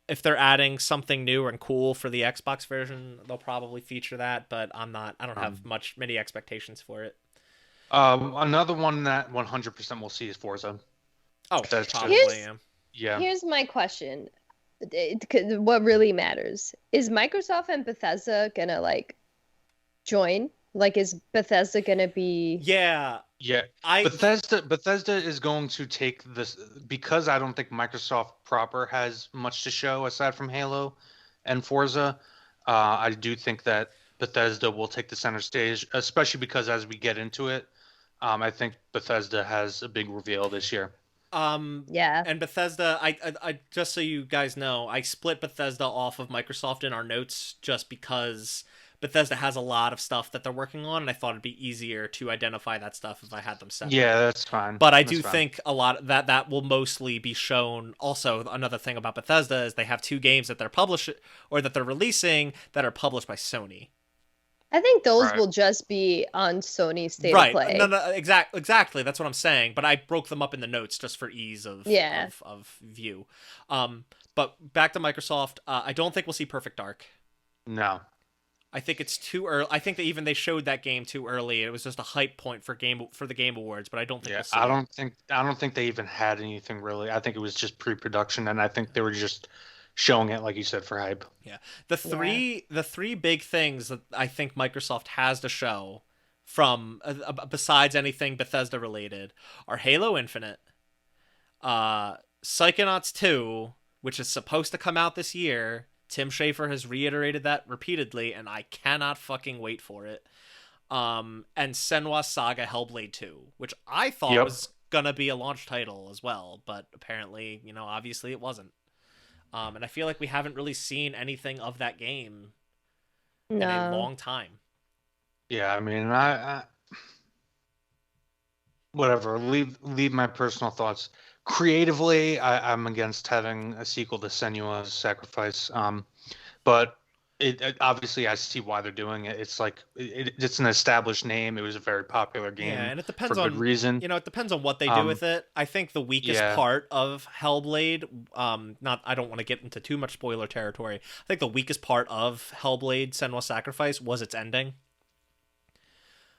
If they're adding something new and cool for the Xbox version, they'll probably feature that, but I don't have many expectations for it. Another one that 100% we'll see is Forza. Oh, that's probably. Yeah. Here's my question. What really matters is Microsoft and Bethesda gonna like join? Like, is Bethesda gonna be? Yeah. Bethesda is going to take this, because I don't think Microsoft proper has much to show aside from Halo and Forza. I do think that Bethesda will take the center stage, especially because as we get into it, I think Bethesda has a big reveal this year. Yeah. And Bethesda, I just so you guys know, I split Bethesda off of Microsoft in our notes just because Bethesda has a lot of stuff that they're working on, and I thought it'd be easier to identify that stuff if I had them separate. Yeah, that's fine. But I do think a lot that will mostly be shown. Also, another thing about Bethesda is they have 2 games that they're that they're releasing that are published by Sony. I think those will just be on Sony's State of Play. No, exactly. That's what I'm saying. But I broke them up in the notes just for ease of view. But back to Microsoft, I don't think we'll see Perfect Dark. No. I think it's too early. I think that they showed that game too early. It was just a hype point for the Game Awards, but I don't think we'll see I don't think they even had anything really. I think it was just pre-production, and I think they were just showing it, like you said, for hype. Yeah. The three big things that I think Microsoft has to show from besides anything Bethesda related are Halo Infinite, Psychonauts 2, which is supposed to come out this year. Tim Schafer has reiterated that repeatedly, and I cannot fucking wait for it. And Senua's Saga Hellblade 2, which I thought was gonna be a launch title as well, but apparently, obviously it wasn't. And I feel like we haven't really seen anything of that game in a long time. Yeah, I mean, I whatever. Leave my personal thoughts. Creatively, I'm against having a sequel to Senua's Sacrifice. But it obviously I see why they're doing it. It's like it's an established name. It was a very popular game. Yeah, and it depends for good reason. It depends on what they do with it. I think the weakest part of Hellblade, I don't want to get into too much spoiler territory. I think the weakest part of Hellblade: Senua's Sacrifice was its ending.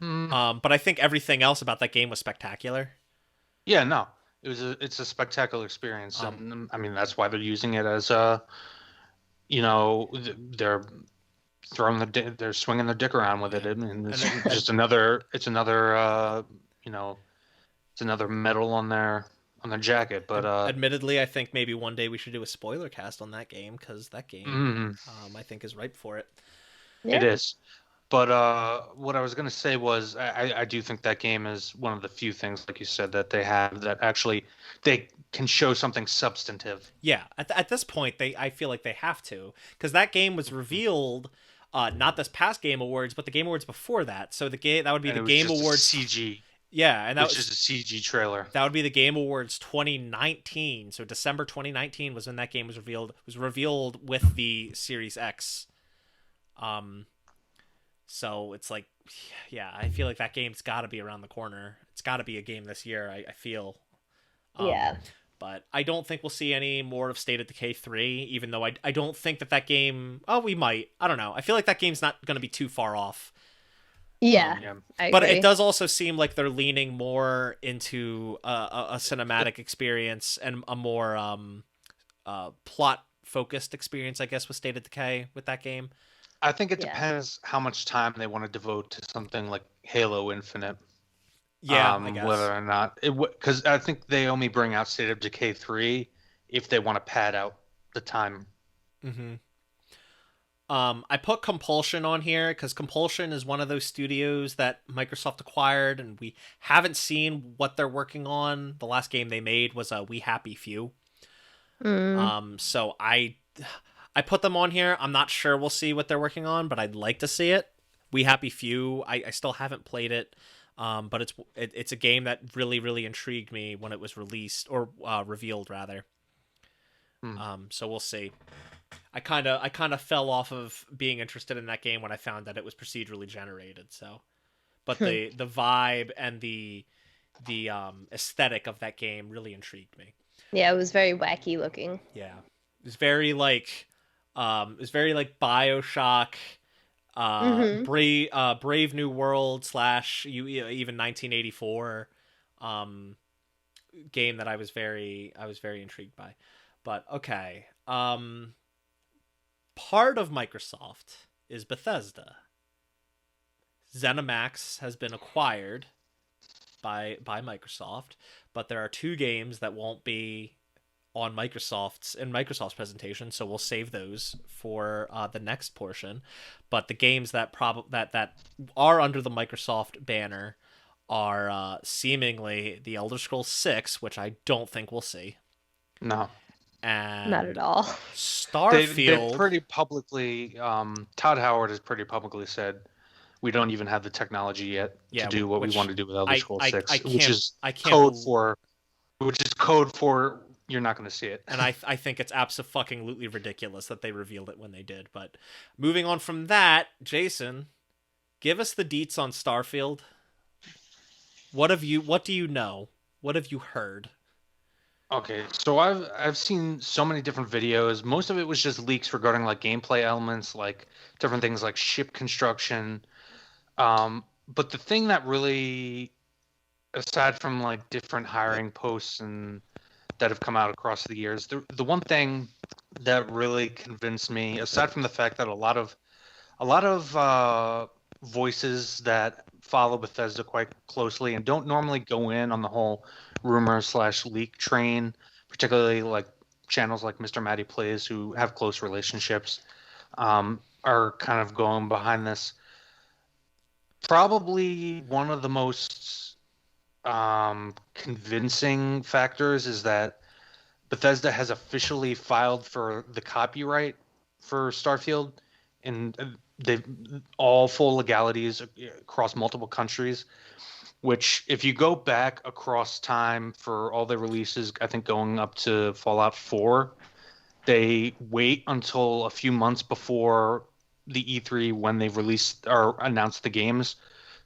But I think everything else about that game was spectacular. Yeah, no. It's a spectacular experience. I mean, that's why they're using it as they're swinging their dick around with it. I mean, it's another medal on their jacket. But admittedly, I think maybe one day we should do a spoiler cast on that game, because that game I think is ripe for it. Yeah. It is. But what I was going to say was I do think that game is one of the few things, like you said, that they have that actually they can show something substantive. Yeah, at this point, I feel like they have to, because that game was revealed not this past Game Awards, but the Game Awards before that. So that would be the Game Awards CG. Yeah, and that was just a CG trailer. That would be the Game Awards 2019. So December 2019 was when that game was revealed. It was revealed with the Series X. So it's like, yeah, I feel like that game's got to be around the corner. It's got to be a game this year, I feel. Yeah. But I don't think we'll see any more of State of Decay 3, even though I don't think that game... Oh, we might. I don't know. I feel like that game's not going to be too far off. Yeah, I but agree. it does also seem like they're leaning more into a cinematic experience and a more plot-focused experience, I guess, with State of Decay with that game. I think it depends how much time they want to devote to something like Halo Infinite. Yeah, I guess. Whether or not because I think they only bring out State of Decay 3 if they want to pad out the time. Mm-hmm. I put Compulsion on here because Compulsion is one of those studios that Microsoft acquired, and we haven't seen what they're working on. The last game they made was We Happy Few. Mm. So I put them on here. I'm not sure we'll see what they're working on, but I'd like to see it. We Happy Few. I still haven't played it, but it's a game that really intrigued me when it was released or revealed rather. Hmm. So we'll see. I kind of fell off of being interested in that game when I found that it was procedurally generated. So, but the vibe and the aesthetic of that game really intrigued me. Yeah, it was very wacky looking. Yeah, it's very like BioShock, Hmm. Brave New World slash even 1984 um game that I was very intrigued by. But okay, part of Microsoft is Bethesda. ZeniMax has been acquired by Microsoft, but there are two games that won't be on Microsoft's presentation, so we'll save those for the next portion. But the games that are under the Microsoft banner are seemingly the Elder Scrolls 6, which I don't think we'll see, No. Not at and all. They've Starfield. pretty publicly, Todd Howard has pretty publicly said we don't even have the technology yet to Yeah, do what we want which to do with Elder I Scrolls I I 6, can't I can't bel which is code for you're not going to see it. and I think it's absolutely ridiculous that they revealed it when they did. But moving on from that, Jason, give us the deets on Starfield. What do you know? What have you heard? Okay, so I've seen so many different videos. Most of it was just leaks regarding like gameplay elements, like different things like ship construction. But the thing that really, aside from like different hiring posts and that have come out across the years, the one thing that really convinced me, aside from the fact that a lot of voices that follow Bethesda quite closely and don't normally go in on the whole rumor slash leak train, particularly like channels like Mr. Matty Plays who have close relationships, are kind of going behind this. Probably one of the most convincing factors is that Bethesda has officially filed for the copyright for Starfield, and they've all full legalities across multiple countries. Which, if you go back across time for all the releases, I think going up to Fallout 4, they wait until a few months before the E3 when they released or announced the games.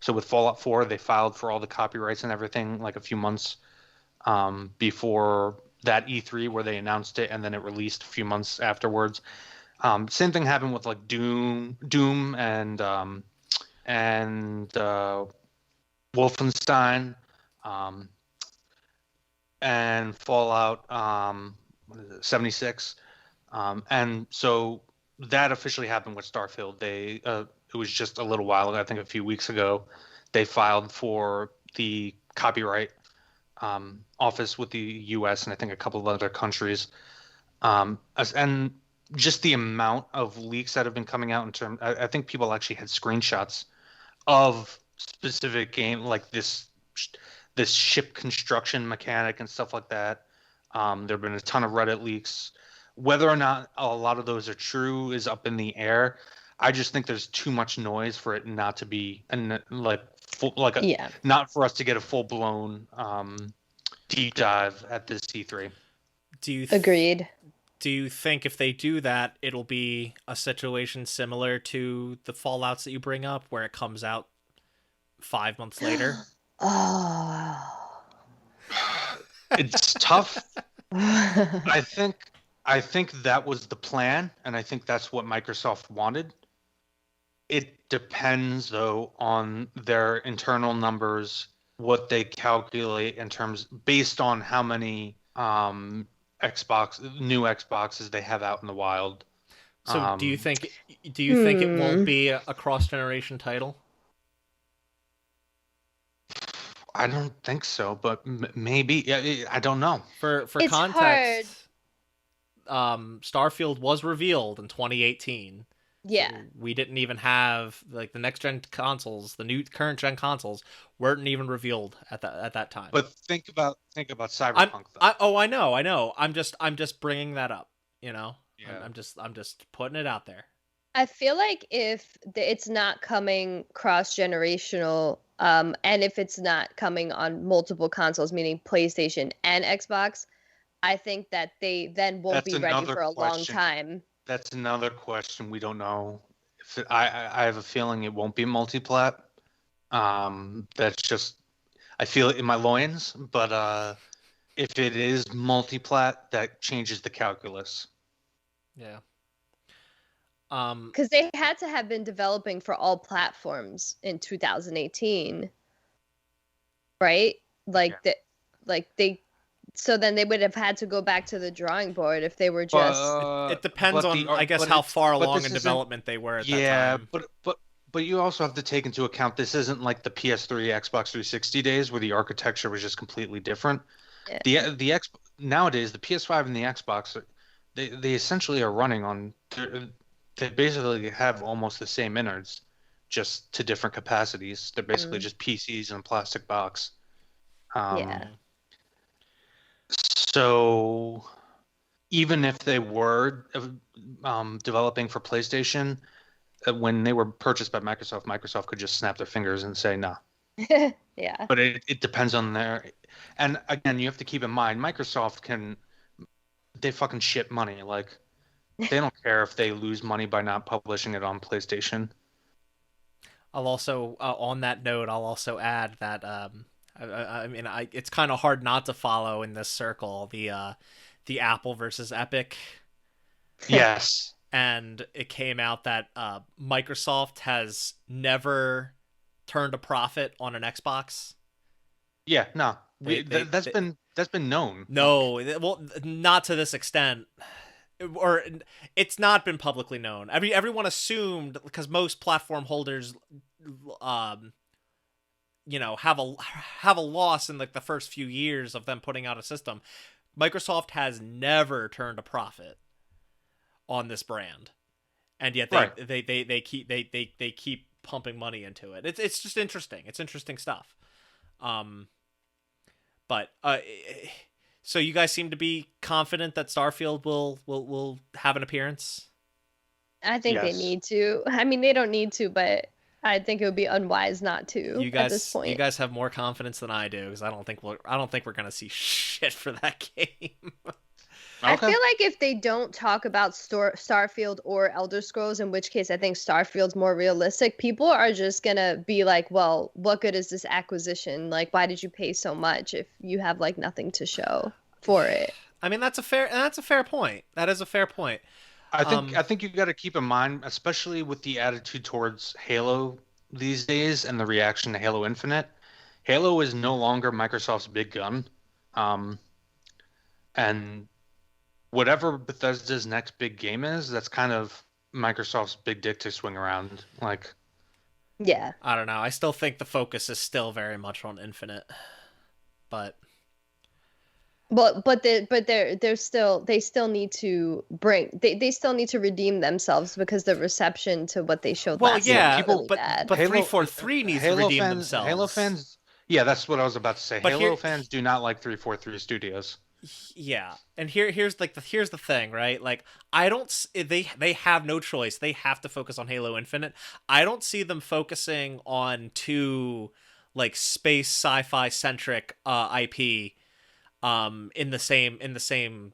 So with Fallout 4, they filed for all the copyrights and everything like a few months before that E3 where they announced it, and then it released a few months afterwards. Same thing happened with like Doom, and Wolfenstein, um, and Fallout, what is it, 76. And so that officially happened with Starfield. It was just a little while ago, I think a few weeks ago, they filed for the copyright office with the U.S. and I think a couple of other countries. And just the amount of leaks that have been coming out in terms, I think people actually had screenshots of specific game like this ship construction mechanic and stuff like that. There have been a ton of Reddit leaks. Whether or not a lot of those are true is up in the air. I just think there's too much noise for it not to be Yeah. not for us to get a full blown deep dive at this E3. Do you Agreed. do you think if they do that, it'll be a situation similar to the Fallouts that you bring up, where it comes out 5 months later? Oh. It's tough. I think that was the plan, and I think that's what Microsoft wanted. It depends, though, on their internal numbers, what they calculate in terms based on how many new Xboxes they have out in the wild. So Um, do you think it won't Hmm. be a cross generation title? I don't think so, but maybe. Yeah, I don't know. For It's hard. context, Starfield was revealed in 2018. Yeah. So we didn't even have like the next gen consoles, the new current gen consoles weren't even revealed at that time. But think about I'm Cyberpunk though. I know. I'm just bringing that up. You know, Yeah. I'm just putting it out there. I feel like if it's not coming cross generational, and if it's not coming on multiple consoles, meaning PlayStation and Xbox, I think that they then won't That's be ready another for a long question. time. That's another question we don't know. I have a feeling it won't be multiplat. That's just I feel it in my loins. But if it is multiplat, that changes the calculus. Yeah. Because they had to have been developing for all platforms in 2018, right? Like Yeah. they, so then they would have had to go back to the drawing board if they were just. It depends on, I guess, how far along in development they were at that time. But you also have to take into account this isn't like the PS3, Xbox 360 days where the architecture was just completely different. Yeah. Nowadays the PS5 and the Xbox they essentially are running on they basically have almost the same innards, just to different capacities. They're basically just PCs in a plastic box. Yeah. So even if they were developing for PlayStation, when they were purchased by Microsoft, Microsoft could just snap their fingers and say no. Yeah. But it depends on their, and again, you have to keep in mind, they fucking shit money. Like, they don't care if they lose money by not publishing it on PlayStation. I'll also, on that note, I'll also add that, I mean, it's kind of hard not to follow in this circle the Apple versus Epic. Yes. And it came out that Microsoft has never turned a profit on an Xbox. Yeah, no, that's been known. No, well, not to this extent, or it's not been publicly known. Everyone assumed, because most platform holders, have a loss in like the first few years of them putting out a system. Microsoft has never turned a profit on this brand, and yet they keep pumping money into it. It's just interesting. It's interesting stuff. But so you guys seem to be confident that Starfield will have an appearance? I think they need to. I mean, they don't need to, but I think it would be unwise not to at this point. You guys have more confidence than I do, because I don't think we're gonna see shit for that game. I feel like if they don't talk about Starfield or Elder Scrolls, in which case I think Starfield's more realistic, people are just gonna be like, well, what good is this acquisition? Like, why did you pay so much if you have like nothing to show for it? I mean, that's a fair point. That is a fair point. I think you got to keep in mind, especially with the attitude towards Halo these days and the reaction to Halo Infinite. Halo is no longer Microsoft's big gun. And whatever Bethesda's next big game is, that's kind of Microsoft's big dick to swing around. Like, yeah, I don't know. I still think the focus is still very much on Infinite, but they still need to they still need to redeem themselves, because the reception to what they showed last year was really bad. But 343 needs to redeem themselves. Halo fans, yeah, that's what I was about to say. But Halo fans do not like 343 Studios. Yeah, and here's the thing, right? Like, they have no choice. They have to focus on Halo Infinite. I don't see them focusing on too like space sci-fi centric IP in the same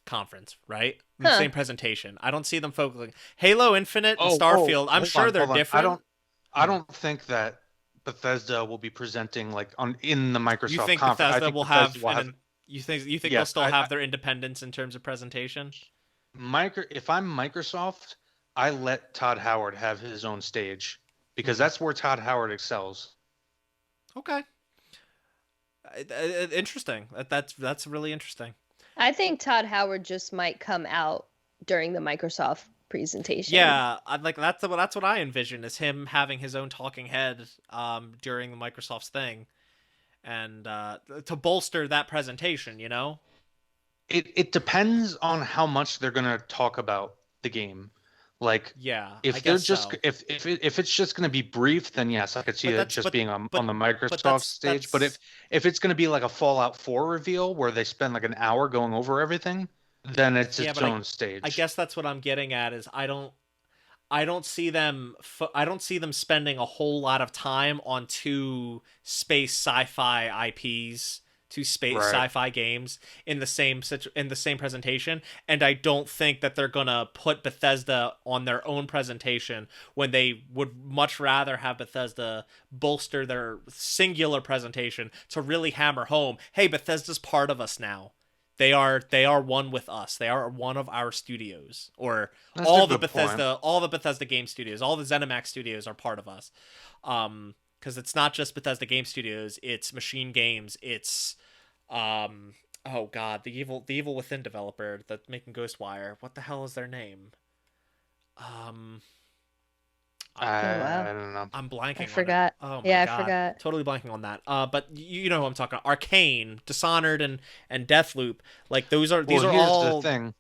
conference, right? In the same presentation. I don't see them focusing Halo Infinite and Starfield. I'm sure they're different. I don't think that Bethesda will be presenting like in the Microsoft You think conference. Bethesda will have you think they'll still have their independence in terms of presentation? If I'm Microsoft, I let Todd Howard have his own stage, because that's where Todd Howard excels. Okay. Interesting. That's really interesting. I think Todd Howard just might come out during the Microsoft presentation. Yeah, that's what I envision, is him having his own talking head during the Microsoft's thing, and to bolster that presentation, you know? It depends on how much they're going to talk about the game. Like, Yeah, I if they're guess just so. if it's just going to be brief, then yes, I could see But it that's just being but on the but Microsoft stage. But if it's going to be like a Fallout 4 reveal where they spend like an hour going over everything, then it's yeah, its but own I stage. guess that's what I'm getting at is I don't see them I don't see them spending a whole lot of time on two space sci-fi IPs, two space Right. sci-fi games in the same presentation, and I don't think that they're going to put Bethesda on their own presentation when they would much rather have Bethesda bolster their singular presentation to really hammer home, "Hey, Bethesda's part of us now. They are one with us. They are one of our studios." Or That's a good point. all the Bethesda game studios, all the ZeniMax studios are part of us. Because it's not just Bethesda game studios, it's Machine Games, it's oh god, the Evil Within developer that's making Ghostwire. What the hell is their name? Um Oh wow, I don't know. I'm I blanking on it. forgot. Oh my Yeah, I god, forgot. totally blanking on that. But you know who I'm talking about. Arcane, Dishonored, and Deathloop. Like Well, these are here's the all. thing.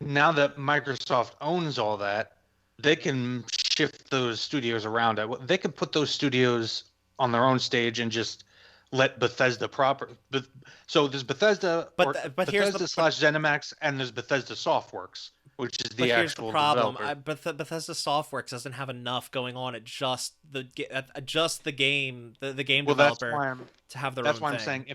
Now that Microsoft owns all that, they can shift those studios around. They can put those studios on their own stage and just let Bethesda proper. So there's Bethesda or But here's the Bethesda slash ZeniMax, and there's Bethesda Softworks, which is but the here's the actual problem. developer. Bethesda Softworks doesn't have enough going on at just the game the game Well, that's developer why I'm to have their that's own why I'm thing. saying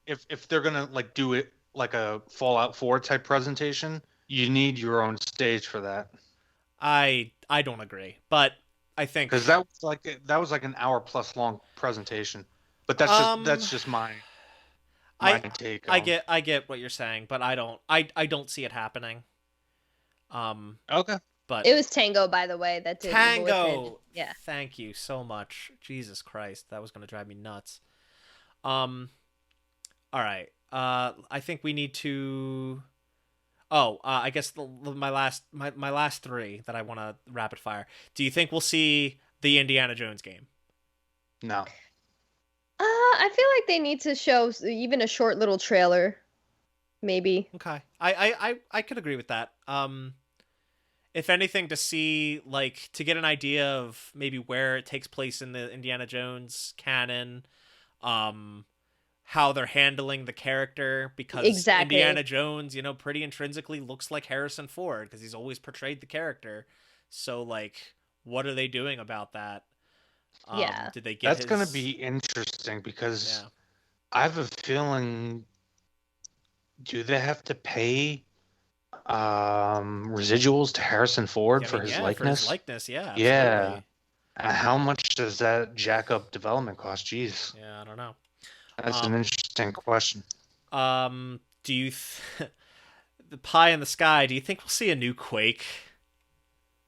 if they're gonna like do it like a Fallout 4 type presentation, you need your own stage for that. I don't agree, but I think Because that was like an hour plus long presentation. But um that's just my I take on. I get what you're saying, but I don't see it happening. Um, Okay. but It was Tango, by the way, that did Evil Within. Tango, Yeah. thank you so much. Jesus Christ, that was gonna drive me nuts. Um, all right. I think we need to. Oh, I guess my last three that I want to rapid fire. Do you think we'll see the Indiana Jones game? No. I feel like they need to show even a short little trailer, maybe. Okay, I could agree with that. If anything, to see like to get an idea of maybe where it takes place in the Indiana Jones canon, um, how they're handling the character because Exactly. Indiana Jones, you know, pretty intrinsically looks like Harrison Ford because he's always portrayed the character. So like, what are they doing about that? Yeah. Did they get That's gonna his? be interesting because Yeah, I have a feeling, do they have to pay residuals to Harrison Ford I for mean, his yeah, for his likeness? likeness, yeah, Yeah. absolutely. And how much does that jack up development cost? Jeez. Yeah, I don't know. That's an Um, interesting question. do you the pie in the sky? Do you think we'll see a new Quake?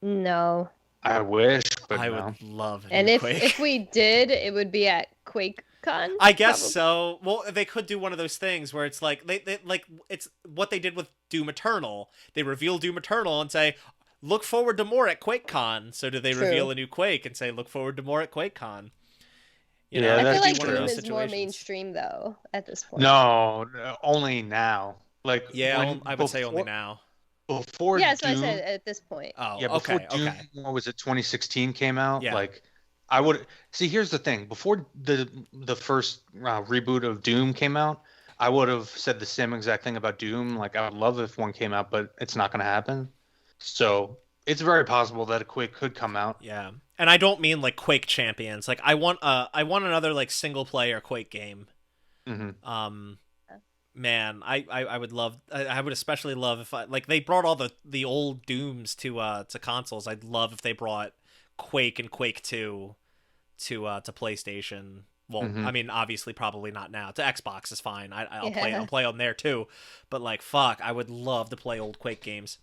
No. I wish, but I no. would love a And new if Quake. we did, it would be at QuakeCon, I guess probably. so. Well, they could do one of those things where it's like they like it's what they did with Doom Eternal. They reveal Doom Eternal and say, "Look forward to more at QuakeCon." So do they True. reveal a new Quake and say, "Look forward to more at QuakeCon"? You know, Yeah, it I feel could that's be like one of true. Doom those is more situations. mainstream though at this point. No, only now. Like Yeah, when I would say only now. before Yeah, that's what I Doom, said at this point. yeah, Oh, before okay, Doom, okay. what was it, 2016 came out? Yeah. Like I would see, here's the thing. Before the first reboot of Doom came out, I would have said the same exact thing about Doom. Like I would love if one came out, but it's not going to happen. So, it's very possible that a Quake could come out. Yeah. And I don't mean like Quake Champions. Like I want another like single player Quake game. Hmm. Um man, I would love I would especially love if like they brought all the old Dooms to consoles. I'd love if they brought Quake and Quake 2 to PlayStation. Well, Hmm. I mean, obviously probably not now. To Xbox is fine. I'll Yeah. play on there too. But like fuck, I would love to play old Quake games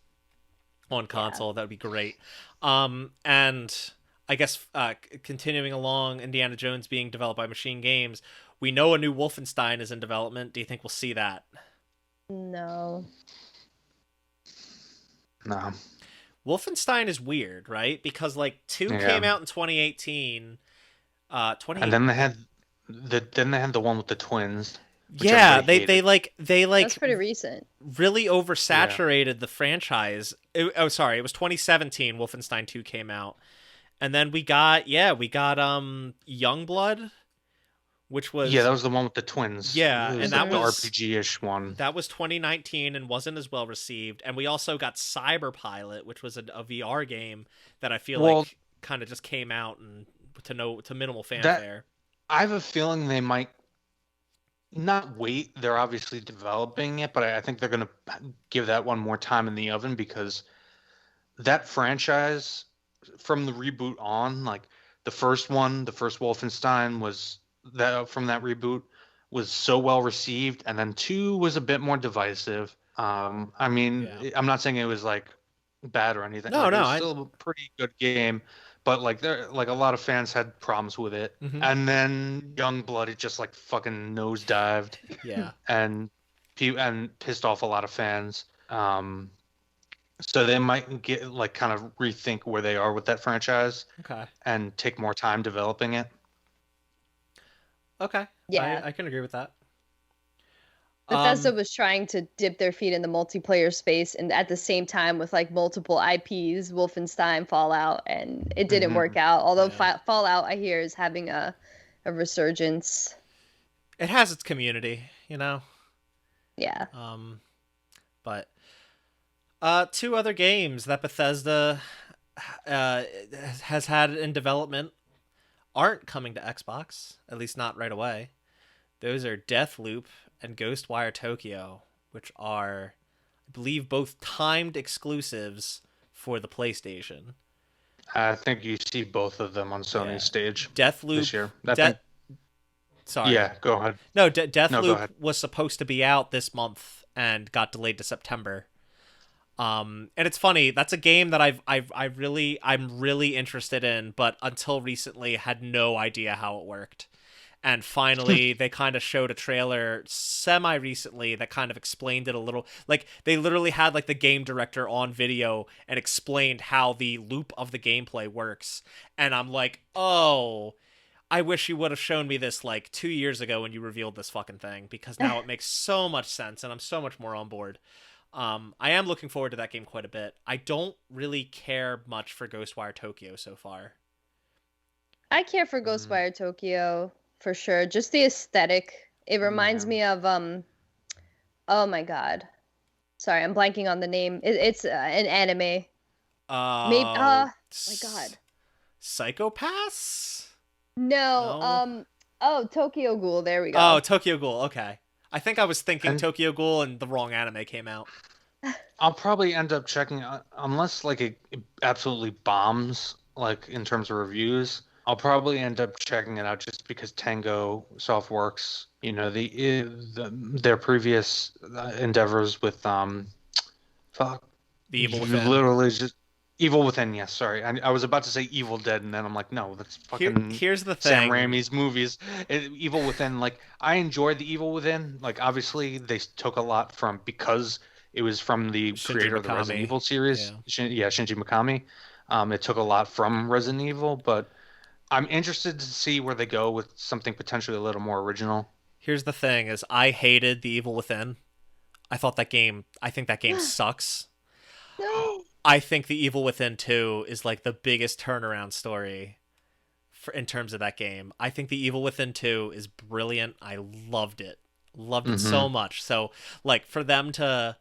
on Yeah. console. That would be great. And I guess continuing along, Indiana Jones being developed by Machine Games, we know a new Wolfenstein is in development. Do you think we'll see that? No. No. Wolfenstein is weird, right? Because like 2 came Yeah. out in 2018. And then they had the one with the twins. which Yeah, everybody hated. they That's pretty recent. really Yeah. oversaturated the franchise. Sorry, it was 2017 Wolfenstein 2 came out. And then we got Youngblood, which Yeah, was that was the one with the twins. yeah, It and was that the Mhm. was RPG-ish one. 2019 and wasn't as well received. And we also got Cyberpilot, which was a VR game that I feel Well, like kind of just came out and to minimal that fanfare. I have a feeling they might not wait. They're obviously developing it, but I think they're going to give that one more time in the oven because that franchise from the reboot on, like the first one, the first Wolfenstein was that from that reboot was so well received, and then two was a bit more divisive. I mean, Yeah. I'm not saying it was like bad or anything. No, Like it no, was I. still a pretty good game, but like there, like a lot of fans had problems with it. Mhm. And then Youngblood, it just like fucking nosedived Yeah. and pissed off a lot of fans. So they might get like kind of rethink where they are with that franchise Okay. and take more time developing it. Okay. Yeah. I can agree with that. Bethesda was trying to dip their feet in the multiplayer space, and at the same time with like multiple IPs, Wolfenstein, Fallout, and it didn't work out. Although Yeah. Fallout, I hear, is having a resurgence. It has its community, you know. Yeah. But two other games that Bethesda has had in development aren't coming to Xbox, at least not right away. Those are Deathloop and Ghostwire Tokyo, which are, I believe, both timed exclusives for the PlayStation. I think you see both of them on Sony's stage Deathloop. this year. Sorry. Yeah, go ahead. No, No, go Deathloop ahead. was supposed to be out this month and got delayed to September. And it's funny. That's a game that I'm really interested in, but until recently had no idea how it worked. And finally, they kind of showed a trailer semi recently that kind of explained it a little. Like they literally had like the game director on video and explained how the loop of the gameplay works. And I'm like, oh, I wish you would have shown me this like 2 years ago when you revealed this fucking thing, because now it makes so much sense and I'm so much more on board. I am looking forward to that game quite a bit. I don't really care much for Ghostwire Tokyo so far. I care for Ghostwire Tokyo for sure. Just the aesthetic. It reminds me of oh my god. Sorry, I'm blanking on the name. It's an anime. Maybe my god. Psychopaths? No, No? oh, Tokyo Ghoul. There we go. Oh, Tokyo Ghoul. Okay. I think I was thinking And- Tokyo Ghoul and the wrong anime came out. I'll probably end up checking unless like it absolutely bombs like in terms of reviews. I'll probably end up checking it out just because Tango Softworks, you know, their previous endeavors with fuck, The Evil you Within. literally just Evil Within. Yes, sorry, I was about to say Evil Dead, and then I'm like, no, that's fucking Here's the Sam thing. Raimi's movies. Evil Within, like I enjoyed the Evil Within. Like obviously they took a lot from because it was from the Shinji creator of the Resident Mikami. Evil series. Yeah. Shinji Mikami. It took a lot from Resident Evil, but I'm interested to see where they go with something potentially a little more original. Here's the thing: is I hated The Evil Within. I think that game sucks. No. I think The Evil Within 2 is like the biggest turnaround story in terms of that game. I think The Evil Within 2 is brilliant. I loved it. Loved it so much. So like for them to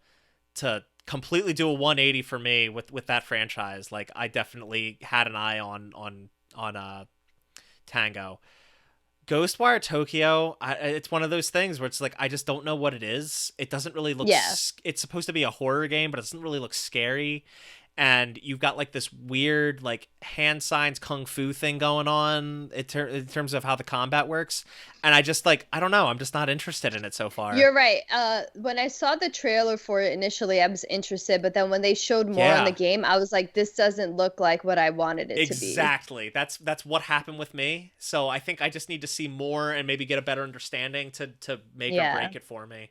completely do a 180 for me with that franchise, like I definitely had an eye on Tango. Ghostwire Tokyo, it's one of those things where it's like I just don't know what it is. It doesn't really look. Yeah. It's supposed to be a horror game, but it doesn't really look scary. And you've got like this weird like hand signs kung fu thing going on in terms of how the combat works. And I just like I don't know. I'm just not interested in it so far. You're right. When I saw the trailer for it initially, I was interested, but then when they showed more on the game, I was like, this doesn't look like what I wanted it to be. Exactly. That's what happened with me. So I think I just need to see more and maybe get a better understanding to make or break it for me.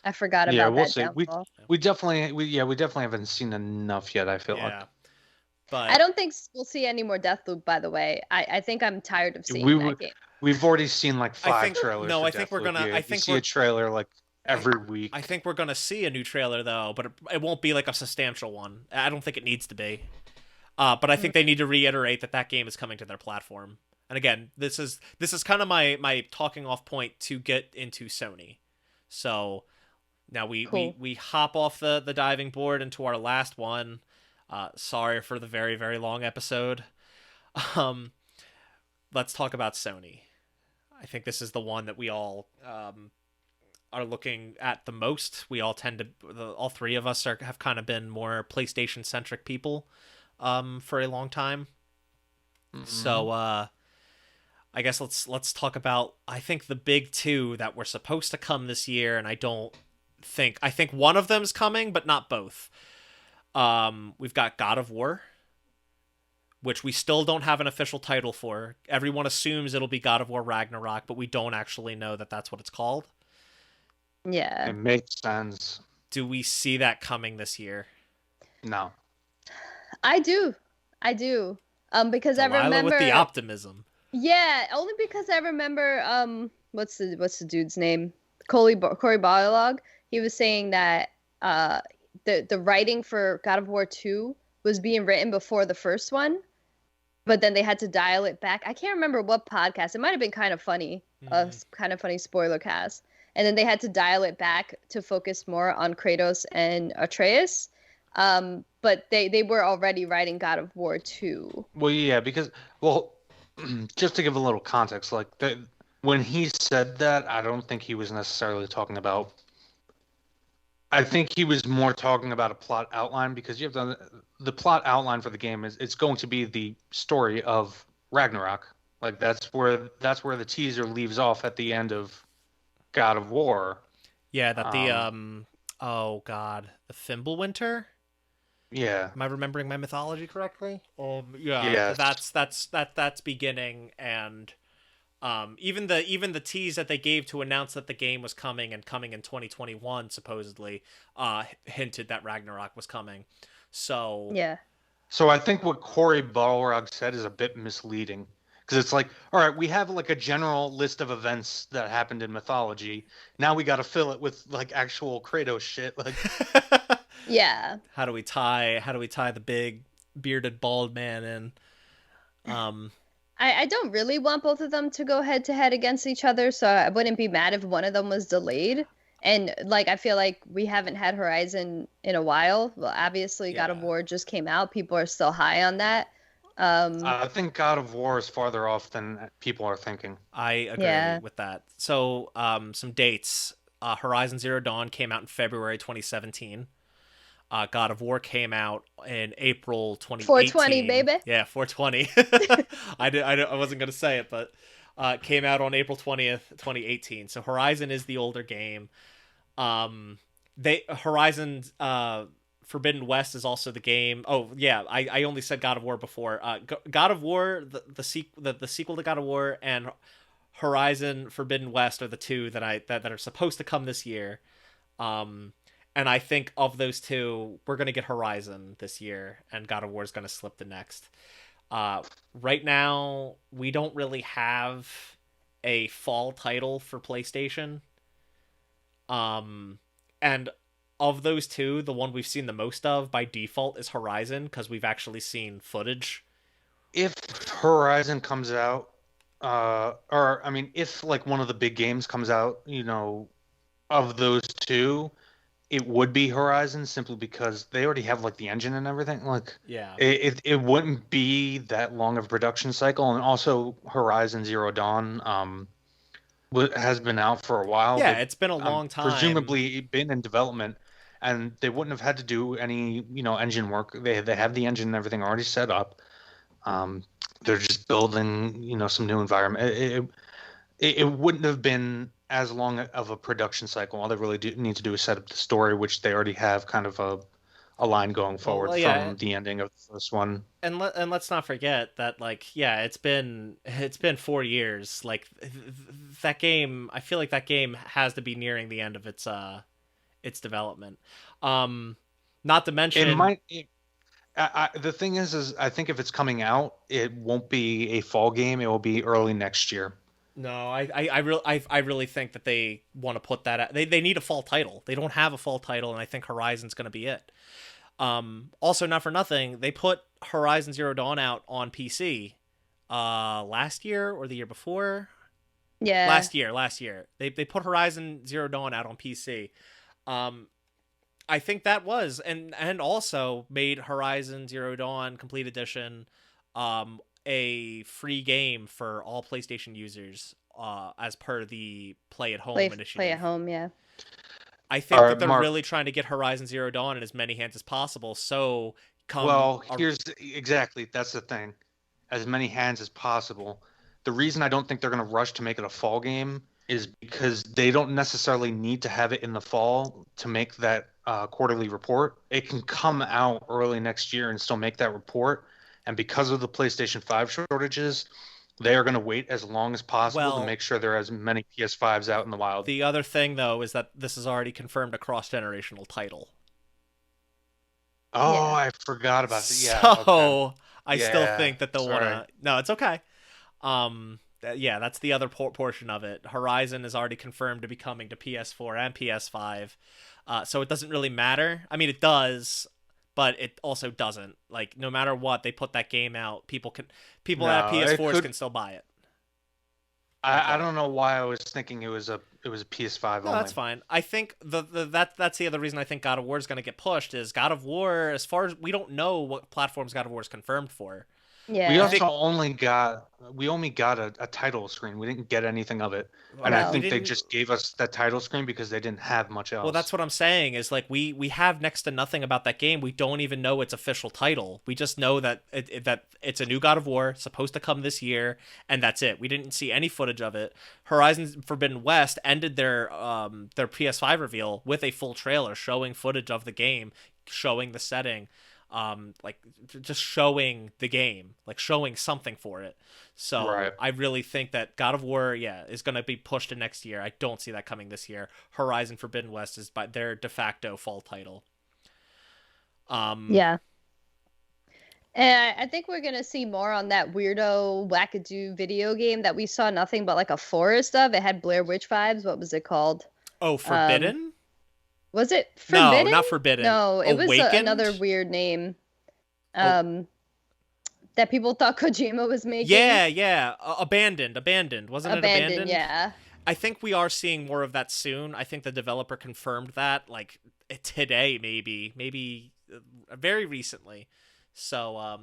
I forgot about Yeah, we'll that see. downfall. We definitely haven't seen enough yet. I feel like. But I don't think we'll see any more Deathloop, by the way. I think I'm tired of seeing that game. We've already seen like I 5 think trailers. no, for I think we're Deathloop. gonna. You, I you think see we're. a trailer like every week. I think we're gonna see a new trailer though, but it won't be like a substantial one. I don't think it needs to be. But I think they need to reiterate that game is coming to their platform. And again, this is kind of my talking off point to get into Sony. So now we hop off the diving board into our last one. Sorry for the very, very long episode. Let's talk about Sony. I think this is the one that we all are looking at the most. We all tend to, all three of us have kind of been more PlayStation centric people for a long time. Mm-hmm. So I guess let's talk about, I think, the big two that were supposed to come this year, and I think one of them's coming, but not both. We've got God of War, which we still don't have an official title for. Everyone assumes it'll be God of War Ragnarok, but we don't actually know that that's what it's called. Yeah. It makes sense. Do we see that coming this year? No. I do. Because Delaila I remember with the optimism. Yeah, only because I remember what's the dude's name? Cory Barlog. He was saying that the writing for God of War 2 was being written before the first one, but then they had to dial it back. I can't remember what podcast. It might have been Kind of Funny, Kind of Funny spoiler cast. And then they had to dial it back to focus more on Kratos and Atreus. But they were already writing God of War 2. Well, yeah, because just to give a little context, like when he said that, I don't think he was necessarily talking about. I think he was more talking about a plot outline, because you have the plot outline for the game is it's going to be the story of Ragnarok. Like that's where the teaser leaves off at the end of God of War. Yeah, that the oh god, the Fimbulwinter. Yeah. Am I remembering my mythology correctly? Yeah. That's beginning, and even the tease that they gave to announce that the game was coming in 2021 supposedly hinted that Ragnarok was coming. So yeah. So I think what Cory Balrog said is a bit misleading, because it's like, all right, we have like a general list of events that happened in mythology. Now we got to fill it with like actual Kratos shit, like. Yeah. How do we tie the big bearded bald man in? I don't really want both of them to go head to head against each other, so I wouldn't be mad if one of them was delayed. And like I feel like we haven't had Horizon in a while. Well, obviously God of War just came out. People are still high on that. I think God of War is farther off than people are thinking. I agree with that. So some dates. Horizon Zero Dawn came out in February 2017. God of War came out in April 2018. 420, baby. Yeah, 420. I wasn't gonna say it, but came out on April 20th, 2018. So Horizon is the older game. Horizon Forbidden West is also the game. Oh yeah, I only said God of War before. God of War, the sequel to God of War, and Horizon Forbidden West are the two that are supposed to come this year. And I think of those two, we're going to get Horizon this year, and God of War is going to slip the next. Right now, we don't really have a fall title for PlayStation. And of those two, the one we've seen the most of by default is Horizon, because we've actually seen footage. If Horizon comes out, if like one of the big games comes out, of those two, it would be Horizon, simply because they already have like the engine and everything. Like, yeah, it wouldn't be that long of a production cycle. And also Horizon Zero Dawn has been out for a while. Yeah, it's been a long time. Presumably been in development, and they wouldn't have had to do any engine work. They have the engine and everything already set up. They're just building some new environment. It wouldn't have been as long of a production cycle. All they really need to do is set up the story, which they already have kind of a line going forward from the ending of the first one. And let's not forget that, it's been 4 years. Like that game, I feel like that game has to be nearing the end of its development. Not to mention, The thing is I think if it's coming out, it won't be a fall game. It will be early next year. No, I really think that they want to put that out. They need a fall title. They don't have a fall title, and I think Horizon's going to be it. Also, not for nothing, they put Horizon Zero Dawn out on PC last year or the year before. Yeah. Last year. They put Horizon Zero Dawn out on PC. I think that was and also made Horizon Zero Dawn Complete Edition a free game for all PlayStation users as per the Play at Home initiative. Play at home, yeah. I think that they're really trying to get Horizon Zero Dawn in as many hands as possible. So exactly, that's the thing. As many hands as possible. The reason I don't think they're going to rush to make it a fall game is because they don't necessarily need to have it in the fall to make that quarterly report. It can come out early next year and still make that report. And because of the PlayStation 5 shortages, they are going to wait as long as possible to make sure there are as many PS5s out in the wild. The other thing, though, is that this is already confirmed a cross-generational title. Oh, yeah. I forgot about that. Yeah. So okay. I still think that they'll want to. No, it's okay. Yeah, that's the other portion of it. Horizon is already confirmed to be coming to PS4 and PS5. So it doesn't really matter. I mean, it does, but it also doesn't. Like, no matter what, they put that game out. People that have PS4s can still buy it. I don't know why I was thinking it was a PS5 only. No, that's fine. I think that's the other reason I think God of War is going to get pushed is God of War, as far as we don't know what platforms God of War is confirmed for. Yeah. We also only got a title screen. We didn't get anything of it. And I think they just gave us that title screen because they didn't have much else. Well, that's what I'm saying is like we have next to nothing about that game. We don't even know its official title. We just know that that it's a new God of War supposed to come this year, and that's it. We didn't see any footage of it. Horizon Forbidden West ended their PS5 reveal with a full trailer showing footage of the game, showing the setting. Like just showing the game, like showing something for it. So I really think that God of War, is going to be pushed to next year. I don't see that coming this year. Horizon Forbidden West is by their de facto fall title. Yeah. And I think we're going to see more on that weirdo wackadoo video game that we saw nothing but like a forest of. It had Blair Witch vibes. What was it called? Oh, Forbidden? Was it Forbidden? No, not Forbidden. No, it was another weird name that people thought Kojima was making. Yeah. Abandoned. Wasn't it Abandoned? Yeah. I think we are seeing more of that soon. I think the developer confirmed that like today, maybe very recently. So,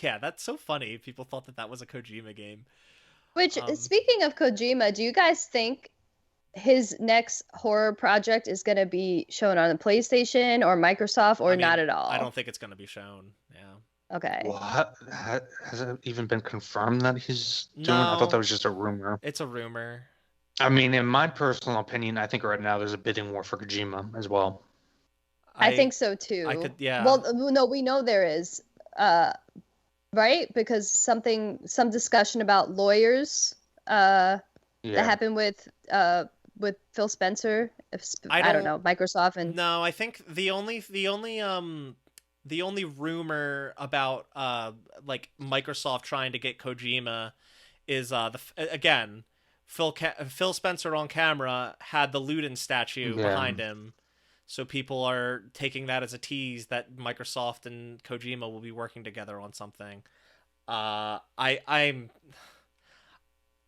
that's so funny. People thought that was a Kojima game. Which, speaking of Kojima, do you guys think his next horror project is going to be shown on the PlayStation or Microsoft or not at all? I don't think it's going to be shown. Yeah. Okay. What? Has it even been confirmed that he's doing? No, I thought that was just a rumor. It's a rumor. I mean, in my personal opinion, I think right now there's a bidding war for Kojima as well. I think so too. Well, no, we know there is, right? Because some discussion about lawyers that happened with Phil Spencer. I don't know, Microsoft and. No, I think the only rumor about like Microsoft trying to get Kojima is again Phil Spencer on camera had the Ludin statue behind him, so people are taking that as a tease that Microsoft and Kojima will be working together on something. I'll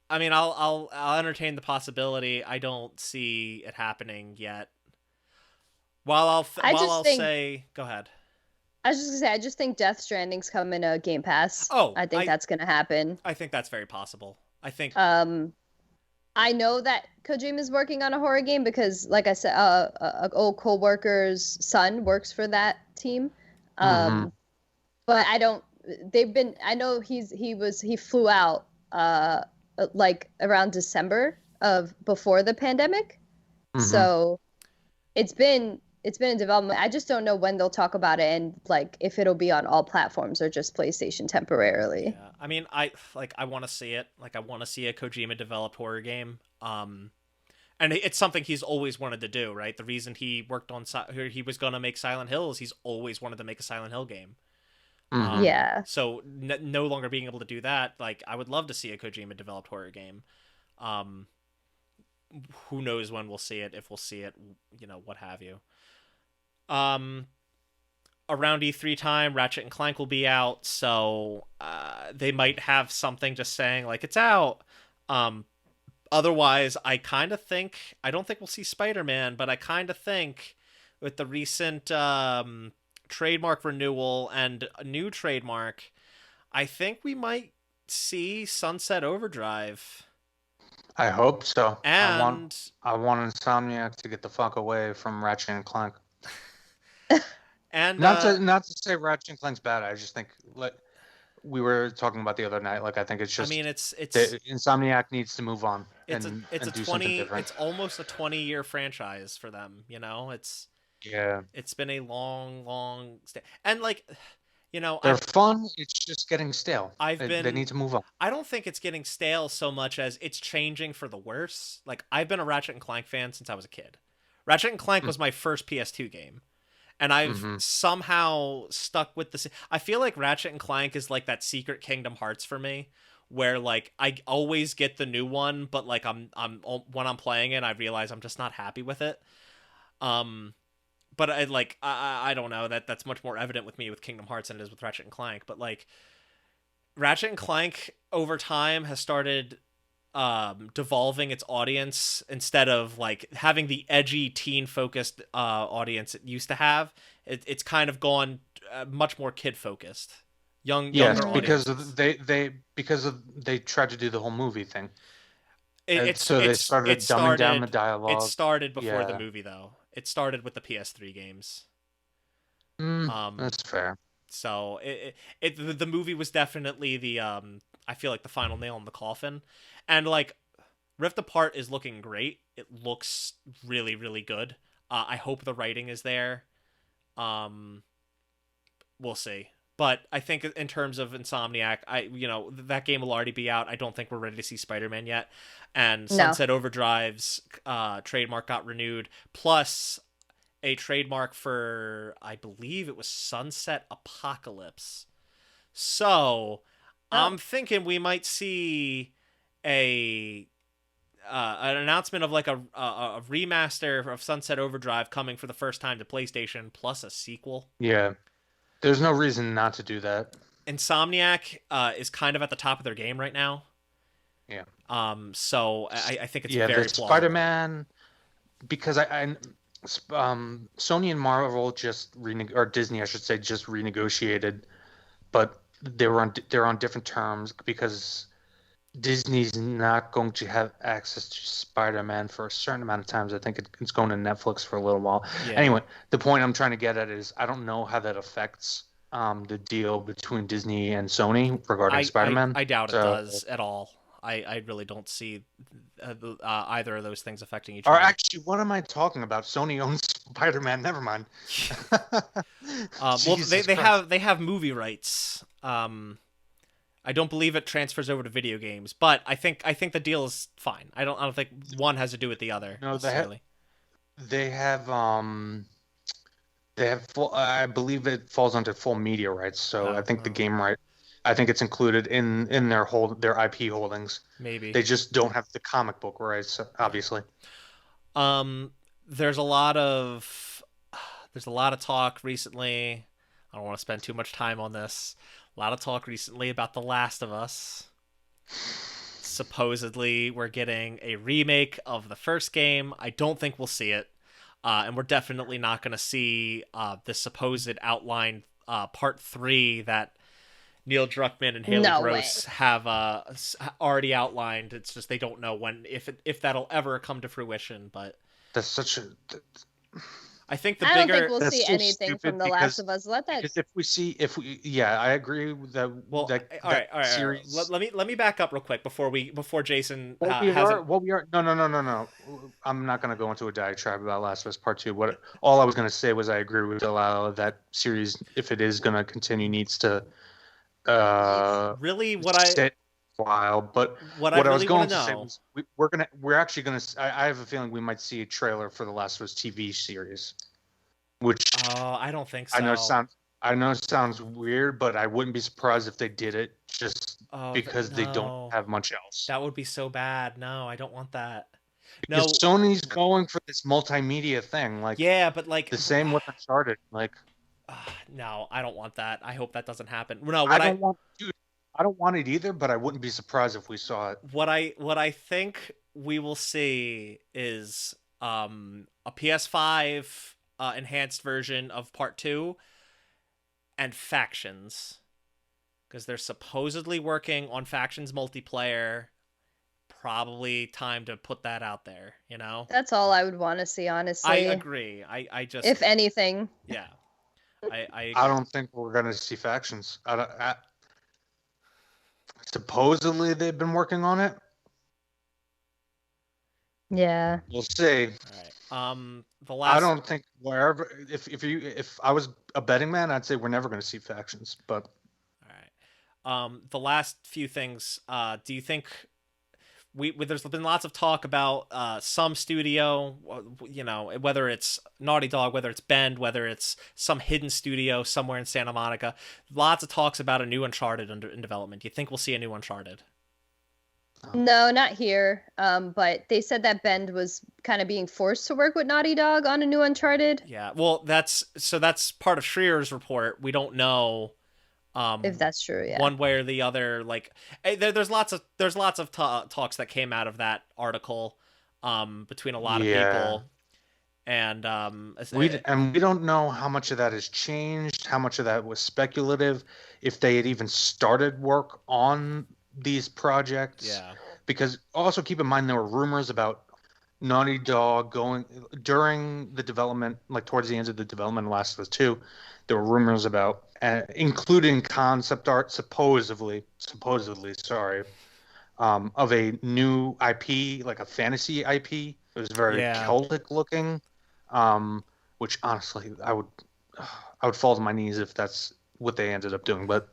entertain the possibility. I don't see it happening yet. Go ahead. I was just gonna say, I just think Death Stranding's coming to Game Pass. I think that's gonna happen. I think that's very possible. I think. I know that Kojima's working on a horror game because, like I said, an old co-worker's son works for that team. But I don't. I know he flew out like around December of before the pandemic. So it's been in development. I just don't know when they'll talk about it and like if it'll be on all platforms or just PlayStation temporarily. Yeah. I mean, I want to see it. Like I want to see a Kojima developed horror game. And it's something he's always wanted to do, right? The reason he worked on he was going to make Silent Hills, he's always wanted to make a Silent Hill game. Mhm. Yeah. So no longer being able to do that, like I would love to see a Kojima developed horror game. Um, who knows when we'll see it, if we'll see it, what have you. Um, Around E3 time, Ratchet and Clank will be out, so they might have something just saying like it's out. Um, Otherwise, I don't think we'll see Spider-Man, but I kind of think with the recent trademark renewal and a new trademark, I think we might see Sunset Overdrive. I hope so. And I want Insomniac to get the fuck away from Ratchet and Clank. and Not to say Ratchet and Clank's bad. I just think like we were talking about the other night. Like I think it's I just mean it's Insomniac needs to move on it's and a do something 20 different. it's almost a 20-year franchise for them, Yeah, it's been a long and like they're fun. It's just getting stale. I've They been need to move on. I don't think it's getting stale so much as it's changing for the worse. Like I've been a Ratchet and Clank fan since I was a kid. Ratchet and Clank was my first PS2 game, and I've somehow stuck with the. I feel like Ratchet and Clank is like that secret Kingdom Hearts for me, where like I always get the new one, but like I'm when I'm playing it, I realize I'm just not happy with it. But I don't know, that's much more evident with me with Kingdom Hearts than it is with Ratchet and Clank. But like Ratchet and Clank over time has started devolving its audience instead of like having the edgy teen focused audience it used to have. It's kind of gone much more kid focused, younger because audiences. they tried to do the whole movie thing. They started dumbing down the dialogue. It started before the movie though. It started with the PS3 games. That's fair. So the movie was definitely the I feel like the final nail in the coffin, and like Rift Apart is looking great. It looks really really good. I hope the writing is there. We'll see. But I think in terms of Insomniac, that game will already be out. I don't think we're ready to see Spider-Man yet. And Sunset Overdrive's trademark got renewed. Plus a trademark for, I believe it was Sunset Apocalypse. So I'm thinking we might see an announcement of like a remaster of Sunset Overdrive coming for the first time to PlayStation, plus a sequel. Yeah. There's no reason not to do that. Insomniac is kind of at the top of their game right now. Yeah. So I think it's very plausible. Spider-Man, because Sony and Marvel or Disney, I should say, just renegotiated, but they're on different terms because Disney's not going to have access to Spider-Man for a certain amount of times. I think it's going to Netflix for a little while. Yeah. Anyway, the point I'm trying to get at is I don't know how that affects the deal between Disney and Sony regarding Spider-Man. I doubt it does at all. I really don't see either of those things affecting each other. Or actually, what am I talking about? Sony owns Spider-Man. Never mind. Well, they have movie rights. I don't believe it transfers over to video games, but I think the deal is fine. I don't think one has to do with the other. No, they have full. I believe it falls under full media rights. So I think the game right. I think it's included in their IP holdings. Maybe they just don't have the comic book rights, obviously. There's a lot of talk recently. I don't want to spend too much time on this. A lot of talk recently about The Last of Us. Supposedly, we're getting a remake of the first game. I don't think we'll see it. And we're definitely not going to see the supposed outlined part 3 that Neil Druckmann and Haley Gross have already outlined. It's just they don't know when, if that'll ever come to fruition. But that's such a... I think I don't think we'll see anything from The Last of Us. I agree with that. Well, all right. Series. Let me back up real quick before Jason. No. I'm not going to go into a diatribe about Last of Us Part 2. All I was going to say was I agree with Delaila that series, if it is going to continue, needs to really sit a while. But what I was going to say was we're actually going to. I have a feeling we might see a trailer for the Last of Us TV series. Which I don't think so. I know I know it sounds weird, but I wouldn't be surprised if they did it just Oh, because they don't no. have much else. That would be so bad. No, I don't want that. Because No. Sony's going for this multimedia thing, like Yeah, but like the same with Uncharted. Like, no, I don't want that. I hope that doesn't happen. No, I don't want, dude, I don't want it either, but I wouldn't be surprised if we saw it. what I think we will see is a PS5 enhanced version of Part 2 and Factions, because they're supposedly working on Factions multiplayer. Probably time to put that out there, you know? That's all I would want to see, honestly. I agree. I just, if anything. yeah. I agree. I don't think we're gonna see Factions. Supposedly they've been working on it. Yeah. We'll see. All right. The last. I don't think wherever if I was a betting man, I'd say we're never going to see Factions. But all right. The last few things. Do you think there's been lots of talk about some studio, you know, whether it's Naughty Dog, whether it's Bend, whether it's some hidden studio somewhere in Santa Monica. Lots of talks about a new Uncharted in development. Do you think we'll see a new Uncharted? No, not here. But they said that Bend was kind of being forced to work with Naughty Dog on a new Uncharted. Yeah. Well, that's part of Schrier's report. We don't know if that's true. Yeah. One way or the other. Like, there's lots of talks that came out of that article between a lot of people. And we don't know how much of that has changed, how much of that was speculative, if they had even started work on these projects. Yeah. Because also keep in mind there were rumors about Naughty Dog going during the development, like towards the end of the development of Last of Us 2, there were rumors about including concept art supposedly, sorry, of a new IP, like a fantasy IP. It was very Celtic looking, which honestly I would fall to my knees if that's what they ended up doing. But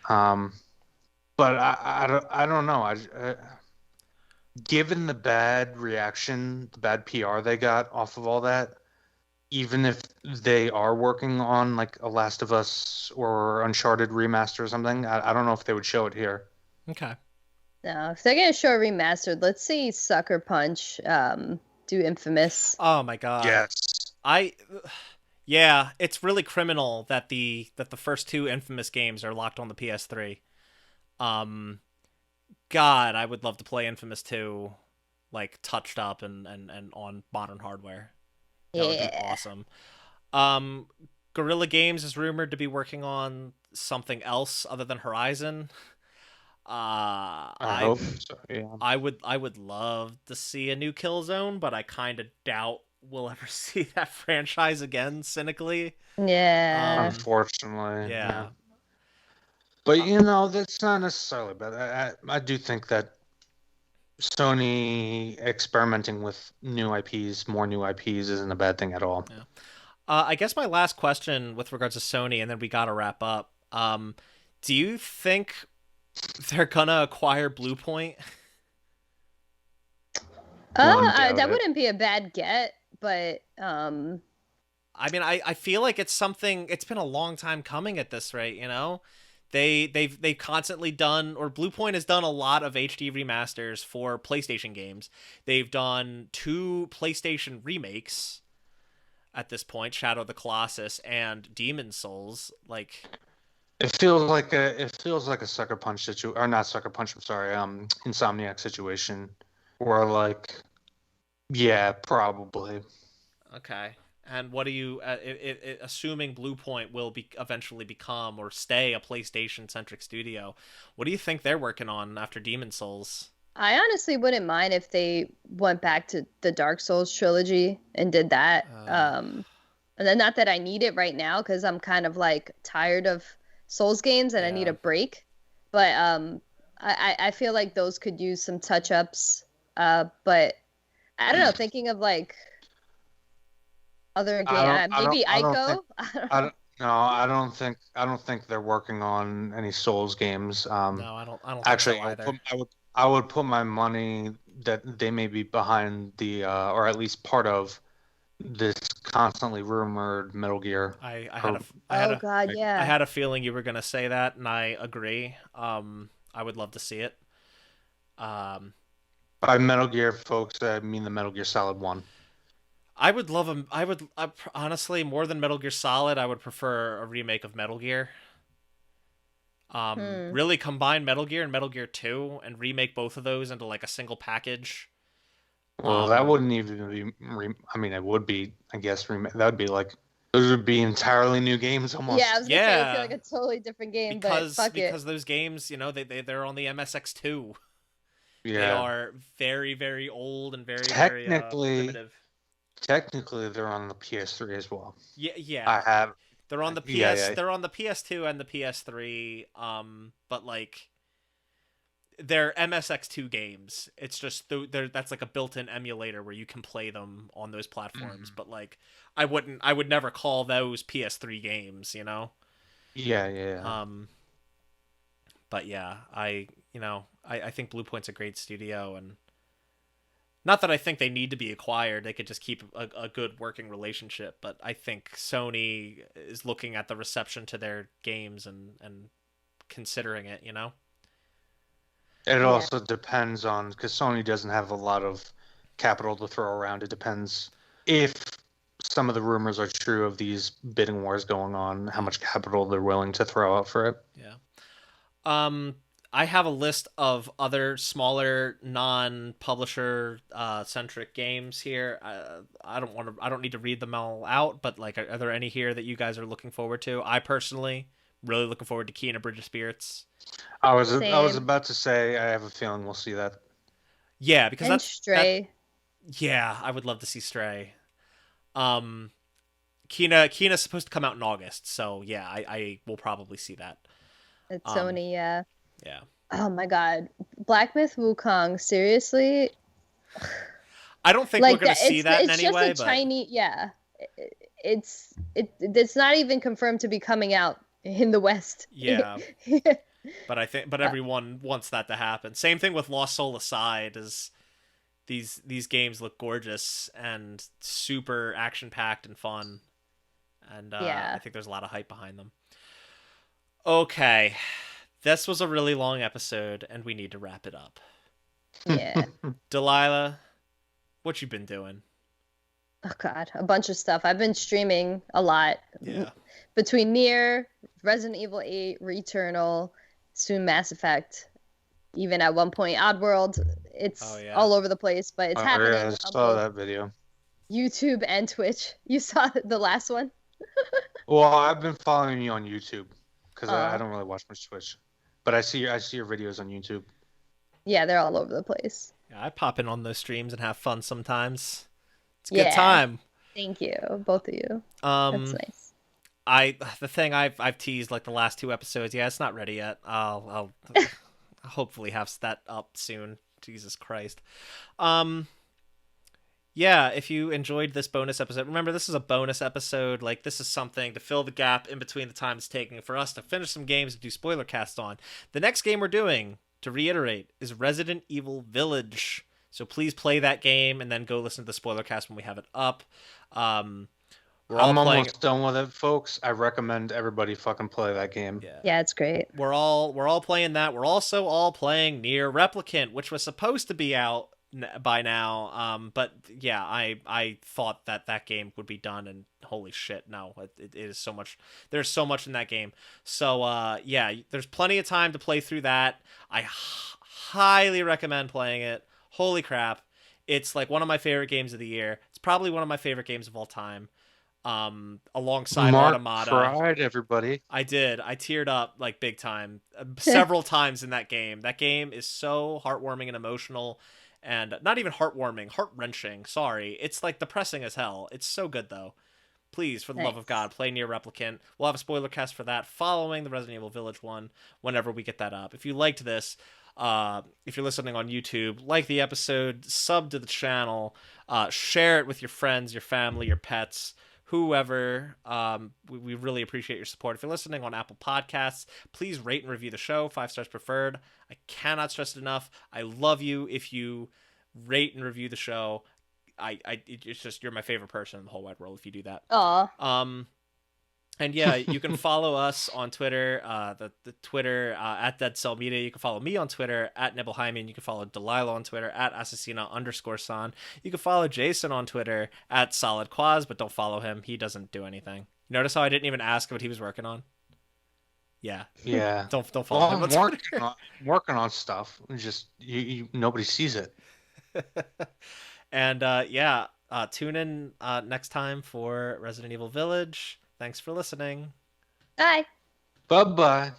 but I don't know. Given the bad reaction, the bad PR they got off of all that, even if they are working on like a Last of Us or Uncharted remaster or something, I don't know if they would show it here. Okay. No, if they're gonna show a remastered, let's see Sucker Punch do Infamous. Oh my god. Yes. Yeah, it's really criminal that the first two Infamous games are locked on the PS3. God, I would love to play Infamous 2 like touched up and on modern hardware. That would be awesome. Guerrilla Games is rumored to be working on something else other than Horizon. I hope so, yeah. I would love to see a new Killzone, but I kind of doubt we'll ever see that franchise again, cynically. Yeah. Unfortunately. Yeah. But you know, that's not necessarily bad. I do think that Sony experimenting with new IPs, more new IPs, isn't a bad thing at all. Yeah. I guess my last question with regards to Sony, and then we gotta wrap up. Do you think they're gonna acquire Bluepoint? That wouldn't be a bad get, but I mean, I feel like it's something. It's been a long time coming at this rate, you know. They've constantly done, or Bluepoint has done a lot of HD remasters for PlayStation games. They've done 2 PlayStation remakes at this point, Shadow of the Colossus and Demon's Souls. Like, it feels like a Sucker Punch situation, or not Sucker Punch. I'm sorry, Insomniac situation, where like, yeah, probably. Okay. And what do you, assuming Bluepoint will eventually become or stay a PlayStation-centric studio, what do you think they're working on after Demon's Souls? I honestly wouldn't mind if they went back to the Dark Souls trilogy and did that. And then not that I need it right now, because I'm kind of like tired of Souls games and I need a break. But I feel like those could use some touch-ups. But I don't know, thinking of like other game, maybe Ico. I don't think they're working on any Souls games. No, I don't actually think so either. I would put my money that they may be behind the or at least part of this constantly rumored Metal Gear. Oh God, I yeah. had a feeling you were gonna say that, and I agree. I would love to see it. Um, By Metal Gear, folks, I mean the Metal Gear Solid 1. I would love them. Honestly, more than Metal Gear Solid, I would prefer a remake of Metal Gear. Hmm. Really combine Metal Gear and Metal Gear 2 and remake both of those into like a single package. Well, that Um, wouldn't even be. I mean, it would be, I guess. That would be like those would be entirely new games Yeah, I almost. was gonna say it would feel yeah, like a totally different game, but because fuck it. those games, they're on the MSX2. They Yeah. are very very old and very very Technically, primitive. technically, they're on the PS3 as well. Yeah, I yeah. have. They're on the Yeah, PS. yeah. They're on the PS2 and the PS3. But like they're MSX2 games. It's just that's like a built-in emulator where you can play them on those platforms. Mhm. But like, I would never call those PS3 games. Yeah, yeah. Um, but yeah, I think Blue Point's a great studio, and not that I think they need to be acquired. They could just keep a good working relationship. But I think Sony is looking at the reception to their games and considering it. It Yeah. also depends on because Sony doesn't have a lot of capital to throw around. It depends if some of the rumors are true of these bidding wars going on, how much capital they're willing to throw out for it. Yeah. Um, I have a list of other smaller non-publisher centric games here. I don't need to read them all out, but like, are there any here that you guys are looking forward to? I personally really looking forward to Key and a Bridge of Spirits. I was Same. about to say I have a feeling we'll see that. Yeah, because And that. Stray. Yeah, I would love to see Stray. Um, Kina's supposed to come out in August, so yeah, I will probably see that. It's Um, Sony, yeah. yeah. Oh my God. Black Myth Wukong, seriously? I don't think we're Like gonna that see that in it's any just way, a but Chinese, yeah. It's not even confirmed to be coming out in the West. yeah. But Uh, everyone wants that to happen. Same thing with Lost Soul Aside, is these games look gorgeous and super action packed and fun, and I yeah. think there's a lot of hype behind them. Okay, this was a really long episode, and we need to wrap it up. Yeah. Delilah, what you been doing? Oh God, a bunch of stuff. I've been streaming a lot Yeah. between Nier, Resident Evil 8, Returnal, soon Mass Effect, even at one point Oddworld. Oh It's yeah. all over the place, but it's Oh yeah, happening I on saw both that video. YouTube and Twitch. You saw the last one? Well, I've been following you on YouTube because I Uh, don't really watch much Twitch, but I see your videos on YouTube. yeah, they're all over the place. Yeah, I pop in on those streams and have fun sometimes. It's a good Yeah, time. thank you, both of you. That's Um, nice. the thing I've teased like the last two episodes. Yeah, it's not ready yet. I'll hopefully have that up soon. Jesus Christ. Um, yeah, if you enjoyed this bonus episode, remember this is a bonus episode. Like, this is something to fill the gap in between the time it's taking for us to finish some games and do spoiler cast on. The next game we're doing, to reiterate, is Resident Evil Village. So please play that game and then go listen to the spoiler cast when we have it up. Um, we're all I'm playing. almost done with it, folks. I recommend everybody fucking play that game. Yeah. Yeah, it's great. We're all playing that. We're also all playing Nier Replicant, which was supposed to be out by now. But yeah, I thought that game would be done, and holy shit, no, it is so much. There's so much in that game. So yeah, there's plenty of time to play through that. I highly recommend playing it. Holy crap, it's like one of my favorite games of the year. It's probably one of my favorite games of all time. Alongside Mark Automata. cried, everybody. I did. I teared up like big time several times in that game. That game is so heartwarming and emotional, and not even heartwarming, heart-wrenching. Sorry. It's like depressing as hell. It's so good though. Please, for the love of Nice. God, play Nier Replicant. We'll have a spoiler cast for that following the Resident Evil Village one whenever we get that up. If you liked this, if you're listening on YouTube, like the episode, sub to the channel, share it with your friends, your family, your pets, whoever. We really appreciate your support. If you're listening on Apple Podcasts, please rate and review the show, 5 stars preferred. I cannot stress it enough. I love you if you rate and review the show. it's just you're my favorite person in the whole wide world if you do that. Aw. And yeah, you can follow us on Twitter, the Twitter at Dead Cell Media. You can follow me on Twitter at Nibelheimian. You can follow Delaila on Twitter at Assassina_San. You can follow Jason on Twitter at SolidQuaz, but don't follow him. He doesn't do anything. Notice how I didn't even ask what he was working on? Yeah. Yeah. Don't follow him. I'm working on stuff. It's just nobody sees it. And tune in next time for Resident Evil Village. Thanks for listening. Bye. Bye-bye.